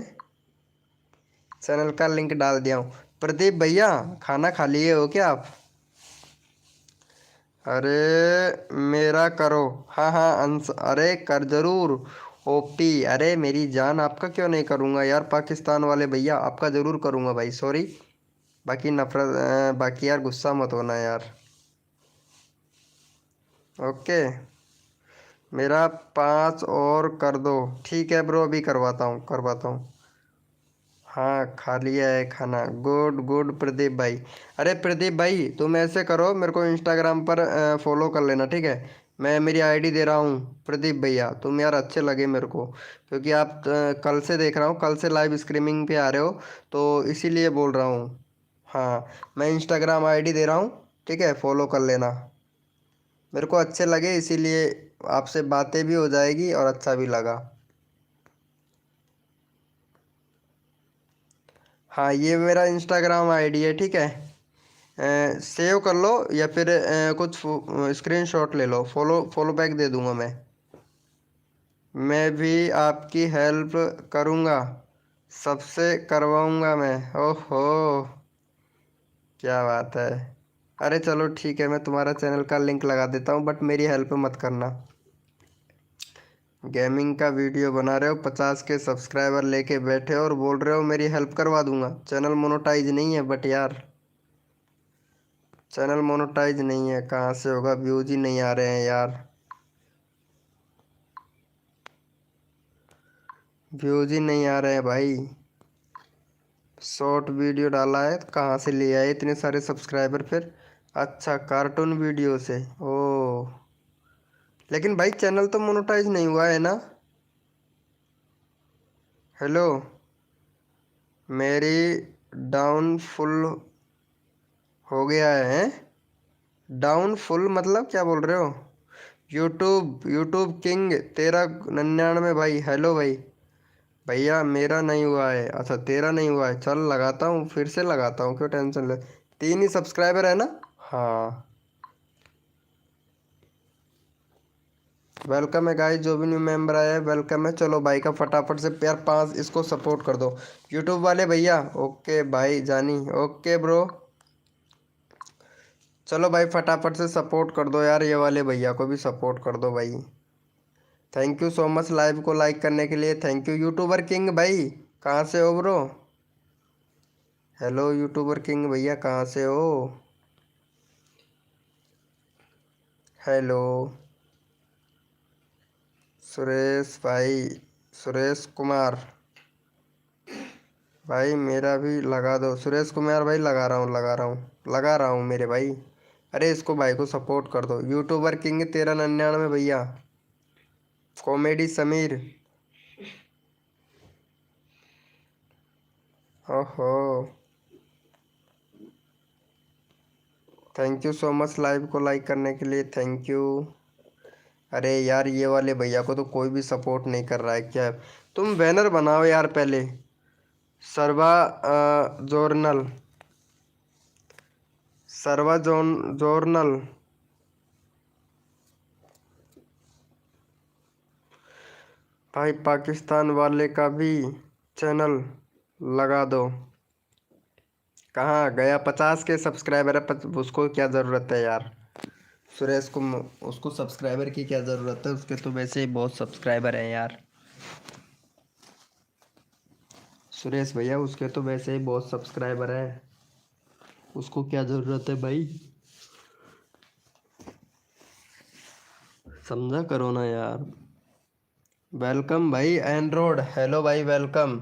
चैनल का लिंक डाल दिया हूँ। प्रदीप भैया खाना खा लिए हो क्या आप? अरे मेरा करो। हाँ हाँ अंश, अरे कर जरूर। ओपी, अरे मेरी जान, आपका क्यों नहीं करूँगा यार पाकिस्तान वाले भैया, आपका ज़रूर करूँगा भाई, सॉरी। बाकी नफरत बाकी यार गुस्सा मत होना यार। ओके, मेरा 5 और कर दो। ठीक है ब्रो, अभी करवाता हूँ। हाँ खा लिया है खाना। गुड गुड प्रदीप भाई। अरे प्रदीप भाई तुम ऐसे करो, मेरे को इंस्टाग्राम पर फॉलो कर लेना, ठीक है। मैं मेरी आईडी दे रहा हूँ प्रदीप भैया, तुम यार अच्छे लगे मेरे को, क्योंकि आप कल से देख रहा हूँ, कल से लाइव स्ट्रीमिंग पे आ रहे हो, तो इसीलिए बोल रहा हूँ। हाँ, मैं इंस्टाग्राम आईडी दे रहा हूँ, ठीक है, फॉलो कर लेना। मेरे को अच्छे लगे इसीलिए, आपसे बातें भी हो जाएगी और अच्छा भी लगा। हाँ, ये मेरा इंस्टाग्राम आईडी है, ठीक है। सेव कर लो या फिर कुछ स्क्रीनशॉट ले लो, फॉलो फॉलो बैक दे दूंगा मैं भी आपकी हेल्प करूंगा, सबसे करवाऊंगा मैं। ओहो, क्या बात है। अरे चलो ठीक है, मैं तुम्हारा चैनल का लिंक लगा देता हूँ, बट मेरी हेल्प मत करना। गेमिंग का वीडियो बना रहे हो, 50 के सब्सक्राइबर लेके बैठे हो और बोल रहे हो मेरी हेल्प करवा दूंगा। चैनल मोनेटाइज नहीं है, बट यार चैनल मोनेटाइज नहीं है, कहाँ से होगा, व्यूज ही नहीं आ रहे हैं यार, व्यूज ही नहीं आ रहे हैं भाई। शॉर्ट वीडियो डाला है तो कहाँ से ले आए इतने सारे सब्सक्राइबर फिर। अच्छा, कार्टून वीडियो से, ओ। लेकिन भाई चैनल तो मोनेटाइज नहीं हुआ है ना। हेलो, मेरी डाउनफुल हो गया है। डाउनफुल मतलब क्या बोल रहे हो। यूट्यूब यूट्यूब किंग 1399 भाई, हेलो भाई। भैया मेरा नहीं हुआ है, अच्छा तेरा नहीं हुआ है, चल लगाता हूँ, फिर से लगाता हूँ, क्यों टेंशन ले। 3 ही सब्सक्राइबर है ना। हाँ, वेलकम है गाइस, जो भी न्यू मेंबर आया है वेलकम है। चलो भाई का फटाफट से प्यार 5 इसको सपोर्ट कर दो, यूट्यूब वाले भैया। ओके भाई जानी, ओके ब्रो। चलो भाई फटाफट से सपोर्ट कर दो यार, ये वाले भैया को भी सपोर्ट कर दो भाई। Thank you so much live को लाइक करने के लिए, थैंक यू यूट्यूबर किंग भाई। कहाँ से हो ब्रो। हेलो यूट्यूबर किंग भैया, कहाँ से हो। हेलो सुरेश भाई, सुरेश कुमार भाई, मेरा भी लगा दो। सुरेश कुमार भाई, लगा रहा हूँ मेरे भाई। अरे इसको भाई को सपोर्ट कर दो, यूट्यूबर किंग 1399 भैया। कॉमेडी समीर, ओहो, thank you so much live को लाइक करने के लिए, थैंक यू। अरे यार ये वाले भैया को तो कोई भी सपोर्ट नहीं कर रहा है क्या। तुम बैनर बनाओ यार पहले। सर्वा जोर्नल, सर्वा जोर्नल। भाई पाकिस्तान वाले का भी चैनल लगा दो। कहाँ गया, 50 के सब्सक्राइबर है, उसको क्या ज़रूरत है यार। सुरेश को, उसको सब्सक्राइबर की क्या ज़रूरत है, उसके तो वैसे ही बहुत सब्सक्राइबर हैं यार। सुरेश भैया उसके तो वैसे ही बहुत सब्सक्राइबर हैं, उसको क्या ज़रूरत है भाई, समझा करो ना यार। वेलकम भाई एंड्रॉयड, हेलो भाई वेलकम।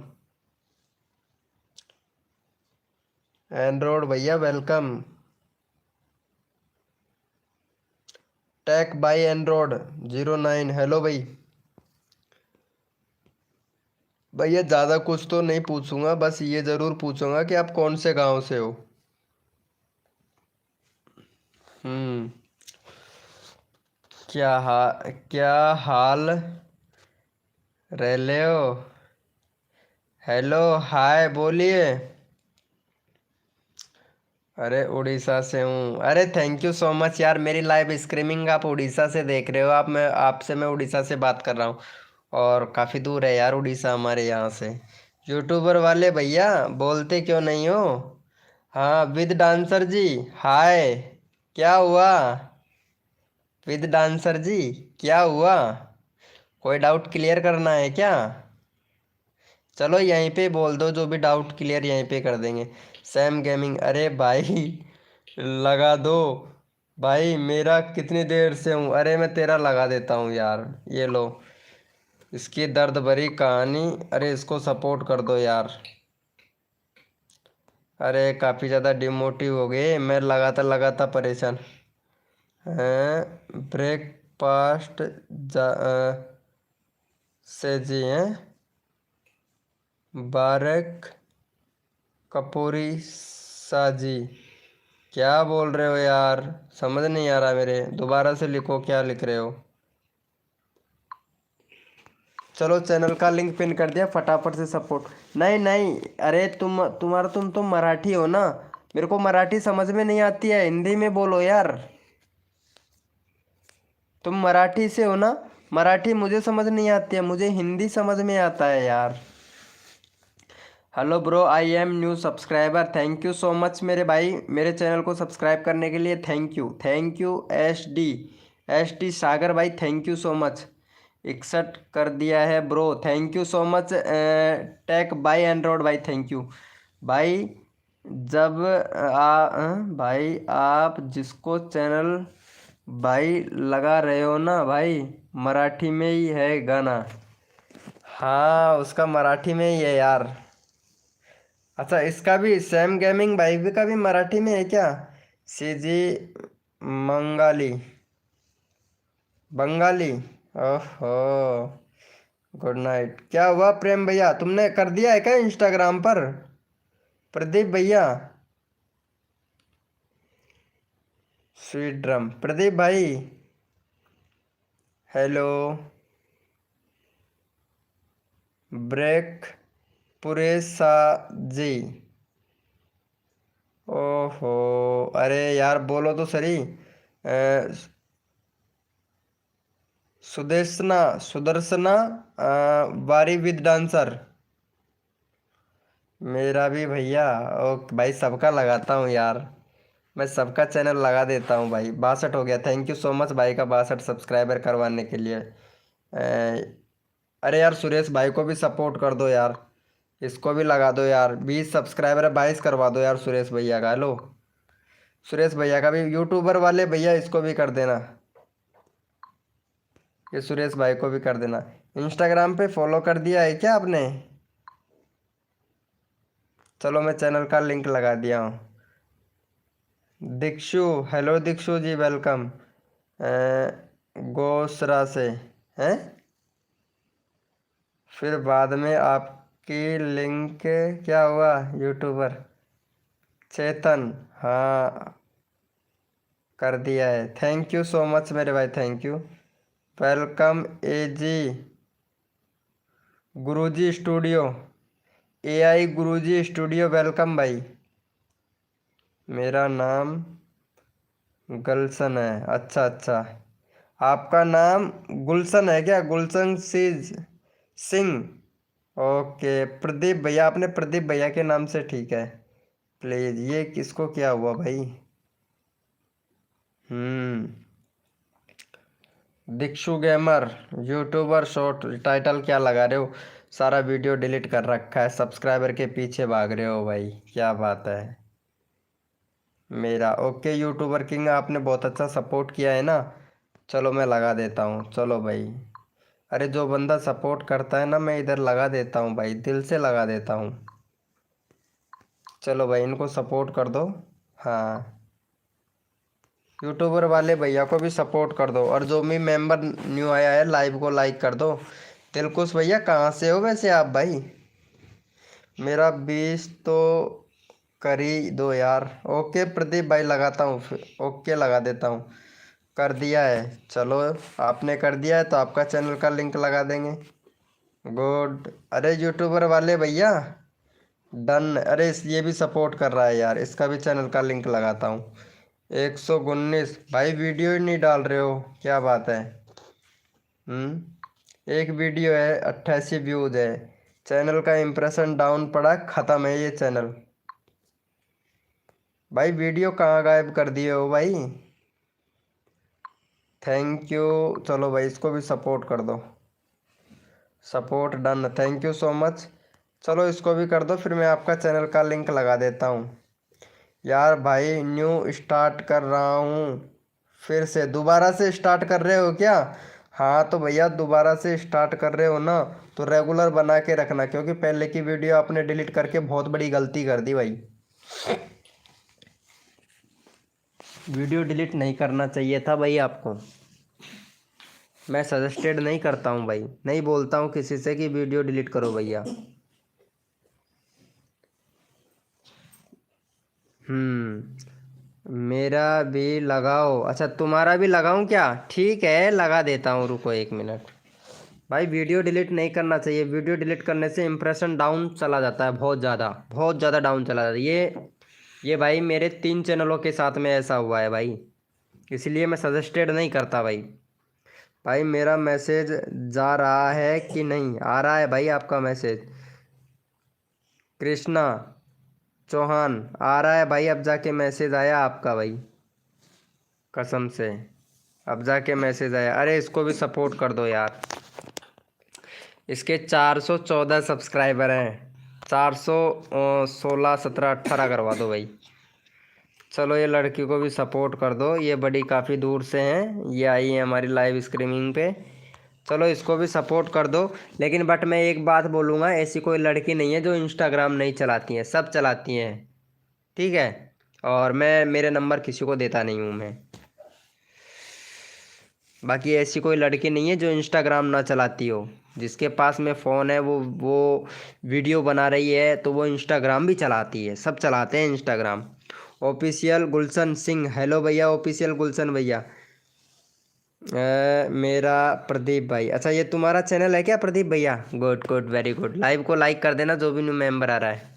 एंड्रॉयड भैया welcome. Tech by Android 09, hello भाई। भैया ज़्यादा कुछ तो नहीं पूछूंगा, बस ये ज़रूर पूछूंगा कि आप कौन से गांव से हो। हम्म, क्या हाल रह हो। हेलो, हाय बोलिए। अरे उड़ीसा से हूँ, अरे थैंक यू सो मच यार, मेरी लाइव स्ट्रीमिंग आप उड़ीसा से देख रहे हो, मैं उड़ीसा से बात कर रहा हूँ, और काफ़ी दूर है यार उड़ीसा हमारे यहाँ से। यूट्यूबर वाले भैया बोलते क्यों नहीं हो। हाँ विद डांसर जी, हाय, क्या हुआ। विद डांसर जी, क्या हुआ। कोई डाउट क्लियर करना है क्या? चलो यहीं पे बोल दो, जो भी डाउट क्लियर यहीं पे कर देंगे। सैम गेमिंग, अरे भाई लगा दो। भाई मेरा कितनी देर से हूँ, अरे मैं तेरा लगा देता हूँ यार, ये लो। इसकी दर्द भरी कहानी, अरे इसको सपोर्ट कर दो यार। अरे काफ़ी ज़्यादा डिमोटिव हो गए, मैं लगातार परेशान। ब्रेकफास्ट से जी हैं बारक कपूरी साजी। क्या बोल रहे हो यार, समझ नहीं आ रहा मेरे, दोबारा से लिखो क्या लिख रहे हो। चलो चैनल का लिंक पिन कर दिया, फटाफट से सपोर्ट। नहीं नहीं, अरे तुम तो मराठी हो ना, मेरे को मराठी समझ में नहीं आती है, हिंदी में बोलो यार। तुम मराठी से हो ना, मराठी मुझे समझ नहीं आती है, मुझे हिंदी समझ में आता है यार। Hello bro, I am new subscriber, thank you so much मेरे भाई, मेरे चैनल को सब्सक्राइब करने के लिए thank you S D Sagar भाई, थैंक यू सो मच। 61 कर दिया है bro, thank you so much. Tech by Android भाई, थैंक यू भाई। जब भाई आप जिसको चैनल भाई लगा रहे हो ना भाई, मराठी में ही है गाना। हाँ उसका मराठी में ही है यार। अच्छा इसका भी सैम गेमिंग भाई भी का भी मराठी में है क्या? सीजी मंगाली, बंगाली, ओहो। Good night. क्या हुआ प्रेम भैया, तुमने कर दिया है क्या इंस्टाग्राम पर? प्रदीप भैया, स्वीट ड्रम, प्रदीप भाई, हेलो। ब्रेक पुरेसा जी, ओहो। अरे यार बोलो तो सही। सुदेशना सुदर्शना वारी विद डांसर, मेरा भी भैया। ओ भाई सबका लगाता हूँ यार, मैं सबका चैनल लगा देता हूँ भाई। 62 हो गया, थैंक यू सो मच भाई का 62 सब्सक्राइबर करवाने के लिए। अरे यार सुरेश भाई को भी सपोर्ट कर दो यार, इसको भी लगा दो यार। 20 सब्सक्राइबर है, 22 करवा दो यार सुरेश भैया का। हेलो सुरेश भैया का भी यूट्यूबर वाले भैया, इसको भी कर देना, ये सुरेश भाई को भी कर देना। इंस्टाग्राम पे फॉलो कर दिया है क्या आपने? चलो मैं चैनल का लिंक लगा दिया हूँ। दीक्षु, हेलो दीक्षु जी, वेलकम। गोसरा से हैं, फिर बाद में आपकी लिंक, क्या हुआ यूट्यूबर चेतन, हाँ कर दिया है, थैंक यू सो मच मेरे भाई, thank you. Welcome AG Guruji studio, AI Guruji studio, welcome भाई। मेरा नाम गुलशन है, अच्छा अच्छा। आपका नाम गुलशन है क्या, गुलशन सिंह? ओके प्रदीप भैया, आपने प्रदीप भैया के नाम से, ठीक है। प्लीज ये किसको क्या हुआ भाई? हम्म। Dikshu gamer YouTuber short, title क्या लगा रहे हो? सारा वीडियो डिलीट कर रखा है, सब्सक्राइबर के पीछे भाग रहे हो भाई, क्या बात है। मेरा ओके यूट्यूबर किंग, आपने बहुत अच्छा सपोर्ट किया है ना। चलो मैं लगा देता हूँ, चलो भाई। अरे जो बंदा सपोर्ट करता है ना, मैं इधर लगा देता हूँ भाई, दिल से लगा देता हूँ। चलो भाई इनको सपोर्ट कर दो। हाँ यूट्यूबर वाले भैया को भी सपोर्ट कर दो, और जो भी मेंबर न्यू आया है लाइव को लाइक कर दो। दिलकुश भैया कहाँ से हो वैसे आप भाई? मेरा 20 तो कर ही दो यार। ओके प्रदीप भाई लगाता हूँ, ओके लगा देता हूँ, कर दिया है। चलो आपने कर दिया है तो आपका चैनल का लिंक लगा देंगे। गुड। अरे यूट्यूबर वाले भैया डन, अरे ये भी सपोर्ट कर रहा है यार, इसका भी चैनल का लिंक लगाता हूँ। 119 भाई, वीडियो ही नहीं डाल रहे हो, क्या बात है? एक वीडियो है, 88 व्यूज है, चैनल का इम्प्रेशन डाउन पड़ा, ख़त्म है ये चैनल। भाई वीडियो कहाँ गायब कर दिए हो भाई? Thank you. चलो भाई इसको भी सपोर्ट कर दो। Support done, thank you so much. चलो इसको भी कर दो, फिर मैं आपका चैनल का लिंक लगा देता हूँ। यार भाई न्यू स्टार्ट कर रहा हूँ, फिर से दोबारा से स्टार्ट कर रहे हो क्या? हाँ तो भैया दोबारा से स्टार्ट कर रहे हो ना, तो रेगुलर बना के रखना, क्योंकि पहले की वीडियो आपने डिलीट करके बहुत बड़ी गलती कर दी भाई। वीडियो डिलीट नहीं करना चाहिए था भाई आपको। मैं सजेस्टेड नहीं करता हूँ भाई, नहीं बोलता हूँ किसी से कि वीडियो डिलीट करो भैया। मेरा भी लगाओ। अच्छा तुम्हारा भी लगाऊं क्या? ठीक है लगा देता हूँ, रुको 1 मिनट। भाई वीडियो डिलीट नहीं करना चाहिए, वीडियो डिलीट करने से इम्प्रेशन डाउन चला जाता है, बहुत ज़्यादा डाउन चला जाता है। ये भाई मेरे 3 चैनलों के साथ में ऐसा हुआ है भाई, इसलिए मैं सजेस्टेड नहीं करता भाई। भाई मेरा मैसेज जा रहा है कि नहीं? आ रहा है भाई आपका मैसेज। कृष्णा चौहान आ रहा है भाई, अब जाके मैसेज आया आपका भाई, कसम से अब जाके मैसेज आया। अरे इसको भी सपोर्ट कर दो यार, इसके 414 सब्सक्राइबर हैं, 416 17 18 करवा दो भाई। चलो ये लड़की को भी सपोर्ट कर दो, ये बड़ी काफ़ी दूर से हैं, ये आई है हमारी लाइव स्ट्रीमिंग पे। चलो इसको भी सपोर्ट कर दो। लेकिन बट मैं एक बात बोलूँगा, ऐसी कोई लड़की नहीं है जो इंस्टाग्राम नहीं चलाती हैं, सब चलाती हैं, ठीक है। और मैं मेरे नंबर किसी को देता नहीं हूँ मैं। बाकी ऐसी कोई लड़की नहीं है जो इंस्टाग्राम ना चलाती हो। जिसके पास में फ़ोन है वो वीडियो बना रही है तो वो इंस्टाग्राम भी चलाती है, सब चलाते हैं इंस्टाग्राम। ऑफिशियल गुलशन सिंह, हेलो भैया ऑफिशियल गुलशन भैया। मेरा प्रदीप भाई, अच्छा ये तुम्हारा चैनल है क्या प्रदीप भैया? Good good very good, live को लाइक कर देना जो भी न्यू मेंबर आ रहा है।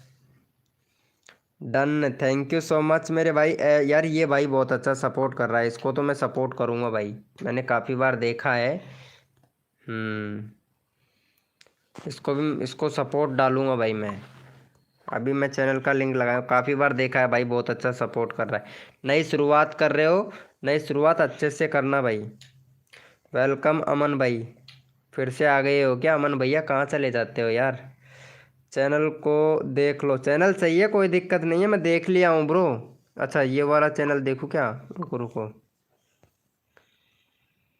Done, thank you so much मेरे भाई। यार ये भाई बहुत अच्छा सपोर्ट कर रहा है, इसको तो मैं सपोर्ट करूँगा भाई, मैंने काफ़ी बार देखा है। इसको सपोर्ट डालूँगा भाई मैं। अभी मैं चैनल का लिंक लगाया, काफ़ी बार देखा है भाई, बहुत अच्छा सपोर्ट कर रहा है। नई शुरुआत कर रहे हो, नई शुरुआत अच्छे से करना भाई। वेलकम अमन भाई, फिर से आ गए हो क्या अमन भैया? कहाँ चले जाते हो यार? चैनल को देख लो, चैनल सही है, कोई दिक्कत नहीं है, मैं देख लिया हूँ ब्रो। अच्छा ये वाला चैनल देखूँ क्या? रुको रुको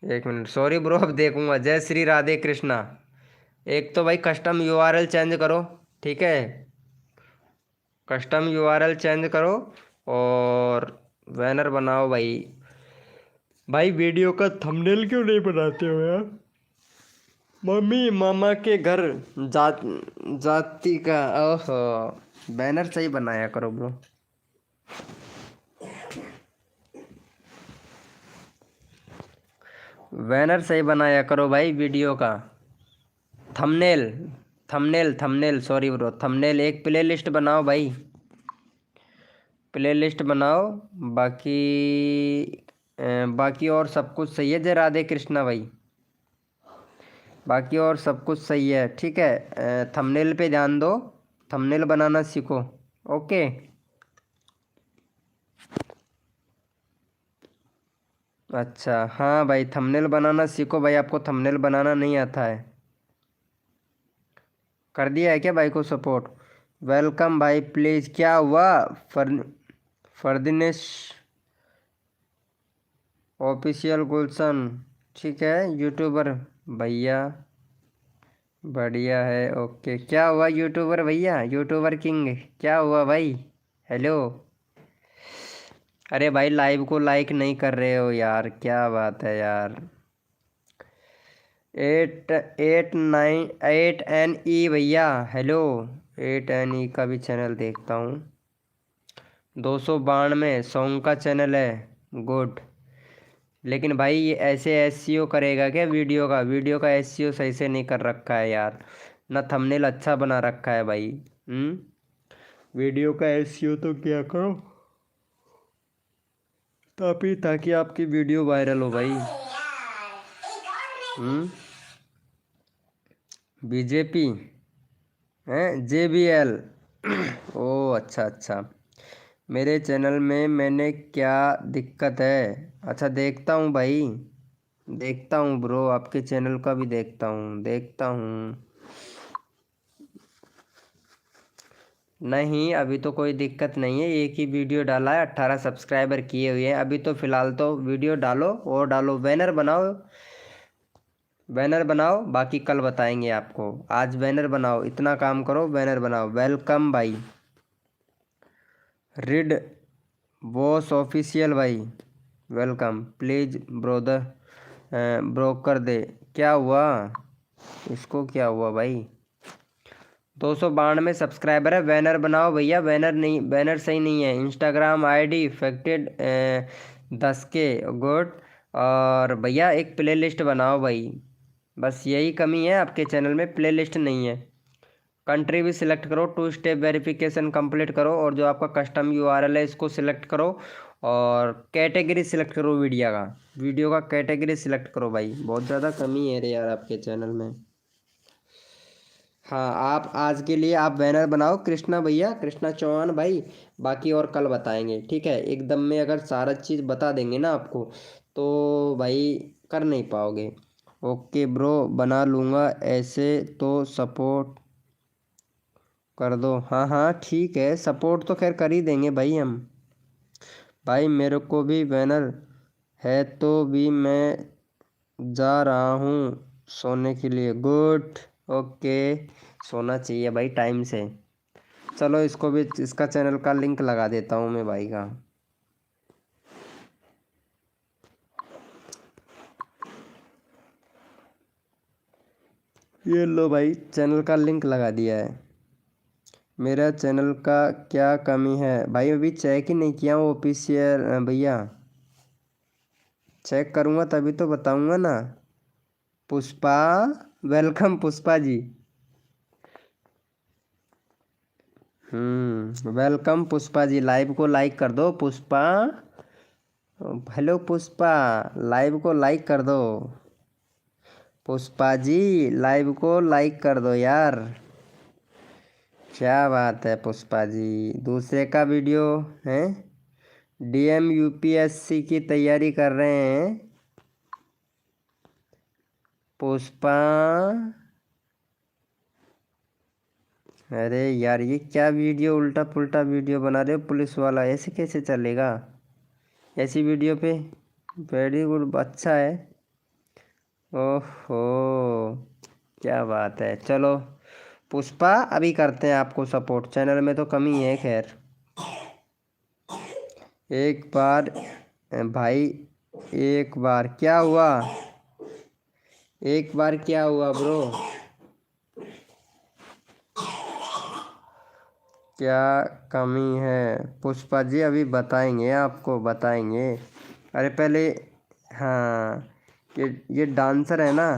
1 मिनट, सॉरी ब्रो, अब देखूँगा। जय श्री राधे कृष्णा। एक तो भाई कस्टम यूआरएल चेंज करो, ठीक है, कस्टम यूआरएल चेंज करो और बैनर बनाओ भाई। भाई वीडियो का थंबनेल क्यों नहीं बनाते हो यार? मम्मी मामा के घर जाति का, ओहो, बैनर सही बनाया करो ब्रो। बैनर सही बनाया करो भाई वीडियो का। Thumbnail thumbnail thumbnail sorry bro, thumbnail. एक प्ले लिस्ट बनाओ भाई, प्ले लिस्ट बनाओ। बाकी बाकी और सब कुछ सही है, जय राधे कृष्णा भाई। बाकी और सब कुछ सही है, ठीक है। थंबनेल पे ध्यान दो, थंबनेल बनाना सीखो, ओके। अच्छा हाँ भाई थंबनेल बनाना सीखो भाई, आपको थंबनेल बनाना नहीं आता है। कर दिया है क्या भाई को सपोर्ट? वेलकम भाई, प्लीज़। क्या हुआ? फरदिनेश ऑफिशियल गुलशन, ठीक है यूट्यूबर भैया, बढ़िया है, ओके। क्या हुआ यूट्यूबर भैया, यूट्यूबर किंग, क्या हुआ भाई? हेलो। अरे भाई लाइव को लाइक नहीं कर रहे हो यार, क्या बात है यार। 8 8 9 8 NE भैया, हेलो। 8 NE का भी चैनल देखता हूँ, 292 सॉन्ग का चैनल है, गुड। लेकिन भाई ये ऐसे एसईओ करेगा क्या वीडियो का? वीडियो का एसईओ सही से नहीं कर रखा है यार, ना थंबनेल अच्छा बना रखा है भाई। वीडियो का एसईओ तो क्या करो ताकि आपकी वीडियो वायरल हो भाई। बीजेपी हैं, JBL। ओ अच्छा अच्छा, मेरे चैनल में मैंने क्या दिक्कत है? अच्छा देखता हूँ भाई, देखता हूँ ब्रो, आपके चैनल का भी देखता हूँ। नहीं अभी तो कोई दिक्कत नहीं है, एक ही वीडियो डाला है, 18 सब्सक्राइबर किए हुए हैं अभी तो फ़िलहाल। तो वीडियो डालो और डालो, बैनर बनाओ, बैनर बनाओ, बाकी कल बताएंगे आपको। आज बैनर बनाओ, इतना काम करो, बैनर बनाओ। वेलकम भाई रिड बॉस ऑफिशियल भाई, वेलकम। प्लीज़ ब्रोदर ब्रोकर दे। क्या हुआ इसको, क्या हुआ भाई? 292 सब्सक्राइबर है। बैनर बनाओ भैया, बैनर नहीं, बैनर सही नहीं है। Instagram ID affected 10K good. और भैया एक प्लेलिस्ट बनाओ भाई, बस यही कमी है आपके चैनल में, प्लेलिस्ट नहीं है। कंट्री भी सिलेक्ट करो, 2 स्टेप वेरिफिकेशन कंप्लीट करो, और जो आपका कस्टम यूआरएल है इसको सिलेक्ट करो, और कैटेगरी सिलेक्ट करो वीडियो का कैटेगरी सिलेक्ट करो भाई। बहुत ज़्यादा कमी है रे यार आपके चैनल में। हाँ आप आज के लिए आप बैनर बनाओ कृष्णा भैया, कृष्णा चौहान भाई, बाकी और कल बताएंगे, ठीक है? एकदम में अगर सारा चीज़ बता देंगे ना आपको तो भाई कर नहीं पाओगे। ओके ब्रो, बना लूँगा, ऐसे तो सपोर्ट कर दो। हाँ हाँ ठीक है, सपोर्ट तो खैर कर ही देंगे भाई हम। भाई मेरे को भी बैनर है तो भी मैं जा रहा हूँ सोने के लिए। गुड, ओके, सोना चाहिए भाई टाइम से। चलो इसको भी, इसका चैनल का लिंक लगा देता हूँ मैं भाई का। ये लो भाई, चैनल का लिंक लगा दिया है। मेरा चैनल का क्या कमी है भाई? अभी चेक ही नहीं किया हूँ ऑफिशियल भैया, चेक करूँगा तभी तो बताऊँगा ना। Pushpa, welcome Pushpa ji. Welcome Pushpa ji, live को लाइक कर दो पुष्पा। हेलो पुष्पा, लाइव को लाइक कर दो। पुष्पा जी लाइव को लाइक कर दो यार, क्या बात है पुष्पा जी। दूसरे का वीडियो है, डीएम यूपीएससी की तैयारी कर रहे हैं पुष्पा। अरे यार ये क्या वीडियो, उल्टा पुल्टा वीडियो बना रहे हो पुलिस वाला, ऐसे कैसे चलेगा ऐसी वीडियो पे? वेरी गुड, अच्छा है। ओहो, क्या बात है। चलो पुष्पा अभी करते हैं आपको सपोर्ट, चैनल में तो कमी है खैर। एक बार भाई, एक बार क्या हुआ, एक बार क्या हुआ ब्रो? क्या कमी है पुष्पा जी? अभी बताएंगे आपको, बताएंगे। अरे पहले, हाँ ये डांसर है ना,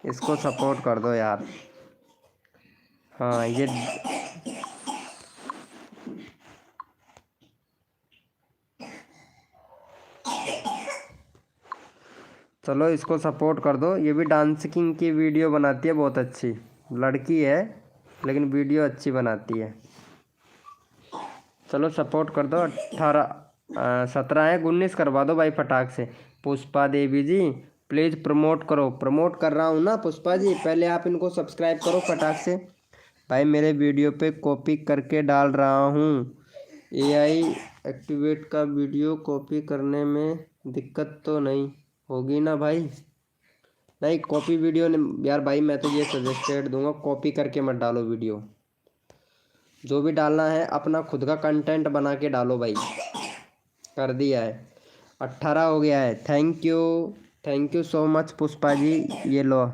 इसको सपोर्ट कर दो यार। हाँ ये, चलो इसको सपोर्ट कर दो, ये भी डांसिंग की वीडियो बनाती है, बहुत अच्छी लड़की है लेकिन वीडियो अच्छी बनाती है। चलो सपोर्ट कर दो। 17 है, 19 करवा दो भाई फटाक से। पुष्पा देवी जी प्लीज़ प्रमोट करो, प्रमोट कर रहा हूँ ना पुष्पा जी, पहले आप इनको सब्सक्राइब करो फटाक से। भाई मेरे वीडियो पे कॉपी करके डाल रहा हूँ, एआई एक्टिवेट का वीडियो कॉपी करने में दिक्कत तो नहीं होगी ना भाई? नहीं कॉपी वीडियो ने यार भाई, मैं तो ये सजेस्टेड दूंगा, कॉपी करके मत डालो वीडियो, जो भी डालना है अपना खुद का कंटेंट बना के डालो भाई। कर दिया है, 18 हो गया है। Thank you so much Pushpa ji, ये लो,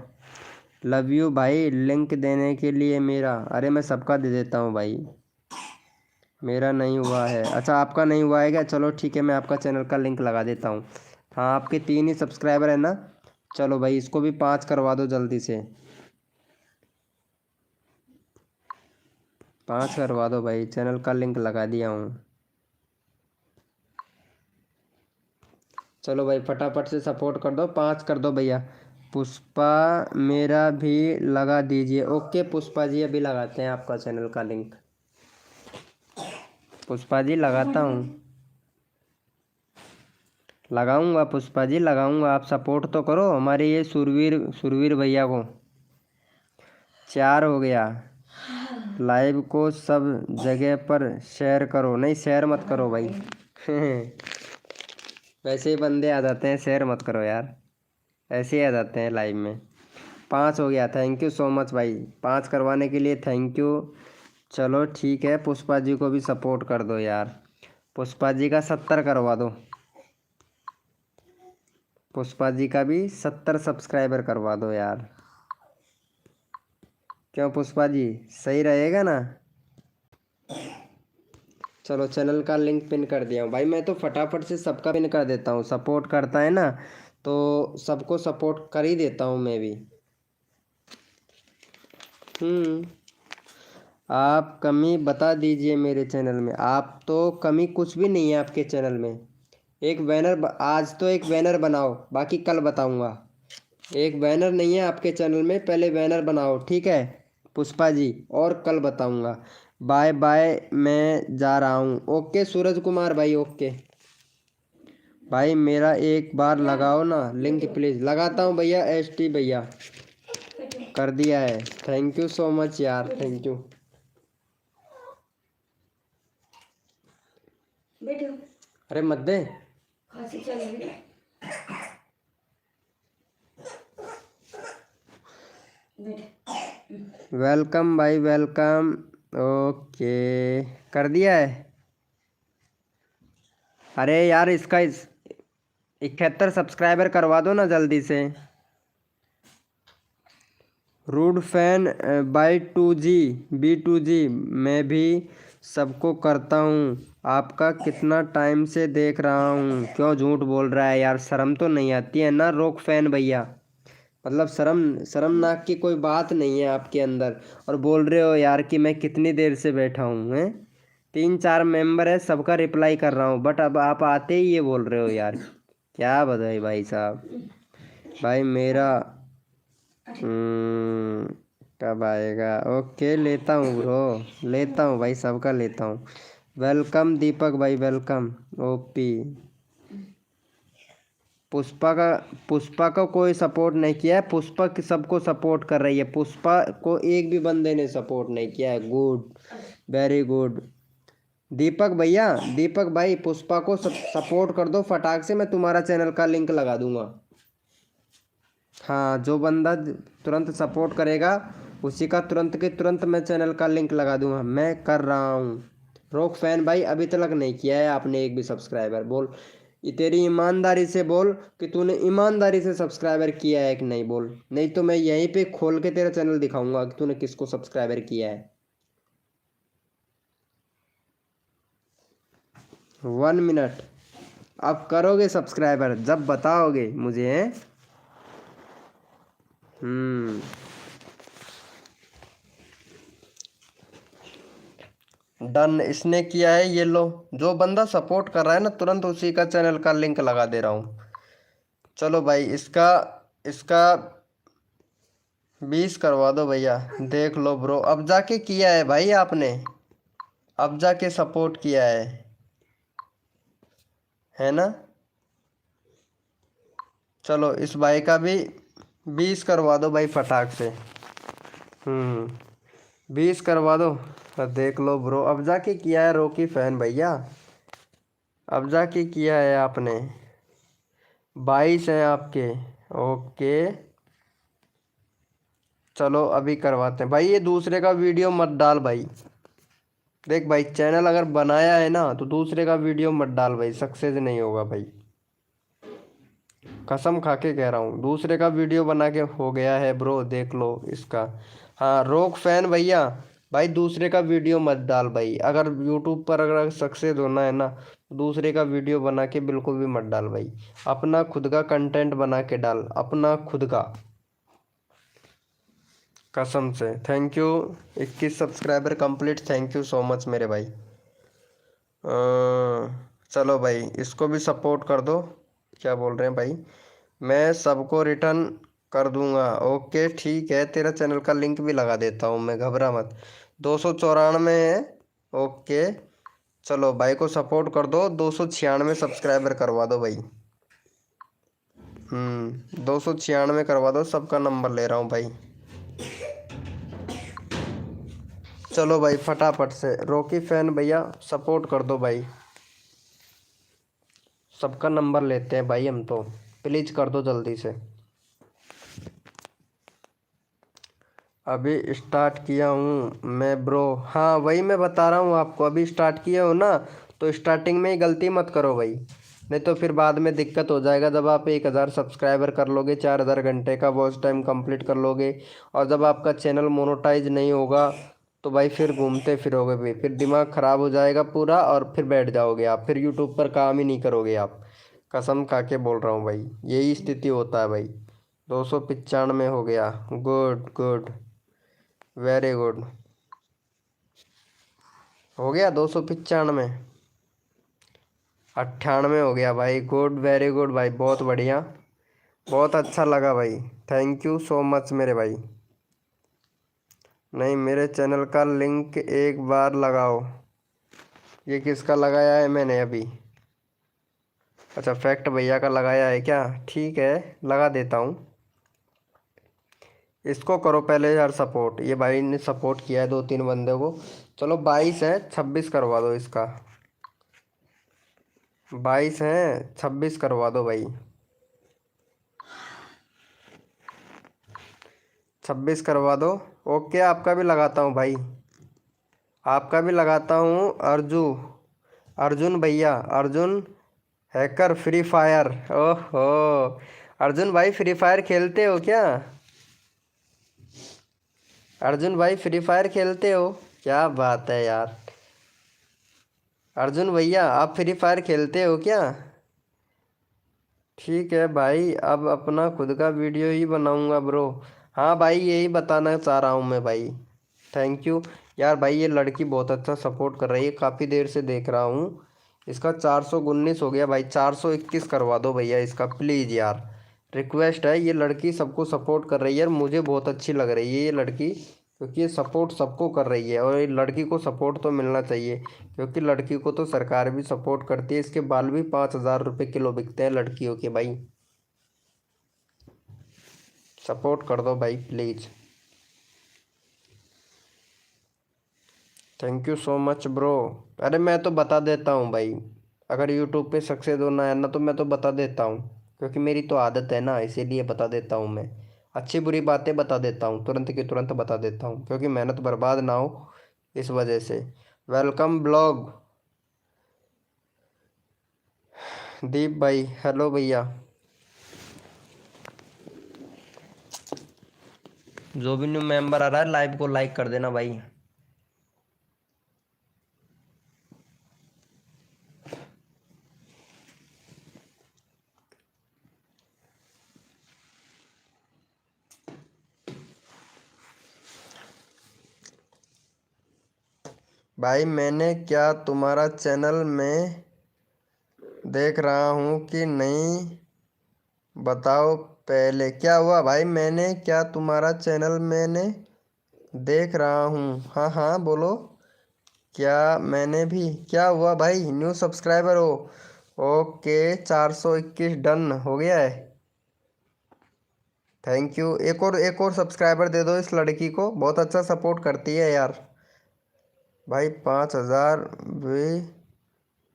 लव यू भाई। लिंक देने के लिए मेरा, अरे मैं सबका दे देता हूँ भाई, मेरा नहीं हुआ है। अच्छा आपका नहीं हुआ है क्या? चलो ठीक है, मैं आपका चैनल का लिंक लगा देता हूँ। हाँ आपके 3 ही सब्सक्राइबर है ना, चलो भाई इसको भी 5 करवा दो जल्दी से, 5 करवा दो भाई, चैनल का लिंक लगा दिया हूँ। चलो भाई फटाफट से सपोर्ट कर दो, 5 कर दो भैया। पुष्पा मेरा भी लगा दीजिए। ओके पुष्पा जी अभी लगाते हैं आपका चैनल का लिंक, पुष्पा जी लगाता हूँ। लगाऊंगा पुष्पा जी, लगाऊंगा। आप सपोर्ट तो करो हमारे ये सुरवीर भैया को। 4 हो गया। लाइव को सब जगह पर शेयर करो। नहीं, शेयर मत करो भाई। वैसे ही बंदे आ जाते हैं, शेयर मत करो यार। ऐसे ही आ जाते हैं लाइव में। 5 हो गया। थैंक यू सो मच भाई, 5 करवाने के लिए थैंक यू। चलो ठीक है, पुष्पा जी को भी सपोर्ट कर दो यार। पुष्पा जी का 70 करवा दो। पुष्पा जी का भी 70 सब्सक्राइबर करवा दो यार। क्यों पुष्पा जी, सही रहेगा ना? चलो चैनल का लिंक पिन कर दिया हूँ भाई। मैं तो फटाफट से सबका पिन कर देता हूँ। सपोर्ट करता है ना तो सबको सपोर्ट कर ही देता हूँ मैं भी। आप कमी बता दीजिए मेरे चैनल में। आप तो कमी कुछ भी नहीं है आपके चैनल में। एक बैनर आज तो एक बैनर बनाओ, बाकी कल बताऊंगा। एक बैनर नहीं है आपके चैनल में, पहले बैनर बनाओ ठीक है पुष्पा जी, और कल बताऊंगा। बाय बाय, मैं जा रहा हूँ। ओके सूरज कुमार भाई, ओके भाई। मेरा एक बार लगाओ ना लिंक प्लीज़। लगाता हूँ भैया, ST भैया कर दिया है। थैंक यू सो मच यार, थैंक यू। अरे मत दे। वेलकम भाई, वेलकम। ओके कर दिया है। अरे यार इसका 71 सब्सक्राइबर करवा दो ना जल्दी से। Rude fan by 2G B2G मैं भी सबको करता हूँ। आपका कितना टाइम से देख रहा हूँ। क्यों झूठ बोल रहा है यार, शर्म तो नहीं आती है ना रोक फैन भैया? मतलब शर्मनाक की कोई बात नहीं है आपके अंदर, और बोल रहे हो यार कि मैं कितनी देर से बैठा हूँ हैं। 3-4 मेंबर है, सबका रिप्लाई कर रहा हूँ, बट अब आप आते ही ये बोल रहे हो यार। क्या बताए भाई साहब। भाई मेरा कब आएगा? ओके लेता हूँ ब्रो, लेता हूँ भाई, सबका लेता हूँ। वेलकम दीपक भाई, वेलकम। ओपी पुष्पा का कोई सपोर्ट नहीं किया है। पुष्पा सबको सपोर्ट कर रही है। पुष्पा को एक भी बंदे ने सपोर्ट नहीं किया है। Good, very good. दीपक भैया, दीपक भाई, पुष्पा को सपोर्ट कर दो फटाक से। मैं तुम्हारा चैनल का लिंक लगा दूंगा। हाँ, जो बंदा तुरंत सपोर्ट करेगा उसी का तुरंत के तुरंत मैं चैनल का लिंक लगा दूंगा। मैं कर रहा हूँ। रॉक फैन भाई अभी तक नहीं किया है आपने एक भी सब्सक्राइबर। बोल, ये तेरी ईमानदारी से बोल कि तूने ईमानदारी से सब्सक्राइबर किया है कि नहीं, बोल। नहीं तो मैं यहीं पे खोल के तेरा चैनल दिखाऊंगा कि तूने किसको सब्सक्राइबर किया है। 1 मिनट। अब करोगे सब्सक्राइबर जब बताओगे मुझे हैं? डन, इसने किया है। ये लो, जो बंदा सपोर्ट कर रहा है ना तुरंत उसी का चैनल का लिंक लगा दे रहा हूँ। चलो भाई, इसका इसका 20 करवा दो भैया। देख लो ब्रो, अब जाके किया है भाई आपने, अब जाके सपोर्ट किया है ना? चलो इस भाई का भी 20 करवा दो भाई फटाक से। 20 करवा दो। देख लो ब्रो, अब जाके किया है रॉकी फैन भैया, अब जाके किया है आपने। 22 हैं आपके। ओके चलो अभी करवाते हैं भाई। ये दूसरे का वीडियो मत डाल भाई। देख भाई, चैनल अगर बनाया है ना तो दूसरे का वीडियो मत डाल भाई, सक्सेस नहीं होगा भाई। कसम खा के कह रहा हूँ, दूसरे का वीडियो बना के हो गया है ब्रो, देख लो इसका। हाँ रॉक फैन भैया, भाई दूसरे का वीडियो मत डाल भाई। अगर यूट्यूब पर अगर सक्सेस होना है ना तो दूसरे का वीडियो बना के बिल्कुल भी मत डाल भाई। अपना खुद का कंटेंट बना के डाल, अपना खुद का, कसम से। Thank you, 21 subscriber complete. Thank you so much मेरे भाई। चलो भाई, इसको भी सपोर्ट कर दो। क्या बोल रहे हैं भाई? मैं सबको रिटर्न कर दूंगा। ओके ठीक है, तेरा चैनल का लिंक भी लगा देता हूँ मैं, घबरा मत। 294 है। ओके चलो भाई को सपोर्ट कर दो, 296 सब्सक्राइबर करवा दो भाई। 296 करवा दो, सबका नंबर ले रहा हूँ भाई। चलो भाई फटाफट से रॉकी फैन भैया सपोर्ट कर दो भाई, सबका नंबर लेते हैं भाई हम तो, प्लीज कर दो जल्दी से। अभी स्टार्ट किया हूँ मैं ब्रो। हाँ वही मैं बता रहा हूँ आपको, अभी स्टार्ट किए हो ना तो स्टार्टिंग में ही गलती मत करो भाई, नहीं तो फिर बाद में दिक्कत हो जाएगा। जब आप 1000 सब्सक्राइबर कर लोगे, 4000 घंटे का वॉच टाइम कंप्लीट कर लोगे, और जब आपका चैनल मोनेटाइज नहीं होगा तो भाई फिर घूमते फिरोगे भाई, फिर दिमाग ख़राब हो जाएगा पूरा, और फिर बैठ जाओगे आप, फिर यूट्यूब पर काम ही नहीं करोगे आप। कसम खा के बोल रहा हूँ भाई, यही स्थिति होता है भाई। 295 हो गया, गुड गुड, वेरी गुड, हो गया 295, 98 हो गया भाई, गुड वेरी गुड भाई, बहुत बढ़िया, बहुत अच्छा लगा भाई, थैंक यू सो मच मेरे भाई। नहीं मेरे चैनल का लिंक एक बार लगाओ, ये किसका लगाया है मैंने अभी? अच्छा फैक्ट भैया का लगाया है क्या? ठीक है लगा देता हूँ। इसको करो पहले यार सपोर्ट, ये भाई ने सपोर्ट किया है 2-3 बंदे को। चलो 22 है, 26 करवा दो इसका। 22 है, 26 करवा दो भाई, 26 करवा दो। ओके आपका भी लगाता हूँ भाई, आपका भी लगाता हूँ। अर्जुन भैया, अर्जुन हैकर फ्री फायर, ओहो अर्जुन भाई फ्री फायर खेलते हो क्या? अर्जुन भाई फ्री फायर खेलते हो? क्या बात है यार, अर्जुन भैया आप फ्री फायर खेलते हो क्या? ठीक है भाई, अब अपना खुद का वीडियो ही बनाऊंगा ब्रो। हाँ भाई यही बताना चाह रहा हूँ मैं भाई, थैंक यू। यार भाई ये लड़की बहुत अच्छा सपोर्ट कर रही है, काफ़ी देर से देख रहा हूँ। इसका 419 हो गया भाई, 421 करवा दो भैया इसका प्लीज़ यार, रिक्वेस्ट है। ये लड़की सबको सपोर्ट कर रही है यार, मुझे बहुत अच्छी लग रही है ये लड़की, क्योंकि ये सपोर्ट सबको कर रही है, और ये लड़की को सपोर्ट तो मिलना चाहिए, क्योंकि लड़की को तो सरकार भी सपोर्ट करती है। इसके बाल भी 5000 रुपये किलो बिकते हैं लड़कियों के भाई, सपोर्ट कर दो भाई please, thank you so much bro. अरे मैं तो बता देता हूँ भाई, अगर यूट्यूब पे सक्सेस होना है ना तो मैं तो बता देता हूँ, क्योंकि मेरी तो आदत है ना, इसीलिए बता देता हूँ मैं। अच्छी बुरी बातें बता देता हूँ, तुरंत की तुरंत बता देता हूँ, क्योंकि मेहनत बर्बाद ना हो इस वजह से। वेलकम ब्लॉग दीप भाई, हेलो भैया। जो भी न्यू मेंबर आ रहा है लाइव को लाइक कर देना भाई। भाई मैंने क्या तुम्हारा चैनल में देख रहा हूँ कि नहीं, बताओ पहले क्या हुआ भाई? मैंने क्या तुम्हारा चैनल मैंने देख रहा हूँ, हाँ हाँ बोलो। क्या मैंने भी, क्या हुआ भाई? न्यू सब्सक्राइबर हो? ओके 421 डन हो गया है, थैंक यू। एक और सब्सक्राइबर दे दो इस लड़की को, बहुत अच्छा सपोर्ट करती है यार। भाई 5000 भी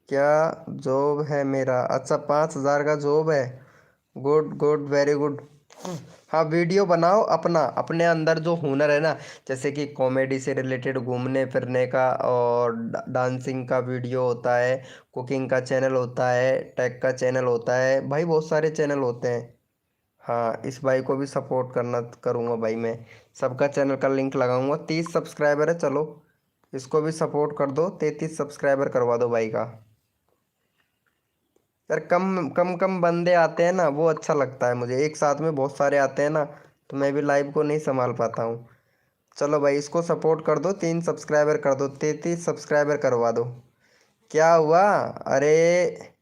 क्या जॉब है मेरा? अच्छा 5000 का जॉब है, गुड गुड वेरी गुड। हाँ वीडियो बनाओ अपना, अपने अंदर जो हुनर है ना, जैसे कि कॉमेडी से रिलेटेड, घूमने फिरने का, और डांसिंग का वीडियो होता है, कुकिंग का चैनल होता है, टेक का चैनल होता है, भाई बहुत सारे चैनल होते हैं। हाँ इस भाई को भी सपोर्ट करना करूँगा भाई मैं, सबका चैनल का लिंक लगाऊंगा। 30 सब्सक्राइबर है, चलो इसको भी सपोर्ट कर दो, 33 सब्सक्राइबर करवा दो भाई का। यार कम कम कम बंदे आते हैं ना वो अच्छा लगता है मुझे, एक साथ में बहुत सारे आते हैं ना तो मैं भी लाइव को नहीं संभाल पाता हूँ। चलो भाई इसको सपोर्ट कर दो, 3 सब्सक्राइबर कर दो, 33 सब्सक्राइबर करवा दो। क्या हुआ? अरे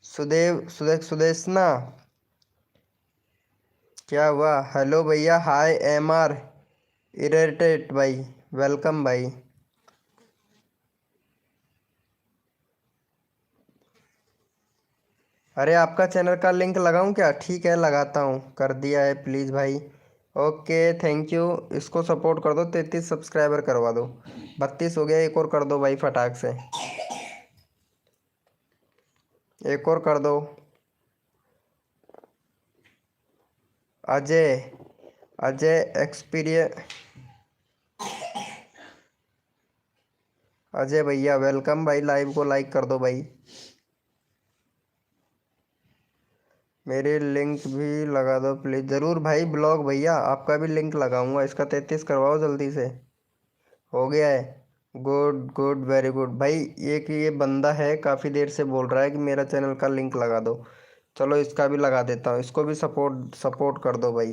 सुदेशना, क्या हुआ? हेलो भैया, हाय MR इरिटेट भाई, वेलकम भाई। अरे आपका चैनल का लिंक लगाऊं क्या? ठीक है लगाता हूँ, कर दिया है प्लीज़ भाई। Okay thank you. इसको सपोर्ट कर दो, 33 सब्सक्राइबर करवा दो। 32 हो गया, एक और कर दो भाई फटाक से, एक और कर दो। अजय, अजय एक्सपीरियंस, अजय भैया वेलकम भाई, लाइव को लाइक कर दो भाई। मेरे लिंक भी लगा दो प्लीज़। ज़रूर भाई, ब्लॉग भैया आपका भी लिंक लगाऊंगा, इसका 33 करवाओ जल्दी से। हो गया है, गुड गुड वेरी गुड भाई। एक ये बंदा है काफ़ी देर से बोल रहा है कि मेरा चैनल का लिंक लगा दो, चलो इसका भी लगा देता हूँ, इसको भी सपोर्ट सपोर्ट कर दो भाई।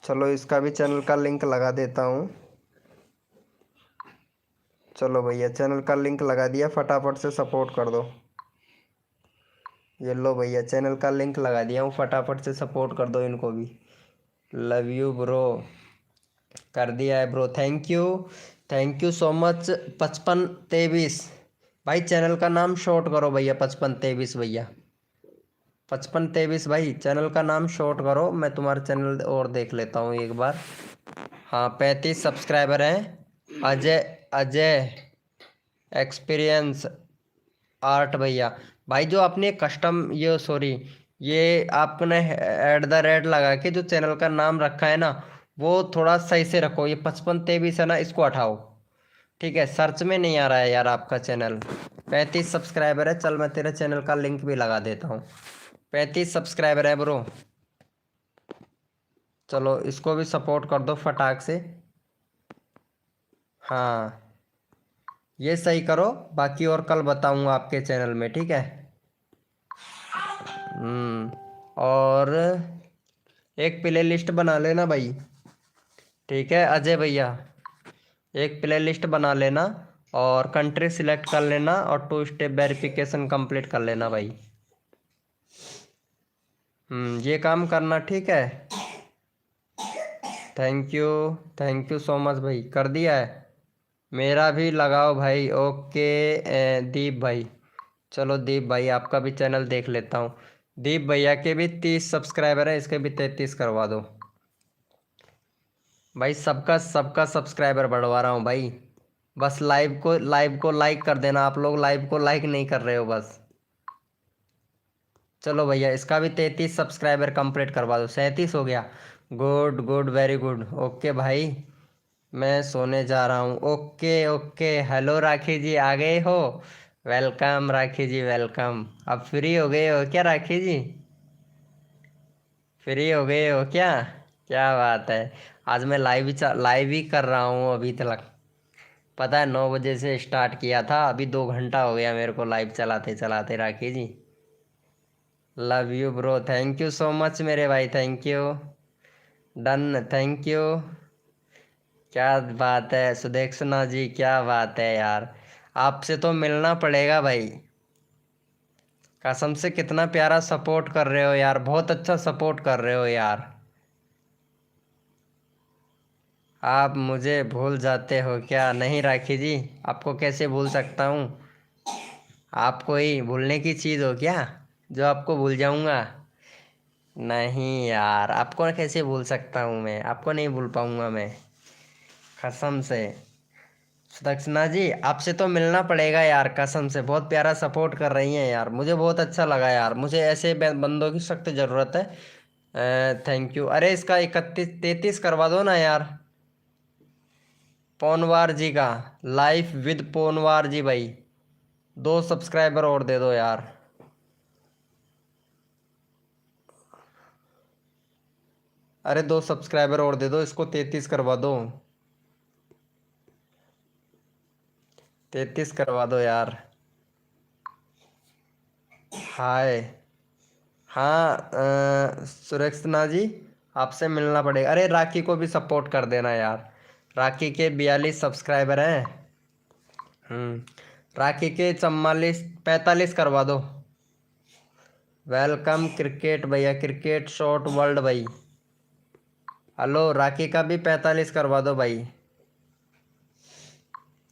चलो इसका भी चैनल का लिंक लगा देता हूँ। चलो भैया चैनल का लिंक लगा दिया, फटाफट से सपोर्ट कर दो। ये लो भैया चैनल का लिंक लगा दिया हूँ, फटाफट से सपोर्ट कर दो इनको भी। लव यू ब्रो, कर दिया है bro, thank you so much. 5523 भाई चैनल का नाम शॉर्ट करो भैया, 5523 भैया, 5523 भाई चैनल का नाम शॉर्ट करो, मैं तुम्हारा चैनल और देख लेता हूँ एक बार। हाँ 35 सब्सक्राइबर हैं। अजय, अजय एक्सपीरियंस आर्ट भैया। भाई जो आपने कस्टम ये सॉरी ये आपने @ लगा के जो चैनल का नाम रखा है ना, वो थोड़ा सही से रखो। ये 5523 है ना, इसको हटाओ, ठीक है? सर्च में नहीं आ रहा है यार आपका चैनल। 35 सब्सक्राइबर है, चल मैं तेरे चैनल का लिंक भी लगा देता हूँ। 35 सब्सक्राइबर है ब्रो, चलो इसको भी सपोर्ट कर दो फटाक से। हाँ ये सही करो, बाकी और कल बताऊंगा आपके चैनल में, ठीक है? और एक प्ले लिस्ट बना लेना भाई, ठीक है अजय भैया? एक प्ले लिस्ट बना लेना और कंट्री सिलेक्ट कर लेना और 2 स्टेप वेरिफिकेशन कंप्लीट कर लेना भाई। ये काम करना, ठीक है? थैंक यू सो मच भाई, कर दिया है। मेरा भी लगाओ भाई, ओके। दीप भाई, चलो दीप भाई आपका भी चैनल देख लेता हूँ। दीप भैया के भी 30 सब्सक्राइबर है, इसके भी 33 करवा दो भाई। सबका सबका सब्सक्राइबर बढ़वा रहा हूँ भाई, बस लाइव को लाइक कर देना। आप लोग लाइव को लाइक नहीं कर रहे हो बस। चलो भैया इसका भी 33 सब्सक्राइबर कंप्लीट करवा दो, 37 हो गया। Good good very good, okay भाई मैं सोने जा रहा हूँ। ओके ओके, हेलो राखी जी आ गए हो? वेलकम राखी जी वेलकम। अब फ्री हो गए हो क्या राखी जी? फ्री हो गए हो क्या? क्या बात है। आज मैं लाइव ही कर रहा हूँ अभी तक। पता है 9 बजे से स्टार्ट किया था, अभी 2 घंटा हो गया मेरे को लाइव चलाते चलाते Rakhi ji. Love you bro, thank you so much मेरे भाई, thank you. Done, thank you. क्या बात है सुदेक्षणा जी, क्या बात है यार, आपसे तो मिलना पड़ेगा भाई, कसम से। कितना प्यारा सपोर्ट कर रहे हो यार, बहुत अच्छा सपोर्ट कर रहे हो यार। आप मुझे भूल जाते हो क्या? नहीं राखी जी, आपको कैसे भूल सकता हूँ? आप कोई भूलने की चीज़ हो क्या जो आपको भूल जाऊँगा? नहीं यार, आपको कैसे भूल सकता हूँ मैं? आपको नहीं भूल पाऊँगा मैं, कसम से। सुदक्षिणा जी आपसे तो मिलना पड़ेगा यार, कसम से। बहुत प्यारा सपोर्ट कर रही हैं यार, मुझे बहुत अच्छा लगा यार। मुझे ऐसे बंदों की सख्त ज़रूरत है। Thank you. अरे इसका 31 33 करवा दो ना यार, पोनवार जी का। लाइफ विद पोनवार जी भाई, 2 सब्सक्राइबर और दे दो यार। अरे 2 सब्सक्राइबर और दे दो, इसको 33 करवा दो, 33 करवा दो यार। हाय, हाँ सुरेक्षना जी आपसे मिलना पड़ेगा। अरे राखी को भी सपोर्ट कर देना यार, राखी के 42 सब्सक्राइबर हैं। राखी के 45 करवा दो। वेलकम क्रिकेट भैया, क्रिकेट शॉट वर्ल्ड भाई। हेलो, राखी का भी 45 करवा दो भाई।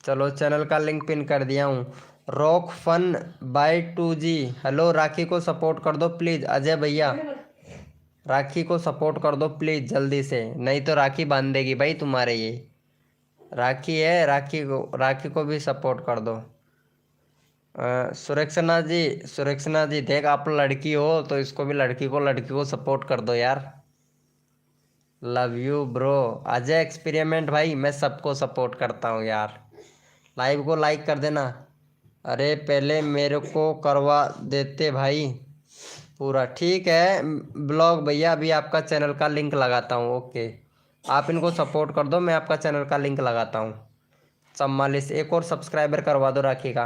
चलो चैनल का लिंक पिन कर दिया हूँ। Rock fun by 2G। Hello, Rakhi को सपोर्ट कर दो प्लीज अजय भैया। राखी को सपोर्ट कर दो प्लीज जल्दी से, नहीं तो राखी बांध देगी भाई तुम्हारे ये। राखी है, राखी को भी सपोर्ट कर दो। सुरक्षना जी, सुरक्षना जी देख, आप लड़की हो तो इसको भी, लड़की को सपोर्ट कर दो यार। Love you bro. Ajay experiment भाई, मैं सबको सपोर्ट करता हूँ यार। लाइव को लाइक कर देना। अरे पहले मेरे को करवा देते भाई पूरा, ठीक है ब्लॉग भैया, अभी आपका चैनल का लिंक लगाता हूँ। ओके, आप इनको सपोर्ट कर दो, मैं आपका चैनल का लिंक लगाता हूँ। 44 एक और सब्सक्राइबर करवा दो राखी का।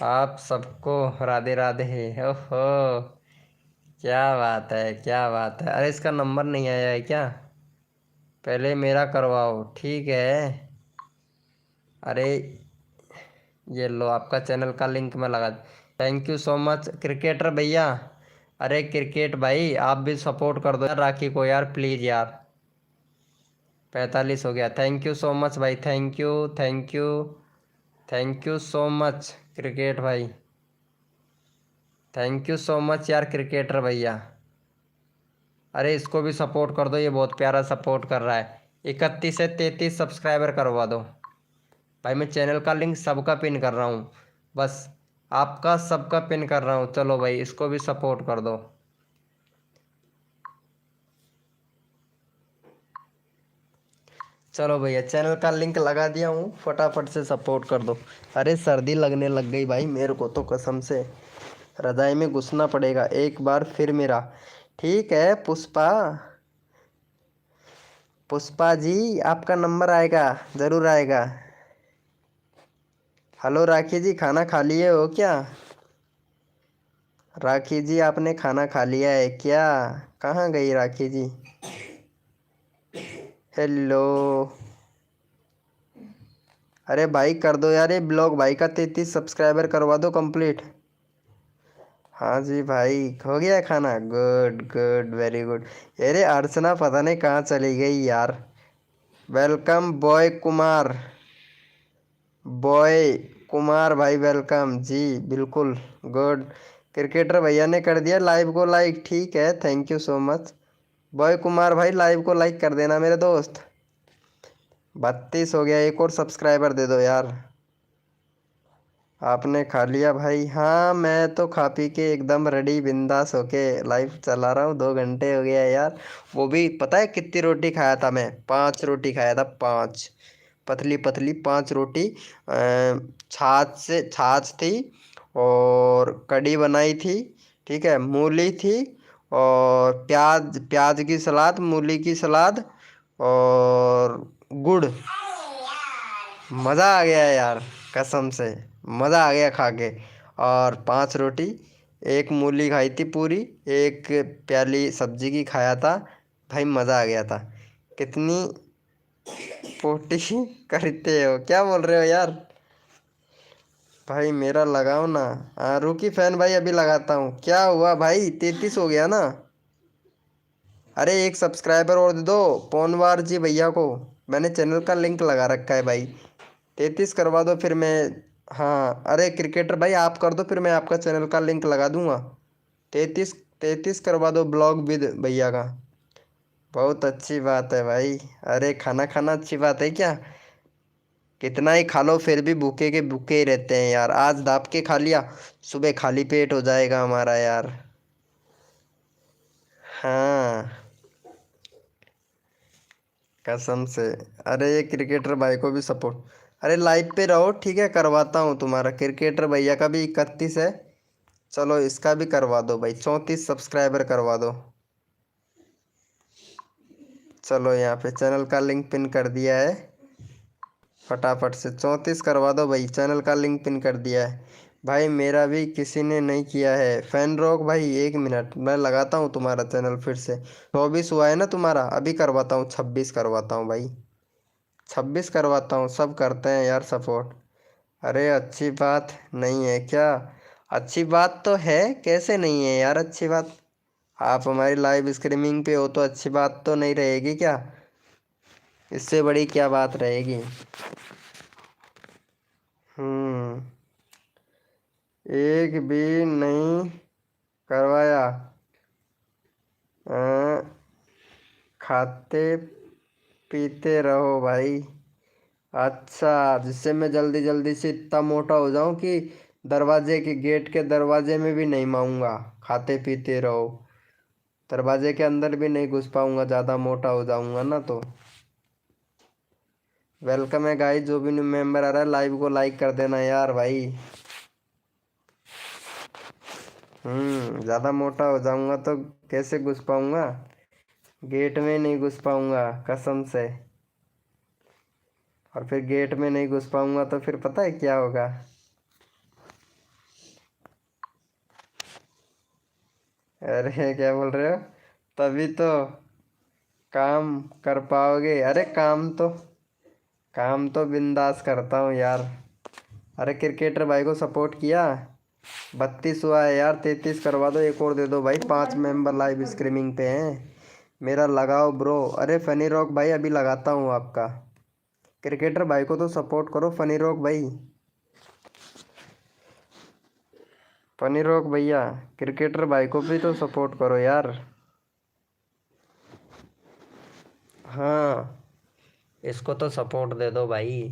आप सबको राधे राधे। ओहो, क्या बात है, क्या बात है। अरे इसका नंबर नहीं आया है क्या? पहले मेरा करवाओ, ठीक है। अरे ये लो, आपका चैनल का लिंक मैं लगा। Thank you so much cricketer भैया। अरे क्रिकेट भाई, आप भी सपोर्ट कर दो यार राखी को यार, प्लीज़ यार। 45 हो गया। थैंक यू सो मच भाई, thank you, thank you, thank you so much cricket भाई। थैंक यू सो मच यार क्रिकेटर भैया। अरे इसको भी सपोर्ट कर दो, ये बहुत प्यारा सपोर्ट कर रहा है। 31 से 33 सब्सक्राइबर करवा दो भाई। मैं चैनल का लिंक सबका पिन कर रहा हूँ, बस आपका सबका पिन कर रहा हूँ। चलो भाई, इसको भी सपोर्ट कर दो। चलो भैया, चैनल का लिंक लगा दिया हूँ, फटाफट से सपोर्ट कर दो। अरे सर्दी लगने लग गई भाई मेरे को तो, कसम से रजाई में घुसना पड़ेगा एक बार फिर मेरा। ठीक है पुष्पा, पुष्पा जी आपका नंबर आएगा, ज़रूर आएगा। हेलो राखी जी, खाना खा लिए हो क्या? राखी जी आपने खाना खा लिया है क्या? कहाँ गई राखी जी? हेलो। अरे भाई कर दो यार, ये ब्लॉग भाई का 33 सब्सक्राइबर करवा दो कंप्लीट। हाँ जी भाई, हो गया खाना, गुड गुड वेरी गुड। अरे अर्चना पता नहीं कहाँ चली गई यार। Welcome boy Kumar, boy Kumar भाई वेलकम जी, बिल्कुल गुड। क्रिकेटर भैया ने कर दिया लाइव को लाइक, ठीक है thank you so much. Boy Kumar भाई लाइव को लाइक कर देना मेरे दोस्त। 32 हो गया, एक और सब्सक्राइबर दे दो यार। आपने खा लिया भाई? हाँ मैं तो खा पी के एकदम रेडी बिंदास होके लाइव चला रहा हूँ, 2 घंटे हो गया यार। वो भी पता है कितनी रोटी खाया था मैं? 5 रोटी खाया था, 5 पतली पतली 5 रोटी। छाछ थी, और कढ़ी बनाई थी, ठीक है, मूली थी, और प्याज प्याज की सलाद, मूली की सलाद, और गुड़। मज़ा आ गया यार, कसम से मज़ा आ गया खा के। और 5 रोटी, एक मूली खाई थी पूरी, एक प्याली सब्जी की खाया था। भाई मज़ा आ गया था। कितनी पोटी करते हो, क्या बोल रहे हो यार? भाई मेरा लगाओ ना। हाँ रुकी फैन भाई, अभी लगाता हूँ। क्या हुआ भाई, 33 हो गया ना? अरे एक सब्सक्राइबर और दे दो पोनवार जी भैया को, मैंने चैनल का लिंक लगा रखा है भाई। 33 करवा दो फिर मैं। हाँ अरे क्रिकेटर भाई आप कर दो, फिर मैं आपका चैनल का लिंक लगा दूंगा। 33 करवा दो ब्लॉग विद भैया का। बहुत अच्छी बात है भाई। अरे खाना खाना अच्छी बात है क्या? कितना ही खा लो फिर भी भूखे के भूखे ही रहते हैं यार। आज दाब के खा लिया, सुबह खाली पेट हो जाएगा हमारा यार। हाँ कसम से। अरे ये क्रिकेटर भाई को भी सपोर्ट। अरे लाइव पे रहो, ठीक है करवाता हूँ तुम्हारा। क्रिकेटर भैया का भी 31 है, चलो इसका भी करवा दो भाई, 34 सब्सक्राइबर करवा दो। चलो यहाँ पे चैनल का लिंक पिन कर दिया है, फटाफट से 34 करवा दो भाई, चैनल का लिंक पिन कर दिया है। भाई मेरा भी किसी ने नहीं किया है। फैन रॉक भाई 1 मिनट, मैं लगाता हूँ तुम्हारा चैनल फिर से। 24 हुआ है ना तुम्हारा, अभी करवाता हूँ, 26 करवाता हूँ भाई, 26 करवाता हूँ। सब करते हैं यार सपोर्ट। अरे अच्छी बात नहीं है क्या? अच्छी बात तो है, कैसे नहीं है यार अच्छी बात? आप हमारी लाइव स्ट्रीमिंग पे हो तो अच्छी बात तो नहीं रहेगी क्या? इससे बड़ी क्या बात रहेगी? एक भी नहीं करवाया। अ, खाते पीते रहो भाई। अच्छा, जिससे मैं जल्दी जल्दी से इतना मोटा हो जाऊं कि दरवाजे के गेट के दरवाजे में भी नहीं माऊंगा। खाते पीते रहो, दरवाजे के अंदर भी नहीं घुस पाऊंगा, ज़्यादा मोटा हो जाऊंगा ना तो। वेलकम है गाइस, जो भी न्यू मेंबर आ रहा है लाइव को लाइक कर देना यार भाई। ज़्यादा मोटा हो जाऊंगा तो कैसे घुस पाऊंगा, गेट में नहीं घुस पाऊंगा कसम से। और फिर गेट में नहीं घुस पाऊंगा तो फिर पता है क्या होगा। अरे क्या बोल रहे हो, तभी तो काम कर पाओगे। अरे काम तो बिंदास करता हूँ यार। अरे क्रिकेटर भाई को सपोर्ट किया, 32 हुआ है यार, 33 करवा दो, एक और दे दो भाई। 5 मेंबर लाइव स्ट्रीमिंग पे हैं, मेरा लगाओ ब्रो। अरे फनी रॉक भाई अभी लगाता हूँ आपका। क्रिकेटर भाई को तो सपोर्ट करो फनी रॉक भाई। फनी रॉक भैया, क्रिकेटर भाई को भी तो सपोर्ट करो यार। हाँ, इसको तो सपोर्ट दे दो भाई।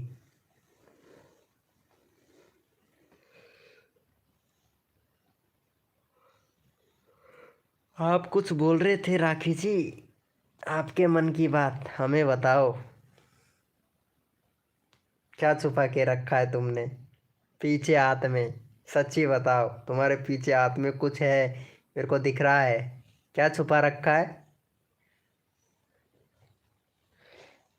आप कुछ बोल रहे थे राखी जी, आपके मन की बात हमें बताओ। क्या छुपा के रखा है तुमने पीछे हाथ में, सच्ची बताओ। तुम्हारे पीछे हाथ में कुछ है, मेरे को दिख रहा है। क्या छुपा रखा है?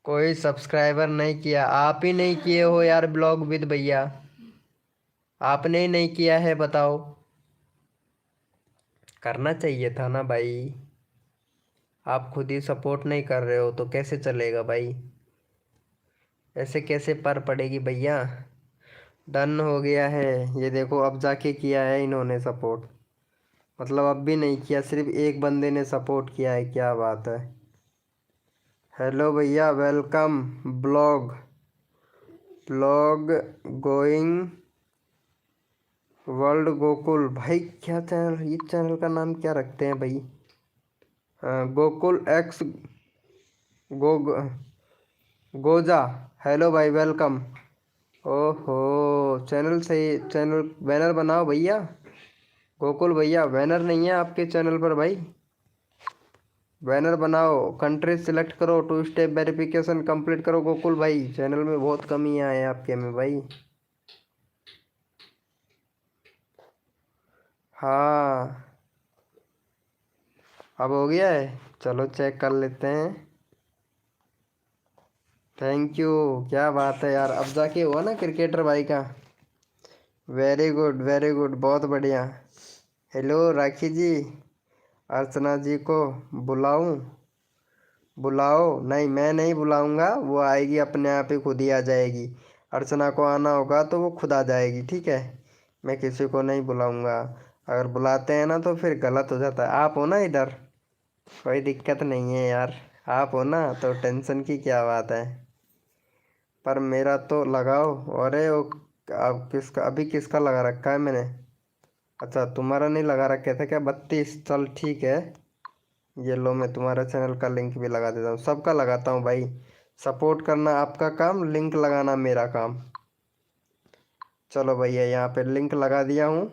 कोई सब्सक्राइबर नहीं किया, आप ही नहीं किए हो यार ब्लॉग विद भैया, आपने ही नहीं किया है बताओ। करना चाहिए था ना भाई, आप खुद ही सपोर्ट नहीं कर रहे हो तो कैसे चलेगा भाई, ऐसे कैसे पर पड़ेगी भैया। डन हो गया है, ये देखो अब जाके किया है इन्होंने सपोर्ट। मतलब अब भी नहीं किया, सिर्फ एक बंदे ने सपोर्ट किया है, क्या बात है। हेलो भैया, welcome. Blog blog going world Gokul भाई, क्या चैनल, ये चैनल का नाम क्या रखते हैं भाई? गोकुल एक्स गो गोजा। हेलो भाई वेलकम। ओहो, चैनल सही, चैनल बैनर बनाओ भैया। गोकुल भैया बैनर नहीं है आपके चैनल पर भाई, बैनर बनाओ। कंट्री सिलेक्ट करो, 2 स्टेप वेरिफिकेशन कंप्लीट करो गोकुल भाई, चैनल में बहुत कमियां हैं आपके में भाई। हाँ, अब हो गया है, चलो चेक कर लेते हैं। थैंक यू, क्या बात है यार, अब जाके हुआ ना क्रिकेटर भाई का। वेरी गुड वेरी गुड, बहुत बढ़िया। हेलो राखी जी, अर्चना जी को बुलाऊं? बुलाओ, नहीं मैं नहीं बुलाऊंगा, वो आएगी अपने आप ही, खुद ही आ जाएगी। अर्चना को आना होगा तो वो खुद आ जाएगी, ठीक है। मैं किसी को नहीं बुलाऊंगा, अगर बुलाते हैं ना तो फिर गलत हो जाता है। आप हो ना इधर, कोई दिक्कत नहीं है यार, आप हो ना तो टेंशन की क्या बात है। पर मेरा तो लगाओ। अरे वो अब किसका, अभी किसका लगा रखा है मैंने? अच्छा, तुम्हारा नहीं लगा रखे थे क्या? 32, चल ठीक है। ये लो, मैं तुम्हारा चैनल का लिंक भी लगा देता हूँ, सबका लगाता हूँ भाई। सपोर्ट करना आपका काम, लिंक लगाना मेरा काम। चलो भैया, यहाँ पे लिंक लगा दिया हूँ।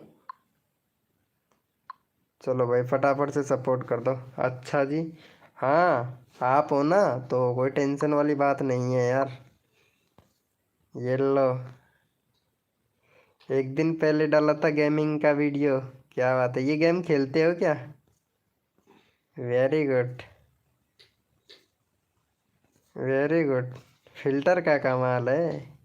चलो भाई फटाफट से सपोर्ट कर दो। अच्छा जी, हाँ आप हो ना तो कोई टेंशन वाली बात नहीं है यार। ये लो, एक दिन पहले डाला था गेमिंग का वीडियो। क्या बात है, ये गेम खेलते हो क्या? Very good very good, filter का कमाल है।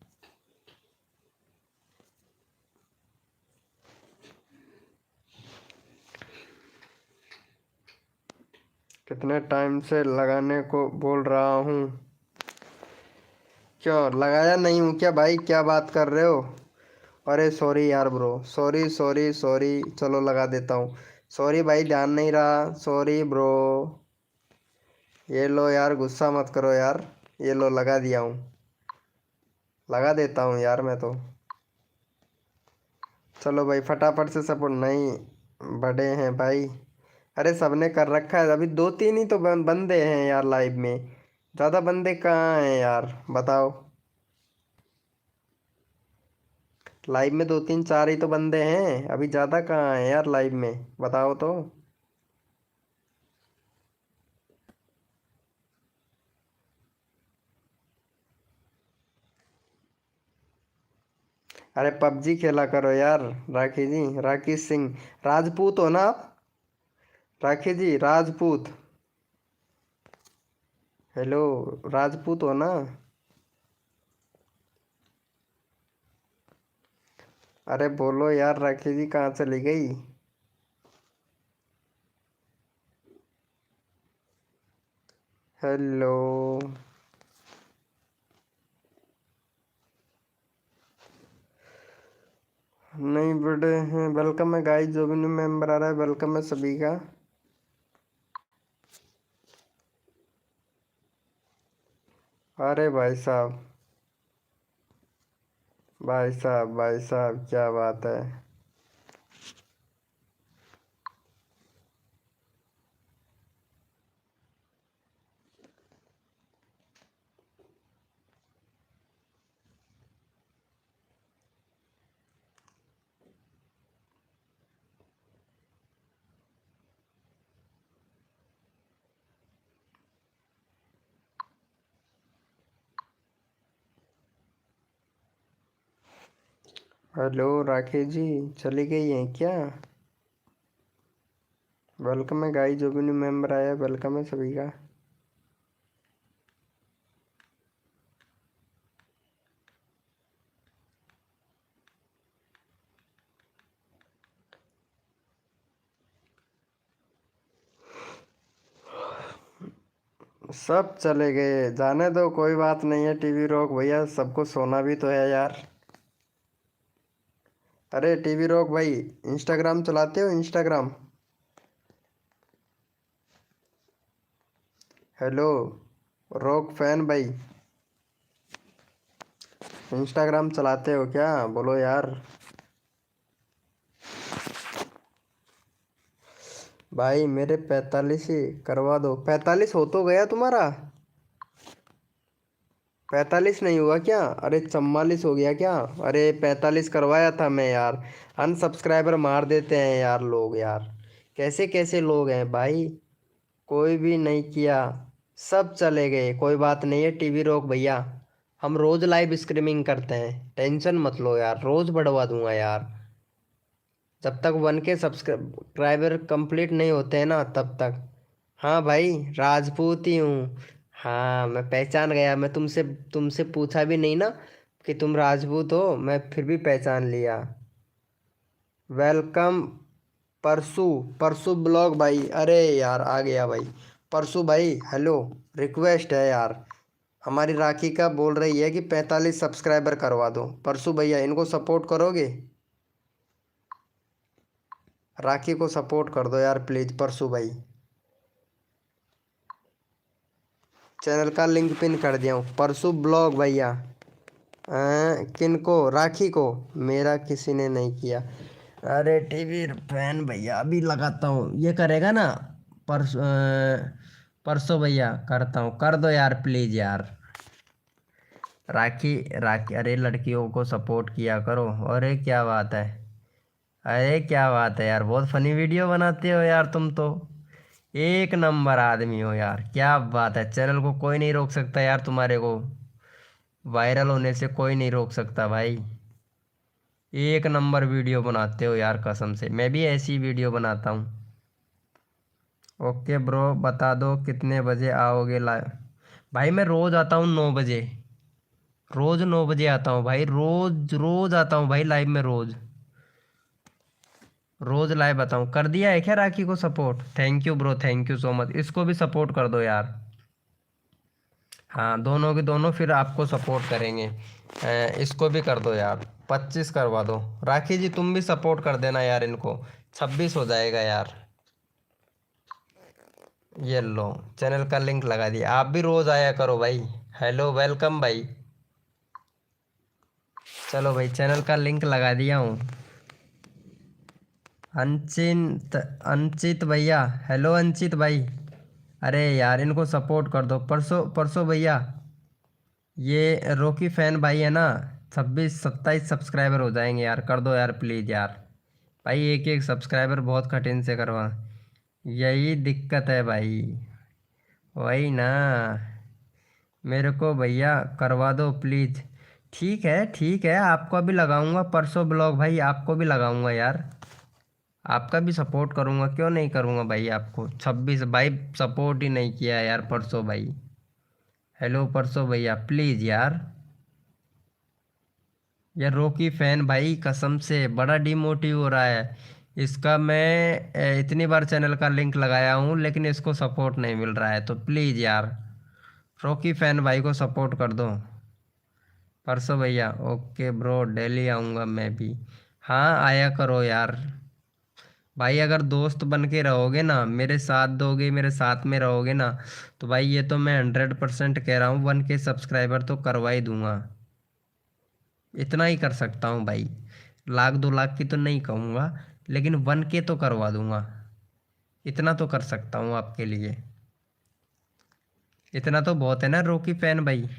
कितने टाइम से लगाने को बोल रहा हूँ, क्यों लगाया नहीं हूँ क्या भाई, क्या बात कर रहे हो? अरे सॉरी यार ब्रो, सॉरी सॉरी सॉरी, चलो लगा देता हूँ। सॉरी भाई, ध्यान नहीं रहा, सॉरी ब्रो। ये लो यार, गुस्सा मत करो यार, ये लो लगा दिया हूँ, लगा देता हूँ यार मैं तो। चलो भाई फटाफट से सपोर्ट। नहीं बड़े हैं भाई। अरे सबने कर रखा है, अभी दो तीन ही तो बंदे हैं यार लाइव में। ज़्यादा बंदे कहाँ हैं यार बताओ। लाइव में दो तीन चार ही तो बंदे हैं, अभी ज़्यादा कहाँ हैं यार लाइव में, बताओ तो। अरे पबजी खेला करो यार। राखी जी, राकेश सिंह राजपूत हो ना आप? राखी जी राजपूत। हेलो, राजपूत हो ना? अरे बोलो यार, राखी जी कहाँ चली गई? हेलो। नहीं बड़े हैं। वेलकम है गाइस, जो भी न्यू मेंबर आ रहा है वेलकम है सभी का। अरे भाई साहब, भाई साहब, भाई साहब क्या बात है। हेलो राखी जी, चली गई हैं क्या? वेलकम है गाइस, जो भी न्यू मेंबर आया है वेलकम है सभी का। सब चले गए, जाने दो कोई बात नहीं है। टीवी रोक भैया, सबको सोना भी तो है यार। अरे टीवी रोक भाई, इंस्टाग्राम चलाते हो इंस्टाग्राम? हेलो रोक फैन भाई, इंस्टाग्राम चलाते हो क्या? बोलो यार। भाई मेरे 45 ही करवा दो। 45 हो तो गया तुम्हारा? 45 नहीं हुआ क्या? अरे 44 हो गया क्या? अरे 45 करवाया था मैं यार। अनसब्सक्राइबर मार देते हैं यार लोग यार। कैसे कैसे लोग हैं भाई। कोई भी नहीं किया, सब चले गए। कोई बात नहीं है, टीवी रोक भैया। हम रोज लाइव स्ट्रीमिंग करते हैं, टेंशन मत लो यार, रोज बढ़वा दूंगा यार। जब तक 1K सब्सक्राइबर कंप्लीट नहीं होते हैं ना तब तक। हाँ भाई, राजपूत ही हूँ। हाँ मैं पहचान गया। मैं तुमसे तुमसे पूछा भी नहीं ना कि तुम राजपूत हो, मैं फिर भी पहचान लिया। वेलकम परसू। परसू ब्लॉग भाई, अरे यार आ गया भाई। परसू भाई हेलो, रिक्वेस्ट है यार। हमारी राखी का बोल रही है कि 45 सब्सक्राइबर करवा दो। परसू भैया इनको सपोर्ट करोगे? राखी को सपोर्ट कर दो यार प्लीज़ परसू भाई। चैनल का लिंक पिन कर दिया हूँ, परसू ब्लॉग भैया। किनको? राखी को? मेरा किसी ने नहीं किया। अरे टीवी फैन भैया, अभी लगाता हूँ, ये करेगा ना? परसों भैया करता हूँ, कर दो यार प्लीज़ यार। राखी, राखी अरे लड़कियों को सपोर्ट किया करो। अरे क्या बात है, अरे क्या बात है यार, बहुत फनी वीडियो बनाते हो यार तुम तो। एक नंबर आदमी हो यार, क्या बात है। चैनल को कोई नहीं रोक सकता यार, तुम्हारे को वायरल होने से कोई नहीं रोक सकता भाई। एक नंबर वीडियो बनाते हो यार, कसम से मैं भी ऐसी वीडियो बनाता हूँ। ओके ब्रो, बता दो कितने बजे आओगे लाइव? भाई मैं रोज आता हूँ 9 बजे। रोज 9 बजे आता हूँ भाई, रोज रोज आता हूँ भाई लाइव में, रोज रोज लाइव आता हूँ। कर दिया है क्या राखी को support? Thank you bro, thank you so much. इसको भी सपोर्ट कर दो यार। हाँ दोनों के दोनों फिर आपको सपोर्ट करेंगे। इसको भी कर दो यार, 25 करवा दो। राखी जी तुम भी सपोर्ट कर देना यार इनको, 26 हो जाएगा यार। ये लो, चैनल का लिंक लगा दिया, आप भी रोज आया करो भाई। हेलो वेलकम भाई। चलो भाई, चैनल का लिंक लगा दिया हूँ। अंचित अंचित भैया, हेलो अंचित भाई। अरे यार इनको सपोर्ट कर दो। परसों परसों भैया, ये रॉकी फैन भाई है ना, 26 27 सब्सक्राइबर हो जाएंगे यार, कर दो यार प्लीज़ यार। भाई एक एक सब्सक्राइबर बहुत कठिन से करवा, यही दिक्कत है भाई। वही ना, मेरे को भैया करवा दो प्लीज़। ठीक है, आपको भी लगाऊंगा परसों ब्लॉग भाई, आपको भी लगाऊंगा यार। आपका भी सपोर्ट करूंगा, क्यों नहीं करूंगा भाई। आपको 26 भाई सपोर्ट ही नहीं किया यार परसों भाई। हेलो परसों भैया प्लीज़ यार। यार रॉकी फैन भाई कसम से बड़ा डिमोटिव हो रहा है इसका। मैं इतनी बार चैनल का लिंक लगाया हूँ लेकिन इसको सपोर्ट नहीं मिल रहा है, तो प्लीज़ यार रॉकी फैन भाई को सपोर्ट कर दो। परसों भैया ओके ब्रो, डेली आऊँगा मैं भी। हाँ आया करो यार भाई, अगर दोस्त बन के रहोगे ना, मेरे साथ दोगे, मेरे साथ में रहोगे ना, तो भाई ये तो मैं 100% कह रहा हूँ, 1K सब्सक्राइबर तो करवा ही दूंगा। इतना ही कर सकता हूँ भाई, लाख 2 लाख की तो नहीं कहूँगा, लेकिन 1K तो करवा दूंगा। इतना तो कर सकता हूँ आपके लिए। इतना तो बहुत है ना रॉकी फैन भाई।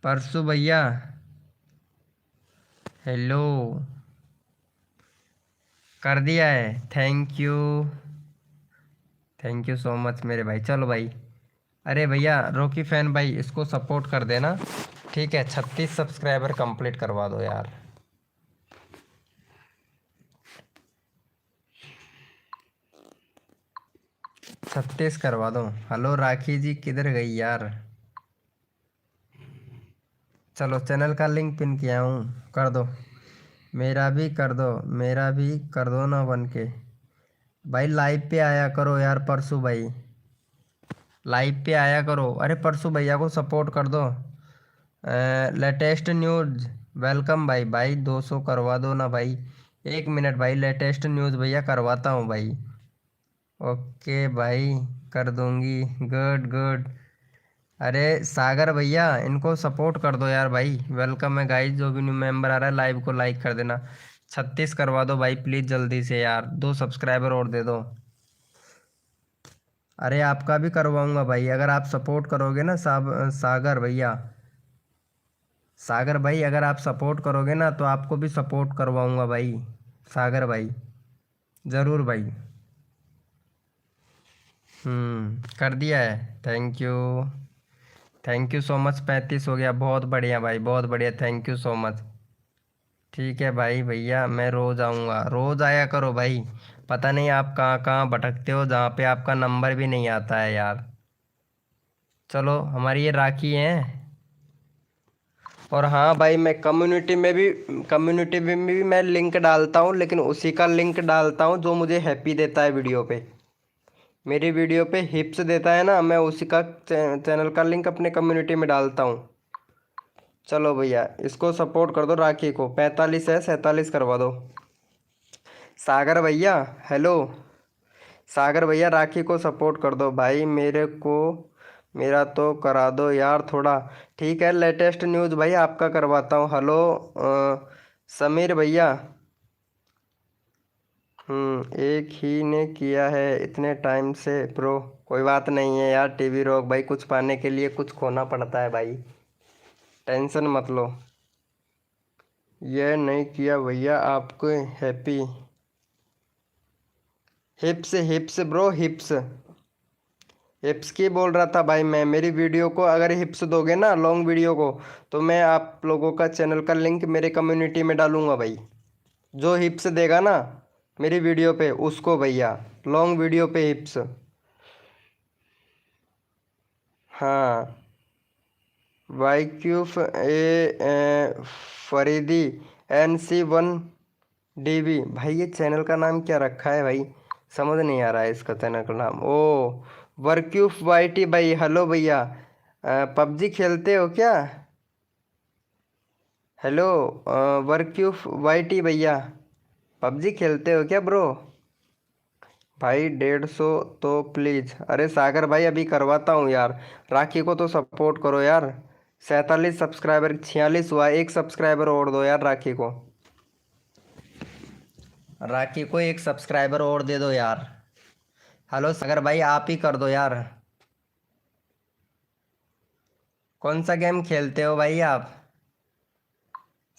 परसों भैया हेलो, कर दिया है, थैंक यू सो मच मेरे भाई। चलो भाई, अरे भैया रॉकी फैन भाई इसको सपोर्ट कर देना, ठीक है। 36 सब्सक्राइबर कंप्लीट करवा दो यार। 36 करवा दो। हेलो राखी जी किधर गई यार। चलो चैनल का लिंक पिन किया हूँ, कर दो। मेरा भी कर दो, मेरा भी कर दो ना 1K। भाई लाइव पे आया करो यार परसों भाई, लाइव पे आया करो। अरे परसों भैया को सपोर्ट कर दो। लेटेस्ट न्यूज़ वेलकम भाई, भाई 200 करवा दो ना भाई। 1 मिनट भाई, लेटेस्ट न्यूज़ भैया करवाता हूँ भाई। ओके भाई, कर दूंगी, गुड गुड। अरे सागर भैया इनको सपोर्ट कर दो यार भाई। वेलकम है गाइस, जो भी न्यू मेंबर आ रहा है लाइव को लाइक कर देना। 36 करवा दो भाई प्लीज़ जल्दी से यार, 2 सब्सक्राइबर और दे दो। अरे आपका भी करवाऊंगा भाई, अगर आप सपोर्ट करोगे ना सागर भैया, सागर भाई अगर आप सपोर्ट करोगे ना तो आपको भी सपोर्ट करवाऊंगा भाई, सागर भाई ज़रूर भाई। कर दिया है, थैंक यू सो मच। 35 हो गया, बहुत बढ़िया भाई, बहुत बढ़िया, थैंक यू सो मच। ठीक है भाई, भैया मैं रोज़ आऊँगा, रोज़ आया करो भाई। पता नहीं आप कहाँ कहाँ भटकते हो जहाँ पे आपका नंबर भी नहीं आता है यार। चलो हमारी ये राखी है। और हाँ भाई, मैं कम्युनिटी में भी मैं लिंक डालता हूँ, लेकिन उसी का लिंक डालता हूँ जो मुझे हैप्पी देता है वीडियो पे। मेरी वीडियो पे हिप्स देता है ना, मैं उसी का चैनल का लिंक अपने कम्युनिटी में डालता हूँ। चलो भैया इसको सपोर्ट कर दो, राखी को 45 है 47 करवा दो। सागर भैया हेलो, सागर भैया राखी को सपोर्ट कर दो भाई, मेरे को मेरा तो करा दो यार थोड़ा। ठीक है, लेटेस्ट न्यूज़ भाई आपका करवाता हूँ। हेलो समीर भैया, एक ही ने किया है इतने टाइम से प्रो। कोई बात नहीं है यार, टीवी रोक भाई, कुछ पाने के लिए कुछ खोना पड़ता है भाई, टेंशन मत लो। ये नहीं किया भैया आपको हैप्पी। हिप्स हिप्स ब्रो, हिप्स हिप्स की बोल रहा था भाई मैं। मेरी वीडियो को अगर हिप्स दोगे ना, लॉन्ग वीडियो को, तो मैं आप लोगों का चैनल का लिंक मेरे कम्युनिटी में डालूंगा भाई। जो हिप्स देगा ना मेरी वीडियो पे उसको भैया, लॉन्ग वीडियो पे हिप्स। हाँ वाईक्यूफ फरीदी NC1DB भाई, ये चैनल का नाम क्या रखा है भाई, समझ नहीं आ रहा है इसका चैनल का नाम। ओ वर्क्यूफ YT भाई, हेलो भैया, पबजी खेलते हो क्या। हेलो वर्क्यूफ YT भैया, पबजी खेलते हो क्या ब्रो। भाई 150 तो प्लीज़। अरे सागर भाई अभी करवाता हूँ यार, राखी को तो सपोर्ट करो यार। 47 सब्सक्राइबर, 46 हुआ, 1 सब्सक्राइबर और दो यार राखी को। राखी को एक सब्सक्राइबर और दे दो यार। हेलो सागर भाई, आप ही कर दो यार। कौन सा गेम खेलते हो भाई आप?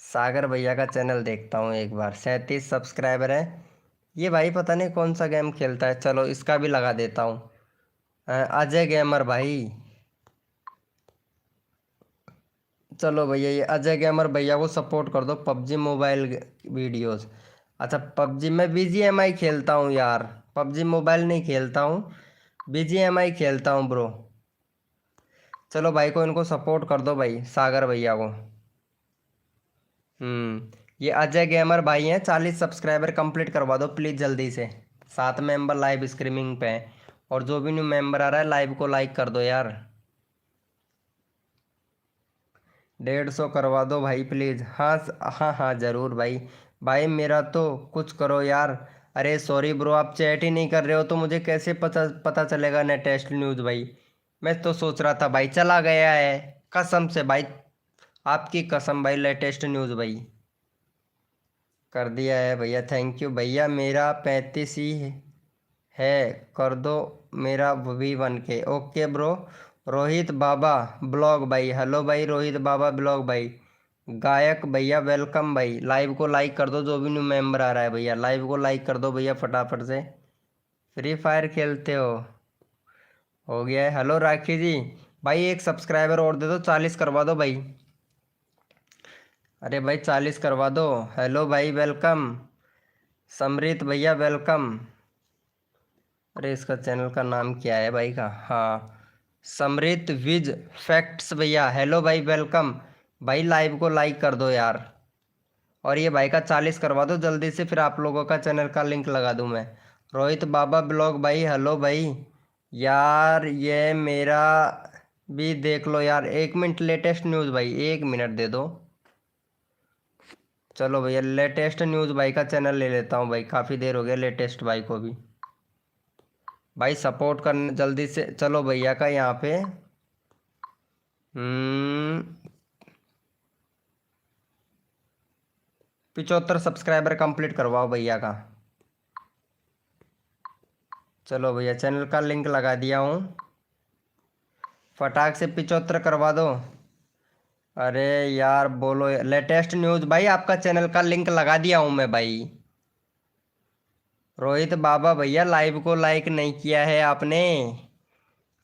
सागर भैया का चैनल देखता हूँ एक बार, 37 सब्सक्राइबर है। ये भाई पता नहीं कौन सा गेम खेलता है, चलो इसका भी लगा देता हूँ। अजय गेमर भाई। चलो भैया, ये अजय गेमर भैया को सपोर्ट कर दो, पबजी मोबाइल वीडियोस। अच्छा, पबजी में BGMI खेलता हूँ यार, पबजी मोबाइल नहीं खेलता हूँ, BGMI खेलता हूँ ब्रो। चलो भाई को इनको सपोर्ट कर दो भाई, सागर भैया को। ये अजय गेमर भाई हैं, 40 सब्सक्राइबर कंप्लीट करवा दो प्लीज़ जल्दी से। 7 मेंबर लाइव स्ट्रीमिंग पे हैं, और जो भी न्यू मेंबर आ रहा है लाइव को लाइक कर दो यार। 150 करवा दो भाई प्लीज़। हाँ हाँ हाँ ज़रूर भाई। भाई मेरा तो कुछ करो यार। अरे सॉरी ब्रो, आप चैट ही नहीं कर रहे हो तो मुझे कैसे पता पता चलेगा लेटेस्ट न्यूज़ भाई। मैं तो सोच रहा था भाई चला गया है, कसम से भाई, आपकी कसम भाई, लेटेस्ट न्यूज़ भाई। कर दिया है भैया, थैंक यू भैया, मेरा 35 ही है, कर दो मेरा V1K। Okay bro. Rohit Baba blog भाई, हेलो भाई रोहित बाबा ब्लॉग भाई। गायक भैया वेलकम भाई, लाइव को लाइक कर दो, जो भी न्यू मेंबर आ रहा है भैया लाइव को लाइक कर दो भैया फटाफट से। फ्री फायर खेलते हो गया है। हेलो राखी जी। भाई एक सब्सक्राइबर और दे दो, 40 करवा दो भाई। अरे भाई 40 करवा दो। हेलो भाई वेलकम। समृत भैया वेलकम। अरे इसका चैनल का नाम क्या है भाई का? हाँ, समृत विज फैक्ट्स भैया, हेलो भाई वेलकम। भाई लाइव को लाइक कर दो यार, और ये भाई का 40 करवा दो जल्दी से, फिर आप लोगों का चैनल का लिंक लगा दूं मैं। रोहित बाबा ब्लॉग भाई, हेलो भाई। यार ये मेरा भी देख लो यार, 1 मिनट, लेटेस्ट न्यूज़ भाई, 1 मिनट दे दो। चलो भैया लेटेस्ट न्यूज़ भाई का चैनल ले लेता हूँ भाई, काफ़ी देर हो गया लेटेस्ट भाई को भी। भाई सपोर्ट करने जल्दी से, चलो भैया का यहाँ पे 75 सब्सक्राइबर कंप्लीट करवाओ भैया का। चलो भैया चैनल का लिंक लगा दिया हूँ, फटाक से 75 करवा दो। अरे यार बोलो, लेटेस्ट न्यूज़ भाई, आपका चैनल का लिंक लगा दिया हूँ मैं भाई। रोहित बाबा भैया लाइव को लाइक नहीं किया है आपने,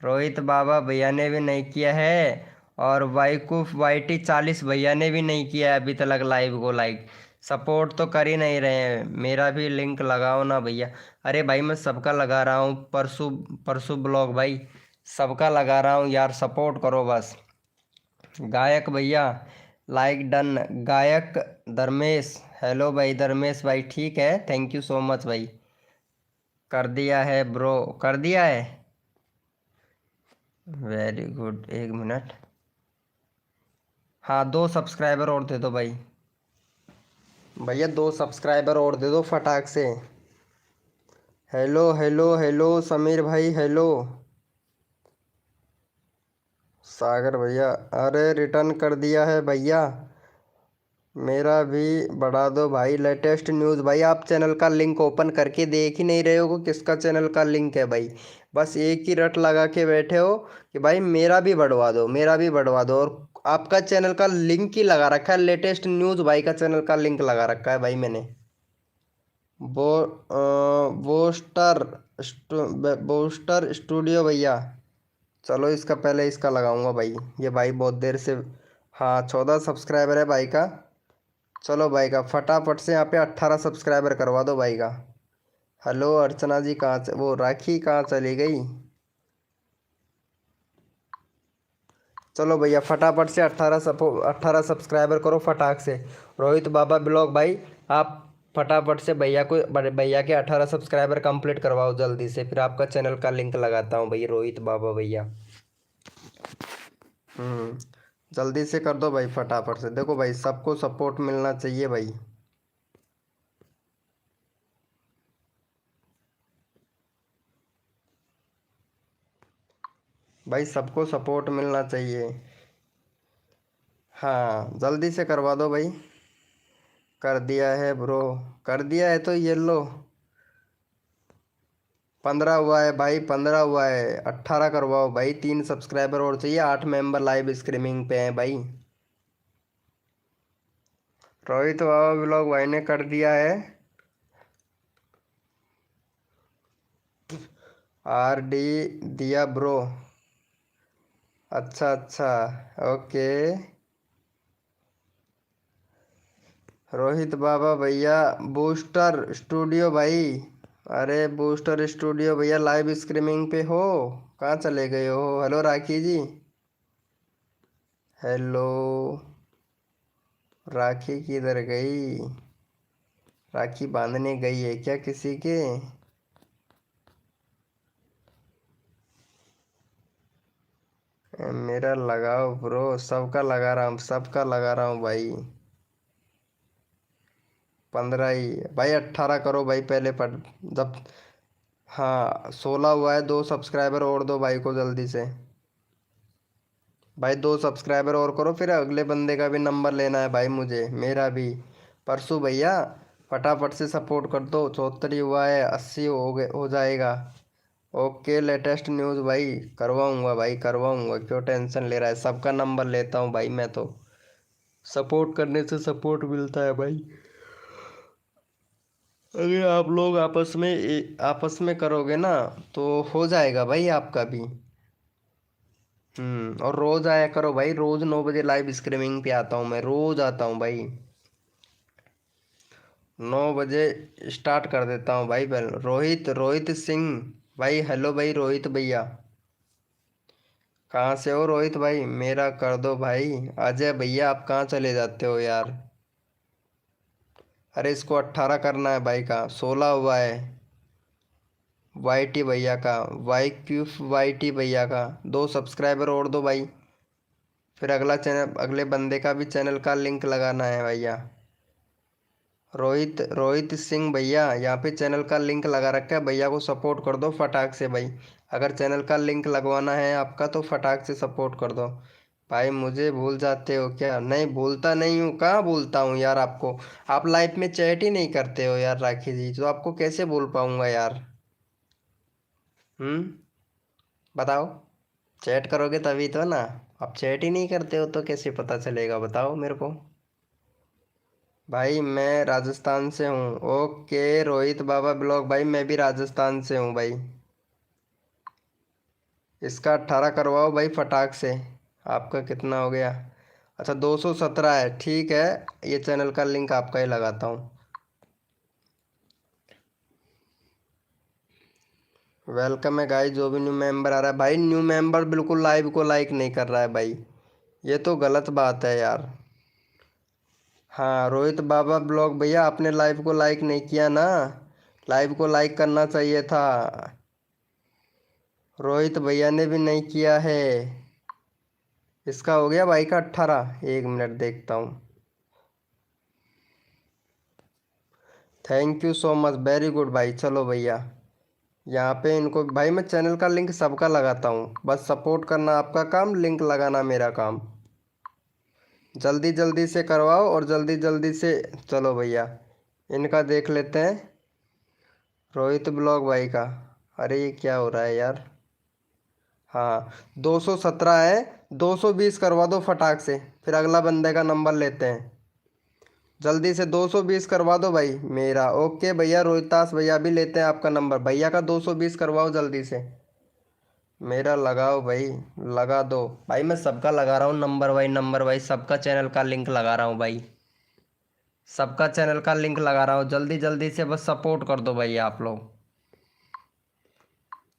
रोहित बाबा भैया ने भी नहीं किया है, और वाईकुफ YT 40 भैया ने भी नहीं किया है अभी तक लाइव को लाइक। सपोर्ट तो कर ही नहीं रहे हैं, मेरा भी लिंक लगाओ ना भैया। अरे भाई मैं सबका लगा रहा हूँ, परसों परसों ब्लॉग भाई, सबका लगा रहा हूँ यार, सपोर्ट करो बस। गायक भैया लाइक डन। गायक धर्मेश, हेलो भाई धर्मेश भाई, ठीक है, थैंक यू सो मच भाई। कर दिया है ब्रो, कर दिया है, वेरी गुड। 1 मिनट, हाँ 2 सब्सक्राइबर और दे दो भाई। भैया 2 सब्सक्राइबर और दे दो फटाक से। हेलो हेलो हेलो समीर भाई, हेलो सागर भैया। अरे रिटर्न कर दिया है भैया, मेरा भी बढ़ा दो भाई। लेटेस्ट न्यूज़ भाई, आप चैनल का लिंक ओपन करके देख ही नहीं रहे हो कि किसका चैनल का लिंक है भाई, बस एक ही रट लगा के बैठे हो कि भाई मेरा भी बढ़वा दो, मेरा भी बढ़वा दो, और आपका चैनल का लिंक ही लगा रखा है, लेटेस्ट न्यूज़ भाई का चैनल का लिंक लगा रखा है भाई मैंने। बो बोस्टर बोस्टर स्टूडियो भैया। चलो इसका पहले इसका लगाऊंगा भाई, ये भाई बहुत देर से। हाँ 14 सब्सक्राइबर है भाई का। चलो भाई का फटाफट से यहाँ पे 18 सब्सक्राइबर करवा दो भाई का। हेलो अर्चना जी, कहाँ वो राखी कहाँ चली गई? चलो भैया फटाफट से 18 सब्सक्राइबर करो फटाक से। रोहित बाबा ब्लॉग भाई, आप फटाफट से भैया को, बड़े भैया के 18 सब्सक्राइबर कंप्लीट करवाओ जल्दी से, फिर आपका चैनल का लिंक लगाता हूँ भैया, रोहित बाबा भैया। हम्म जल्दी से कर दो भाई फटाफट से, देखो भाई सबको सपोर्ट मिलना चाहिए भाई। भाई सबको सपोर्ट मिलना चाहिए। हाँ जल्दी से करवा दो भाई, कर दिया है ब्रो, कर दिया है तो ये लो। 15 हुआ है भाई, 15 हुआ है, 18 करवाओ भाई। 3 सब्सक्राइबर और चाहिए, 8 मेंबर लाइव स्ट्रीमिंग पे हैं भाई। रोहित बाबा ब्लॉग भाई ने कर दिया है। RD दिया ब्रो। अच्छा अच्छा, ओके। रोहित बाबा भैया, बूस्टर स्टूडियो भाई। अरे बूस्टर स्टूडियो भैया लाइव स्ट्रीमिंग पे हो? कहाँ चले गए हो? हेलो राखी जी। हेलो। राखी किधर गई? राखी बांधने गई है क्या किसी के? मेरा लगाओ ब्रो, सबका लगा रहा हूँ, सबका लगा रहा हूँ भाई। 15 ही भाई, 18 करो भाई पहले पर। जब हाँ 16 हुआ है, 2 सब्सक्राइबर और दो भाई को जल्दी से। भाई 2 सब्सक्राइबर और करो, फिर अगले बंदे का भी नंबर लेना है भाई मुझे, मेरा भी। परसों भैया फटाफट से सपोर्ट कर दो। 74 ही हुआ है, 80 हो गए, हो जाएगा। ओके लेटेस्ट न्यूज़ भाई, करवाऊंगा भाई करवाऊंगा, क्यों टेंशन ले रहा है? सबका नंबर लेता हूँ भाई मैं तो। सपोर्ट करने से सपोर्ट मिलता है भाई। अगर आप लोग आपस में करोगे ना, तो हो जाएगा भाई आपका भी। और रोज आया करो भाई, रोज 9 बजे लाइव स्ट्रीमिंग पे आता हूँ मैं, रोज आता हूँ भाई। 9 बजे स्टार्ट कर देता हूँ भाई। पहले रोहित रोहित सिंह भाई, हेलो भाई रोहित भैया। कहाँ से हो रोहित भाई? मेरा कर दो भाई। अजय भैया आप कहाँ चले जाते हो यार? अरे इसको 18 करना है भाई का, 16 हुआ है। YT भैया का, YT भैया का 2 सब्सक्राइबर और दो भाई। फिर अगला चैनल, अगले बंदे का भी चैनल का लिंक लगाना है भैया। रोहित रोहित सिंह भैया, यहाँ पे चैनल का लिंक लगा रखा है, भैया को सपोर्ट कर दो फटाक से भाई। अगर चैनल का लिंक लगवाना है आपका तो फटाक से सपोर्ट कर दो भाई। मुझे भूल जाते हो क्या? नहीं भूलता नहीं हूँ, कहाँ भूलता हूँ यार आपको। आप लाइफ में चैट ही नहीं करते हो यार राखी जी, तो आपको कैसे भूल पाऊंगा यार? हम्म बताओ। चैट करोगे तभी तो ना। आप चैट ही नहीं करते हो तो कैसे पता चलेगा, बताओ मेरे को। भाई मैं राजस्थान से हूँ। ओके रोहित बाबा ब्लॉग भाई, मैं भी राजस्थान से हूँ भाई। इसका 18 करवाओ भाई फटाक से। आपका कितना हो गया? अच्छा 217 है, ठीक है। ये चैनल का लिंक आपका ही लगाता हूँ। वेलकम है गाइस, जो भी न्यू मेंबर आ रहा है भाई। न्यू मेंबर बिल्कुल लाइव को लाइक नहीं कर रहा है भाई, ये तो गलत बात है यार। हाँ रोहित बाबा ब्लॉग भैया, आपने लाइव को लाइक नहीं किया ना। लाइव को लाइक करना चाहिए था। रोहित भैया ने भी नहीं किया है। इसका हो गया भाई का 18, 1 मिनट देखता हूँ। Thank you so much, very good भाई। चलो भैया, यहाँ पे इनको भाई मैं चैनल का लिंक सबका लगाता हूँ, बस सपोर्ट करना आपका काम, लिंक लगाना मेरा काम। जल्दी जल्दी से करवाओ और जल्दी जल्दी से। चलो भैया इनका देख लेते हैं, रोहित ब्लॉग भाई का। अरे ये क्या हो रहा है यार? हाँ 217 है, 220 करवा दो फटाक से, फिर अगला बंदे का नंबर लेते हैं। जल्दी से 220 करवा दो भाई मेरा। ओके भैया, रोहितास भैया भी लेते हैं आपका नंबर, भैया का 220 करवाओ जल्दी से। मेरा लगाओ भाई, लगा दो भाई। मैं सबका लगा रहा हूँ, नंबर भाई सबका चैनल का लिंक लगा रहा हूँ भाई। सबका चैनल का लिंक लगा रहा हूँ, जल्दी जल्दी से बस सपोर्ट कर दो भाई आप लोग।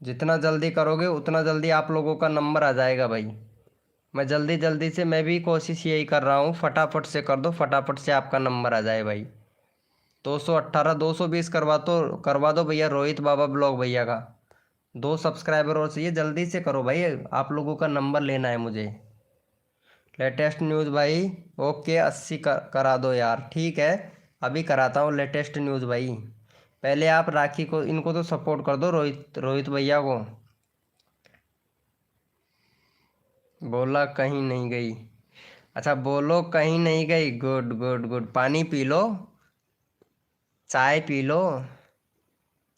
जितना जल्दी करोगे उतना जल्दी आप लोगों का नंबर आ जाएगा भाई। मैं जल्दी जल्दी से, मैं भी कोशिश यही कर रहा हूँ, फटाफट से कर दो, फटाफट से आपका नंबर आ जाए भाई। 218 220 करवा दो भैया रोहित बाबा ब्लॉग भैया का। 2 सब्सक्राइबर और चाहिए, जल्दी से करो भाई, आप लोगों का नंबर लेना है मुझे। लेटेस्ट न्यूज़ भाई, ओके 80 करा दो यार, ठीक है। अभी कराता हूँ लेटेस्ट न्यूज़ भाई। पहले आप राखी को, इनको तो सपोर्ट कर दो, रोहित रोहित भैया को। बोला कहीं नहीं गई। अच्छा बोलो कहीं नहीं गई, गुड गुड गुड। पानी पी लो, चाय P low.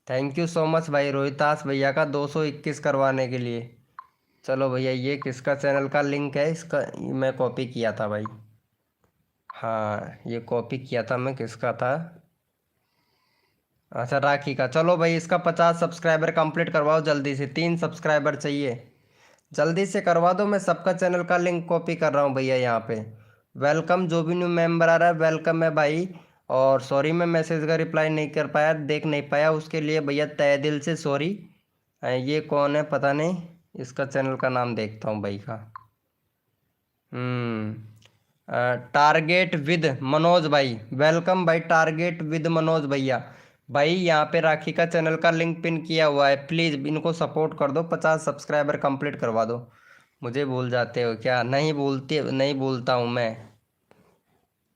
Thank you so much भाई रोहितास भैया का 221 करवाने के लिए। चलो भैया, ये किसका चैनल का लिंक है इसका? मैं कॉपी किया था भाई। हाँ, ये कॉपी किया था मैं, किसका था? अच्छा, राखी का। चलो भाई, इसका 50 सब्सक्राइबर कंप्लीट करवाओ जल्दी से, 3 सब्सक्राइबर चाहिए। जल्दी से करवा दो, मैं सबका चैनल का लिंक कॉपी कर रहा हूँ भैया यहाँ पे। वेलकम, जो भी न्यू मेंबर आ रहा है वेलकम है भाई। और सॉरी, मैं मैसेज का रिप्लाई नहीं कर पाया, देख नहीं पाया, उसके लिए भैया तहे दिल से सॉरी। ये कौन है पता नहीं, इसका चैनल का नाम देखता हूँ भाई का। टारगेट विद मनोज भाई, वेलकम भाई, टारगेट विद मनोज भैया। भाई यहाँ पे राखी का चैनल का लिंक पिन किया हुआ है, प्लीज़ इनको सपोर्ट कर दो, 50 सब्सक्राइबर कंप्लीट करवा दो। मुझे भूल जाते हो क्या? नहीं भूलती, नहीं भूलता हूँ मैं।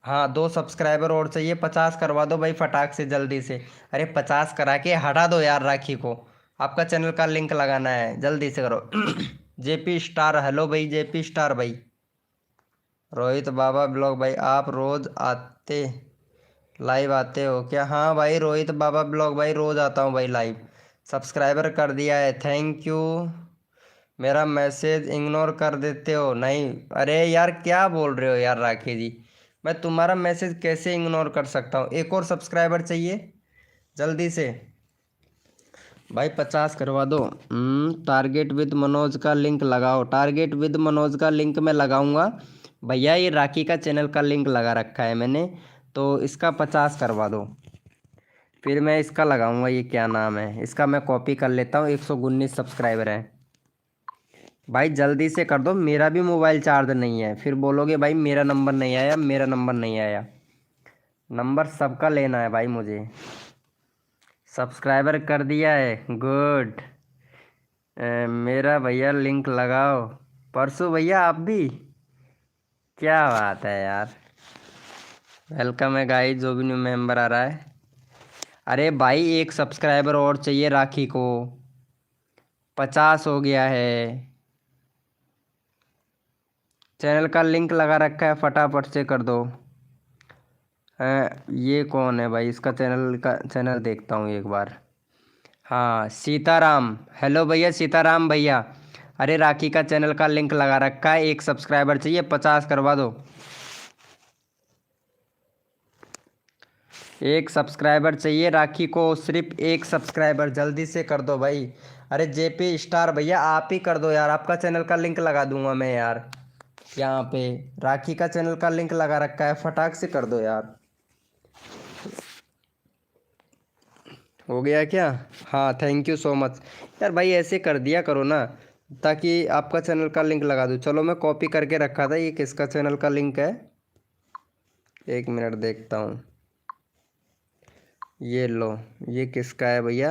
हाँ, 2 सब्सक्राइबर और चाहिए, 50 करवा दो भाई फटाक से जल्दी से। अरे 50 करा के हटा दो यार राखी को। आपका चैनल का लिंक लगाना है, जल्दी से करो। जेपी स्टार, हेलो भाई जेपी स्टार भाई। रोहित बाबा ब्लॉग भाई, आप रोज आते लाइव आते हो क्या? हाँ भाई, रोहित बाबा ब्लॉग भाई रोज आता हूँ भाई लाइव। सब्सक्राइबर कर दिया है, थैंक यू। मेरा मैसेज इग्नोर कर देते हो? नहीं, अरे यार क्या बोल रहे हो यार राखी जी, मैं तुम्हारा मैसेज कैसे इग्नोर कर सकता हूँ? एक और सब्सक्राइबर चाहिए जल्दी से भाई, 50 करवा दो। टारगेट विद मनोज का लिंक लगाओ, टारगेट विद मनोज का लिंक मैं लगाऊंगा भैया। ये राखी का चैनल का लिंक लगा रखा है मैंने, तो इसका 50 करवा दो। फिर मैं इसका लगाऊंगा, ये क्या नाम है इसका, मैं कॉपी कर लेता हूँ। 119 सब्सक्राइबर है भाई, जल्दी से कर दो, मेरा भी मोबाइल चार्ज नहीं है, फिर बोलोगे भाई मेरा नंबर नहीं आया, मेरा नंबर नहीं आया। नंबर सबका लेना है भाई मुझे। सब्सक्राइबर कर दिया है, गुड। मेरा भैया लिंक लगाओ। परसों भैया आप भी? क्या बात है यार। वेलकम है गाइस, जो भी न्यू मेंबर आ रहा है। अरे भाई, 1 सब्सक्राइबर और चाहिए राखी को, 50 हो गया है। चैनल का लिंक लगा रखा है, फटाफट से कर दो। ये कौन है भाई? इसका चैनल देखता हूँ एक बार। हाँ, सीताराम, हेलो भैया सीताराम भैया। अरे राखी का चैनल का लिंक लगा रखा है, 1 सब्सक्राइबर चाहिए, 50 करवा दो। 1 सब्सक्राइबर चाहिए राखी को, सिर्फ 1 सब्सक्राइबर, जल्दी से कर दो भाई। अरे जेपी स्टार भैया आप ही कर दो यार, आपका चैनल का लिंक लगा दूंगा मैं यार। यहाँ पे राखी का चैनल का लिंक लगा रखा है, फटाक से कर दो यार। हो गया क्या? हाँ, थैंक यू सो मच। यार भाई ऐसे कर दिया करो ना, ताकि आपका चैनल का लिंक लगा दूँ। चलो, मैं कॉपी करके रखा था, ये किसका चैनल का लिंक है? 1 मिनट देखता हूँ। ये लो, ये किसका है भैया?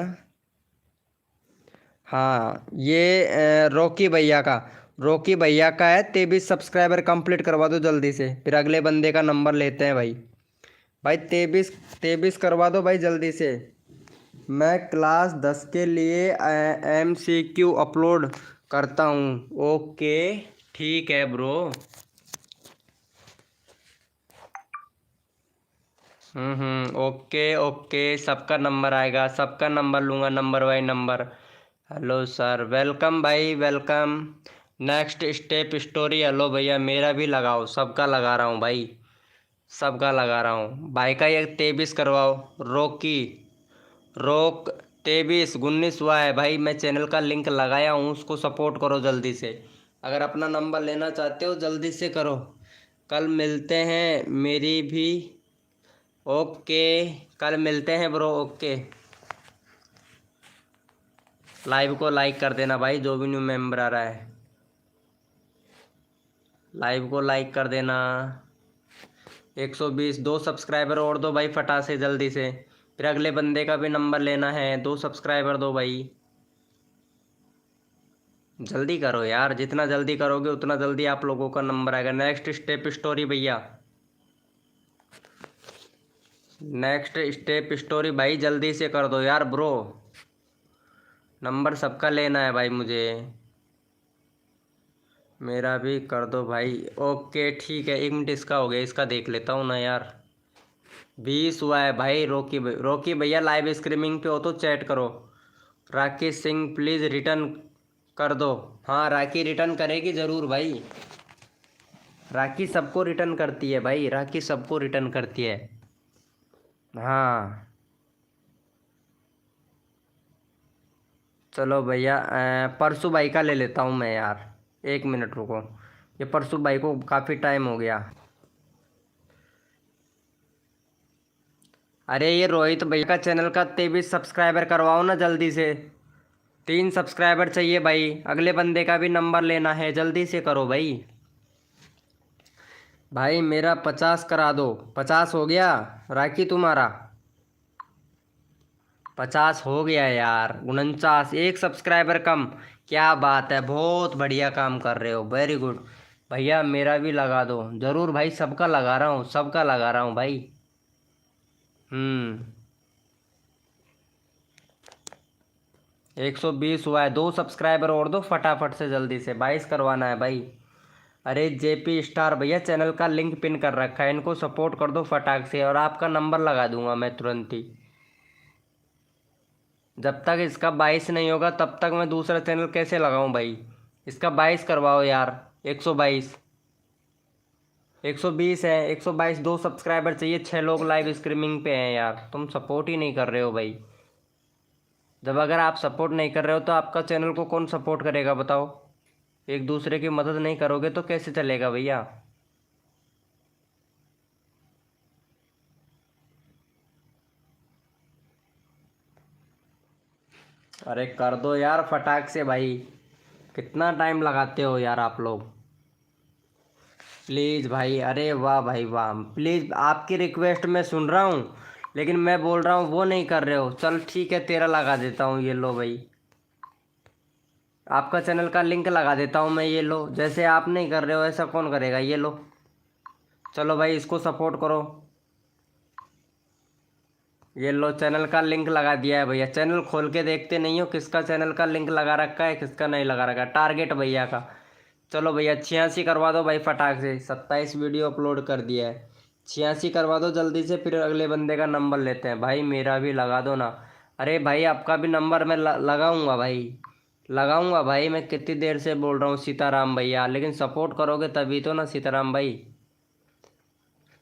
हाँ, ये रॉकी भैया का, रॉकी भैया का है। 23 सब्सक्राइबर कंप्लीट करवा दो जल्दी से, फिर अगले बंदे का नंबर लेते हैं भाई। भाई 23 करवा दो भाई जल्दी से। मैं क्लास 10 के लिए MCQ अपलोड करता हूँ। ओके, ठीक है ब्रो। ओके ओके, सबका नंबर आएगा, सबका नंबर लूँगा, number by number. Hello sir, welcome भाई welcome. Next step story, hello भैया मेरा भी लगाओ, सबका लगा रहा हूँ भाई, सबका लगा रहा हूँ भाई का। ये 23 करवाओ। रोकी रोक 23 19 हुआ है भाई, मैं चैनल का लिंक लगाया हूँ, उसको सपोर्ट करो जल्दी से। अगर अपना नंबर लेना चाहते हो जल्दी से करो। कल मिलते हैं मेरी भी। ओके, कल मिलते हैं ब्रो, ओके। लाइव को लाइक कर देना भाई, जो भी न्यू मेंबर आ रहा है लाइव को लाइक कर देना। 120, 2 सब्सक्राइबर और दो भाई फटा से जल्दी से, फिर अगले बंदे का भी नंबर लेना है। 2 सब्सक्राइबर दो भाई, जल्दी करो यार, जितना जल्दी करोगे उतना जल्दी आप लोगों का नंबर आएगा। नेक्स्ट स्टेप स्टोरी भैया, नेक्स्ट स्टेप स्टोरी भाई, जल्दी से कर दो यार ब्रो, नंबर सबका लेना है भाई मुझे। मेरा भी कर दो भाई। ओके ठीक है, 1 मिनट, इसका हो गया, इसका देख लेता हूँ ना यार। 20 हुआ है भाई। रोकी भैया लाइव स्ट्रीमिंग पे हो तो चैट करो। राखी सिंह प्लीज़ रिटर्न कर दो। हाँ राखी रिटर्न करेगी ज़रूर भाई। राखी सबको रिटर्न करती है भाई, राखी सबको रिटर्न करती है। हाँ चलो भैया, परसू भाई का ले लेता हूँ मैं यार। 1 मिनट रुको, ये परसू भाई को काफ़ी टाइम हो गया। अरे ये रोहित भैया का चैनल का 23 सब्सक्राइबर करवाओ ना जल्दी से। 3 सब्सक्राइबर चाहिए भाई, अगले बंदे का भी नंबर लेना है, जल्दी से करो भाई। भाई मेरा 50 करा दो। 50 हो गया। राखी तुम्हारा 50 हो गया यार। 49, 1 सब्सक्राइबर कम। क्या बात है, बहुत बढ़िया काम कर रहे हो, वेरी गुड। भैया मेरा भी लगा दो ज़रूर भाई, सबका लगा रहा हूँ, सबका लगा रहा हूँ भाई। हम्म 120 हुआ है, 2 सब्सक्राइबर और दो फटाफट से, जल्दी से 22 करवाना है भाई। अरे जेपी स्टार भैया चैनल का लिंक पिन कर रखा है, इनको सपोर्ट कर दो फटाक से, और आपका नंबर लगा दूंगा मैं तुरंत ही। जब तक इसका 22 नहीं होगा तब तक मैं दूसरा चैनल कैसे लगाऊं भाई। इसका 22 करवाओ यार। 122, 120 है, 122। 2 सब्सक्राइबर चाहिए, 6 लोग लाइव स्ट्रीमिंग पे हैं यार, तुम सपोर्ट ही नहीं कर रहे हो भाई। जब अगर आप सपोर्ट नहीं कर रहे हो तो आपका चैनल को कौन सपोर्ट करेगा बताओ। एक दूसरे की मदद नहीं करोगे तो कैसे चलेगा भैया। अरे कर दो यार फटाक से भाई, कितना टाइम लगाते हो यार आप लोग। प्लीज़ भाई, अरे वाह भाई वाह, प्लीज़ आपकी रिक्वेस्ट मैं सुन रहा हूँ, लेकिन मैं बोल रहा हूँ वो नहीं कर रहे हो। चल ठीक है, तेरा लगा देता हूँ, ये लो भाई। आपका चैनल का लिंक लगा देता हूँ मैं, ये लो। जैसे आप नहीं कर रहे हो ऐसा कौन करेगा, ये लो। चलो भाई इसको सपोर्ट करो। ये लो चैनल का लिंक लगा दिया है भैया। चैनल खोल के देखते नहीं हो किसका चैनल का लिंक लगा रखा है, किसका नहीं लगा रखा है। टारगेट भैया का। चलो भैया 86 करवा दो भाई फटाक से। 27 वीडियो अपलोड कर दिया है, 86 करवा दो जल्दी से, फिर अगले बंदे का नंबर लेते हैं। भाई मेरा भी लगा दो ना। अरे भाई आपका भी नंबर मैं लगाऊंगा भाई, लगाऊंगा भाई। मैं कितनी देर से बोल रहा हूँ सीताराम भैया, लेकिन सपोर्ट करोगे तभी तो ना सीताराम भाई।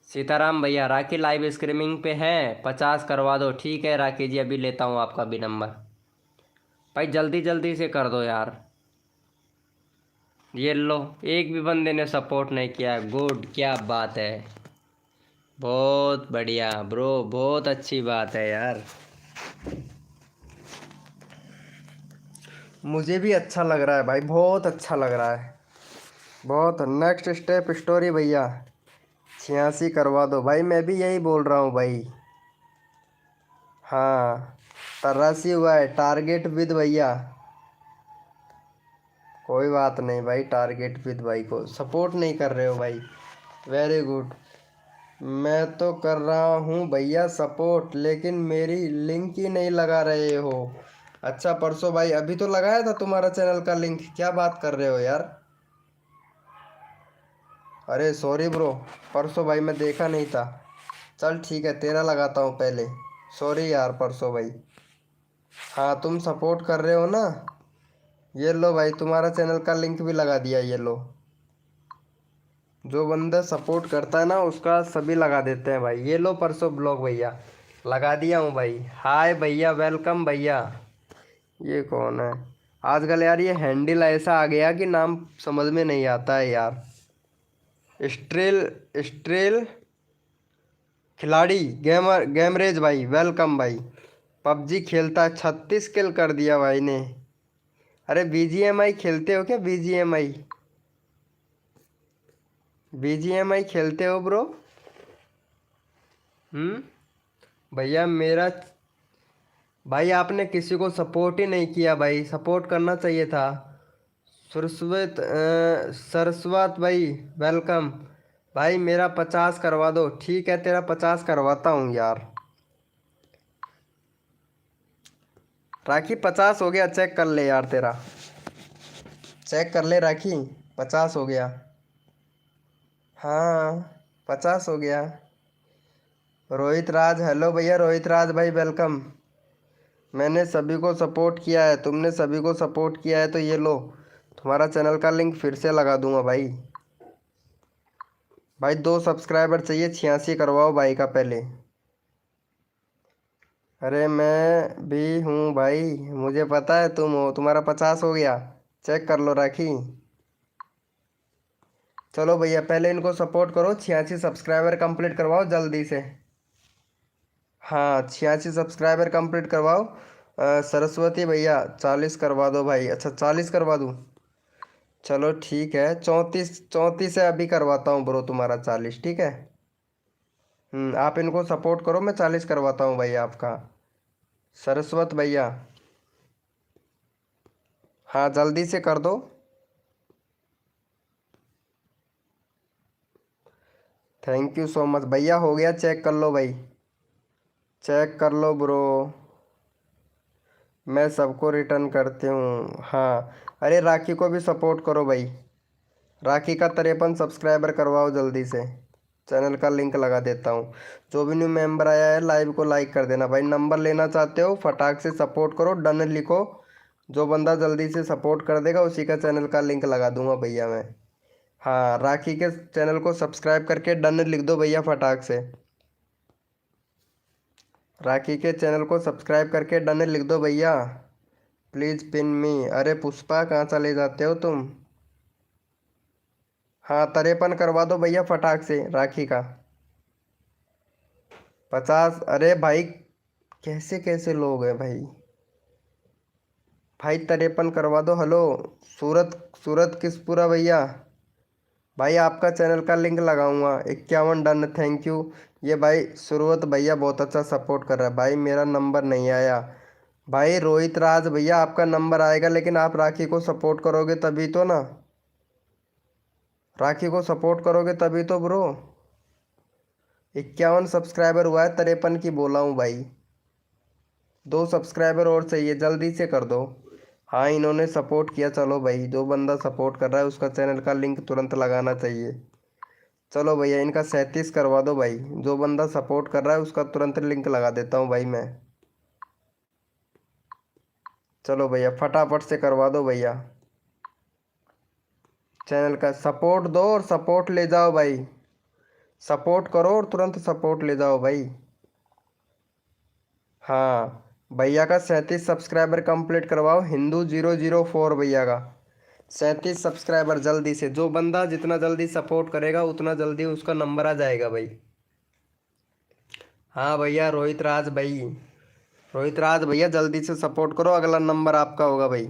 सीताराम भैया राखी लाइव स्ट्रीमिंग पे है, 50 करवा दो। ठीक है राखी जी, अभी लेता हूँ आपका भी नंबर। भाई जल्दी जल्दी से कर दो यार। ये लो, एक भी बंदे ने सपोर्ट नहीं किया, गुड, क्या बात है। बहुत बढ़िया ब्रो, बहुत अच्छी बात है यार। मुझे भी अच्छा लग रहा है भाई, बहुत अच्छा लग रहा है, बहुत। नेक्स्ट स्टेप स्टोरी भैया, 86 करवा दो भाई, मैं भी यही बोल रहा हूँ भाई। हाँ 83 हुआ है, टारगेट विद भैया। कोई बात नहीं भाई, टारगेट विद भाई को सपोर्ट नहीं कर रहे हो भाई, वेरी गुड। मैं तो कर रहा हूँ भैया सपोर्ट, लेकिन मेरी लिंक ही नहीं लगा रहे हो। अच्छा परसों भाई, अभी तो लगाया था तुम्हारा चैनल का लिंक, क्या बात कर रहे हो यार। अरे सॉरी ब्रो, परसों भाई मैं देखा नहीं था। चल ठीक है, तेरा लगाता हूँ पहले। सॉरी यार परसों भाई। हाँ तुम सपोर्ट कर रहे हो ना, ये लो भाई तुम्हारा चैनल का लिंक भी लगा दिया, ये लो। जो बंदा सपोर्ट करता है ना उसका सभी लगा देते हैं भाई। ये लो परसों ब्लॉग भैया, लगा दिया हूँ भाई। हाय भैया, वेलकम भैया। ये कौन है आजकल यार, ये हैंडल ऐसा आ गया कि नाम समझ में नहीं आता है यार। स्ट्रेल, स्ट्रेल खिलाड़ी गेमर, गेमरेज भाई, वेलकम भाई। पबजी खेलता है, 36 किल कर दिया भाई ने। अरे बीजीएमआई खेलते हो क्या, बीजीएमआई, बीजीएमआई खेलते हो ब्रो। भैया मेरा, भाई आपने किसी को सपोर्ट ही नहीं किया भाई, सपोर्ट करना चाहिए था। सरस्वत भाई वेलकम। भाई मेरा 50 करवा दो। ठीक है तेरा 50 करवाता हूँ यार। राखी 50 हो गया, चेक कर ले यार तेरा, चेक कर ले राखी, 50 हो गया। हाँ 50 हो गया। रोहित राज, हेलो भैया रोहित राज भाई, वेलकम। मैंने सभी को सपोर्ट किया है, तुमने सभी को सपोर्ट किया है, तो ये लो तुम्हारा चैनल का लिंक फिर से लगा दूंगा भाई। भाई 2 सब्सक्राइबर चाहिए, 86 करवाओ भाई का पहले। अरे मैं भी हूँ भाई, मुझे पता है तुम हो, तुम्हारा 50 हो गया। चेक कर लो राखी। चलो भैया पहले इनको सपोर्ट करो, 86 सब्सक्राइबर कंप्लीट करवाओ जल्दी से। हाँ 86 सब्सक्राइबर कंप्लीट करवाओ। सरस्वती भैया 40 करवा दो भाई। अच्छा 40 करवा दूँ? चलो ठीक है, 34 34 से अभी करवाता हूँ ब्रो तुम्हारा 40, ठीक है। आप इनको सपोर्ट करो, मैं 40 करवाता हूँ भाई आपका। सरस्वत भैया, हाँ जल्दी से कर दो। थैंक यू सो मच भैया, हो गया, चेक कर लो भाई। चेक कर लो ब्रो। मैं सबको रिटर्न करती हूँ, हाँ। अरे राखी को भी सपोर्ट करो भाई। राखी का 53 सब्सक्राइबर करवाओ जल्दी से। चैनल का लिंक लगा देता हूँ। जो भी न्यू मेंबर आया है लाइव को लाइक कर देना भाई। नंबर लेना चाहते हो फटाक से सपोर्ट करो, डन लिखो। जो बंदा जल्दी से सपोर्ट कर देगा उसी का चैनल का लिंक लगा दूंगा भैया मैं। हाँ राखी के चैनल को सब्सक्राइब करके डन लिख दो भैया फटाक से। राखी के चैनल को सब्सक्राइब करके डन लिख दो भैया। प्लीज़ पिन मी। अरे पुष्पा कहाँ चले जाते हो तुम? हाँ 53 करवा दो भैया फटाक से राखी का। 50, अरे भाई कैसे कैसे लोग हैं भाई। भाई 53 करवा दो। हेलो सूरत, सूरत किसपुरा भैया। भाई आपका चैनल का लिंक लगाऊंगा। 51 डन, थैंक यू। ये भाई सूरत भैया बहुत अच्छा सपोर्ट कर रहा है भाई, मेरा नंबर नहीं आया। भाई रोहित राज भैया आपका नंबर आएगा, लेकिन आप राखी को सपोर्ट करोगे तभी तो ना। राखी को सपोर्ट करोगे तभी तो ब्रो। 51 सब्सक्राइबर हुआ है, 53 की बोला हूँ भाई। 2 सब्सक्राइबर और चाहिए, जल्दी से कर दो। हाँ इन्होंने सपोर्ट किया, चलो भाई जो बंदा सपोर्ट कर रहा है उसका चैनल का लिंक तुरंत लगाना चाहिए। चलो भैया इनका 37 करवा दो भाई। जो बंदा सपोर्ट कर रहा है उसका तुरंत लिंक लगा देता हूँ भाई मैं। चलो भैया फटाफट से करवा दो भैया। चैनल का सपोर्ट दो और सपोर्ट ले जाओ भाई। सपोर्ट करो और तुरंत सपोर्ट ले जाओ भाई। हाँ भैया का 37 सब्सक्राइबर कंप्लीट करवाओ, हिंदू 004 भैया का 37 सब्सक्राइबर जल्दी से। जो बंदा जितना जल्दी सपोर्ट करेगा उतना जल्दी उसका नंबर आ जाएगा भाई। हाँ भैया रोहित राज भाई, रोहित राज भैया जल्दी से सपोर्ट करो, अगला नंबर आपका होगा भाई।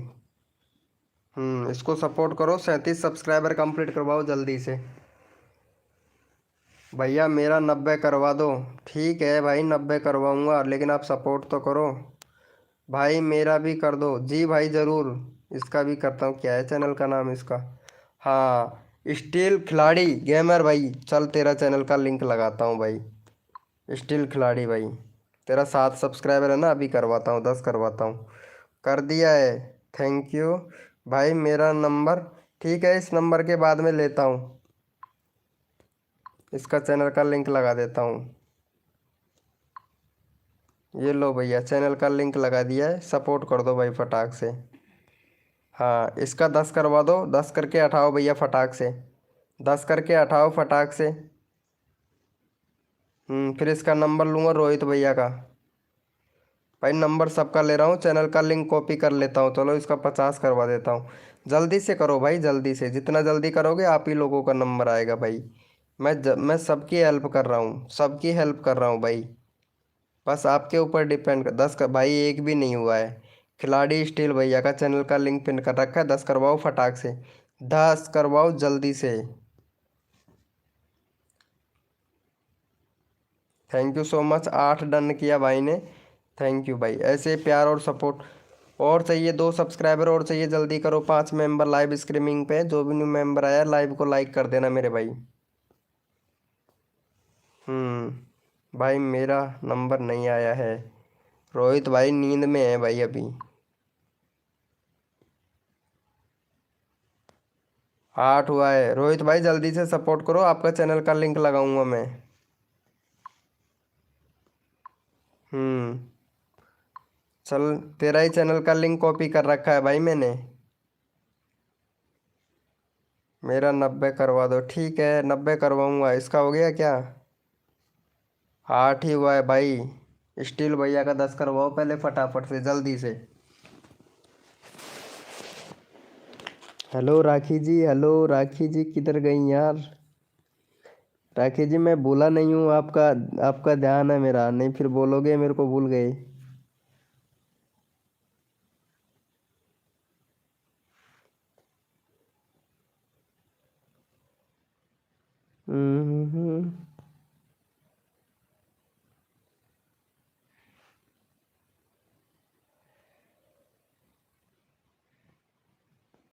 इसको सपोर्ट करो, 37 सब्सक्राइबर कंप्लीट करवाओ जल्दी से। भैया मेरा 90 करवा दो। ठीक है भाई 90 करवाऊँगा, लेकिन आप सपोर्ट तो करो। भाई मेरा भी कर दो जी भाई ज़रूर। इसका भी करता हूँ, क्या है चैनल का नाम इसका? हाँ स्टील खिलाड़ी गेमर भाई, चल तेरा चैनल का लिंक लगाता हूँ भाई। स्टील खिलाड़ी भाई, तेरा 7 सब्सक्राइबर है ना, अभी करवाता हूँ, 10 करवाता हूँ। कर दिया है, थैंक यू। भाई मेरा नंबर, ठीक है इस नंबर के बाद में लेता हूँ। इसका चैनल का लिंक लगा देता हूँ। ये लो भैया चैनल का लिंक लगा दिया है, सपोर्ट कर दो भाई फटाक से। हाँ इसका 10 करवा दो, 10 करके हटाओ भैया फटाक से। 10 करके हटाओ फटाक से। फिर इसका नंबर लूँगा रोहित भैया का। भाई नंबर सबका ले रहा हूँ, चैनल का लिंक कॉपी कर लेता हूँ। चलो इसका 50 करवा देता हूँ। जल्दी से करो भाई, जल्दी से, जितना जल्दी करोगे आप ही लोगों का नंबर आएगा भाई। मैं सबकी हेल्प कर रहा हूँ, सबकी हेल्प कर रहा हूँ भाई। बस आपके ऊपर डिपेंड कर। 10 का भाई एक भी नहीं हुआ है। खिलाड़ी स्टील भैया का चैनल का लिंक पिन कर रखा है, 10 करवाओ फटाक से। 10 करवाओ जल्दी से। Thank you so much, 8 done किया भाई ने। थैंक यू भाई, ऐसे प्यार और सपोर्ट। और चाहिए 2 सब्सक्राइबर और चाहिए, जल्दी करो। 5 मेंबर लाइव स्ट्रीमिंग पे, जो भी न्यू मेंबर आया लाइव को लाइक कर देना मेरे भाई। भाई मेरा नंबर नहीं आया है। रोहित भाई नींद में है भाई अभी। 8 हुआ है। रोहित भाई जल्दी से सपोर्ट करो, आपका चैनल का लिंक लगाऊंगा मैं। चल, तेरा ही चैनल का लिंक कॉपी कर रखा है भाई मैंने। मेरा 90 करवा दो। ठीक है, 90 करवाऊंगा। इसका हो गया क्या? 8 ही हुआ है भाई। स्टील भैया का 10 करवाओ पहले, फटाफट से, जल्दी से। हेलो राखी जी, हेलो राखी जी, किधर गई यार? राखी जी मैं भूला नहीं हूँ, आपका आपका ध्यान है मेरा, नहीं फिर बोलोगे मेरे को भूल गए।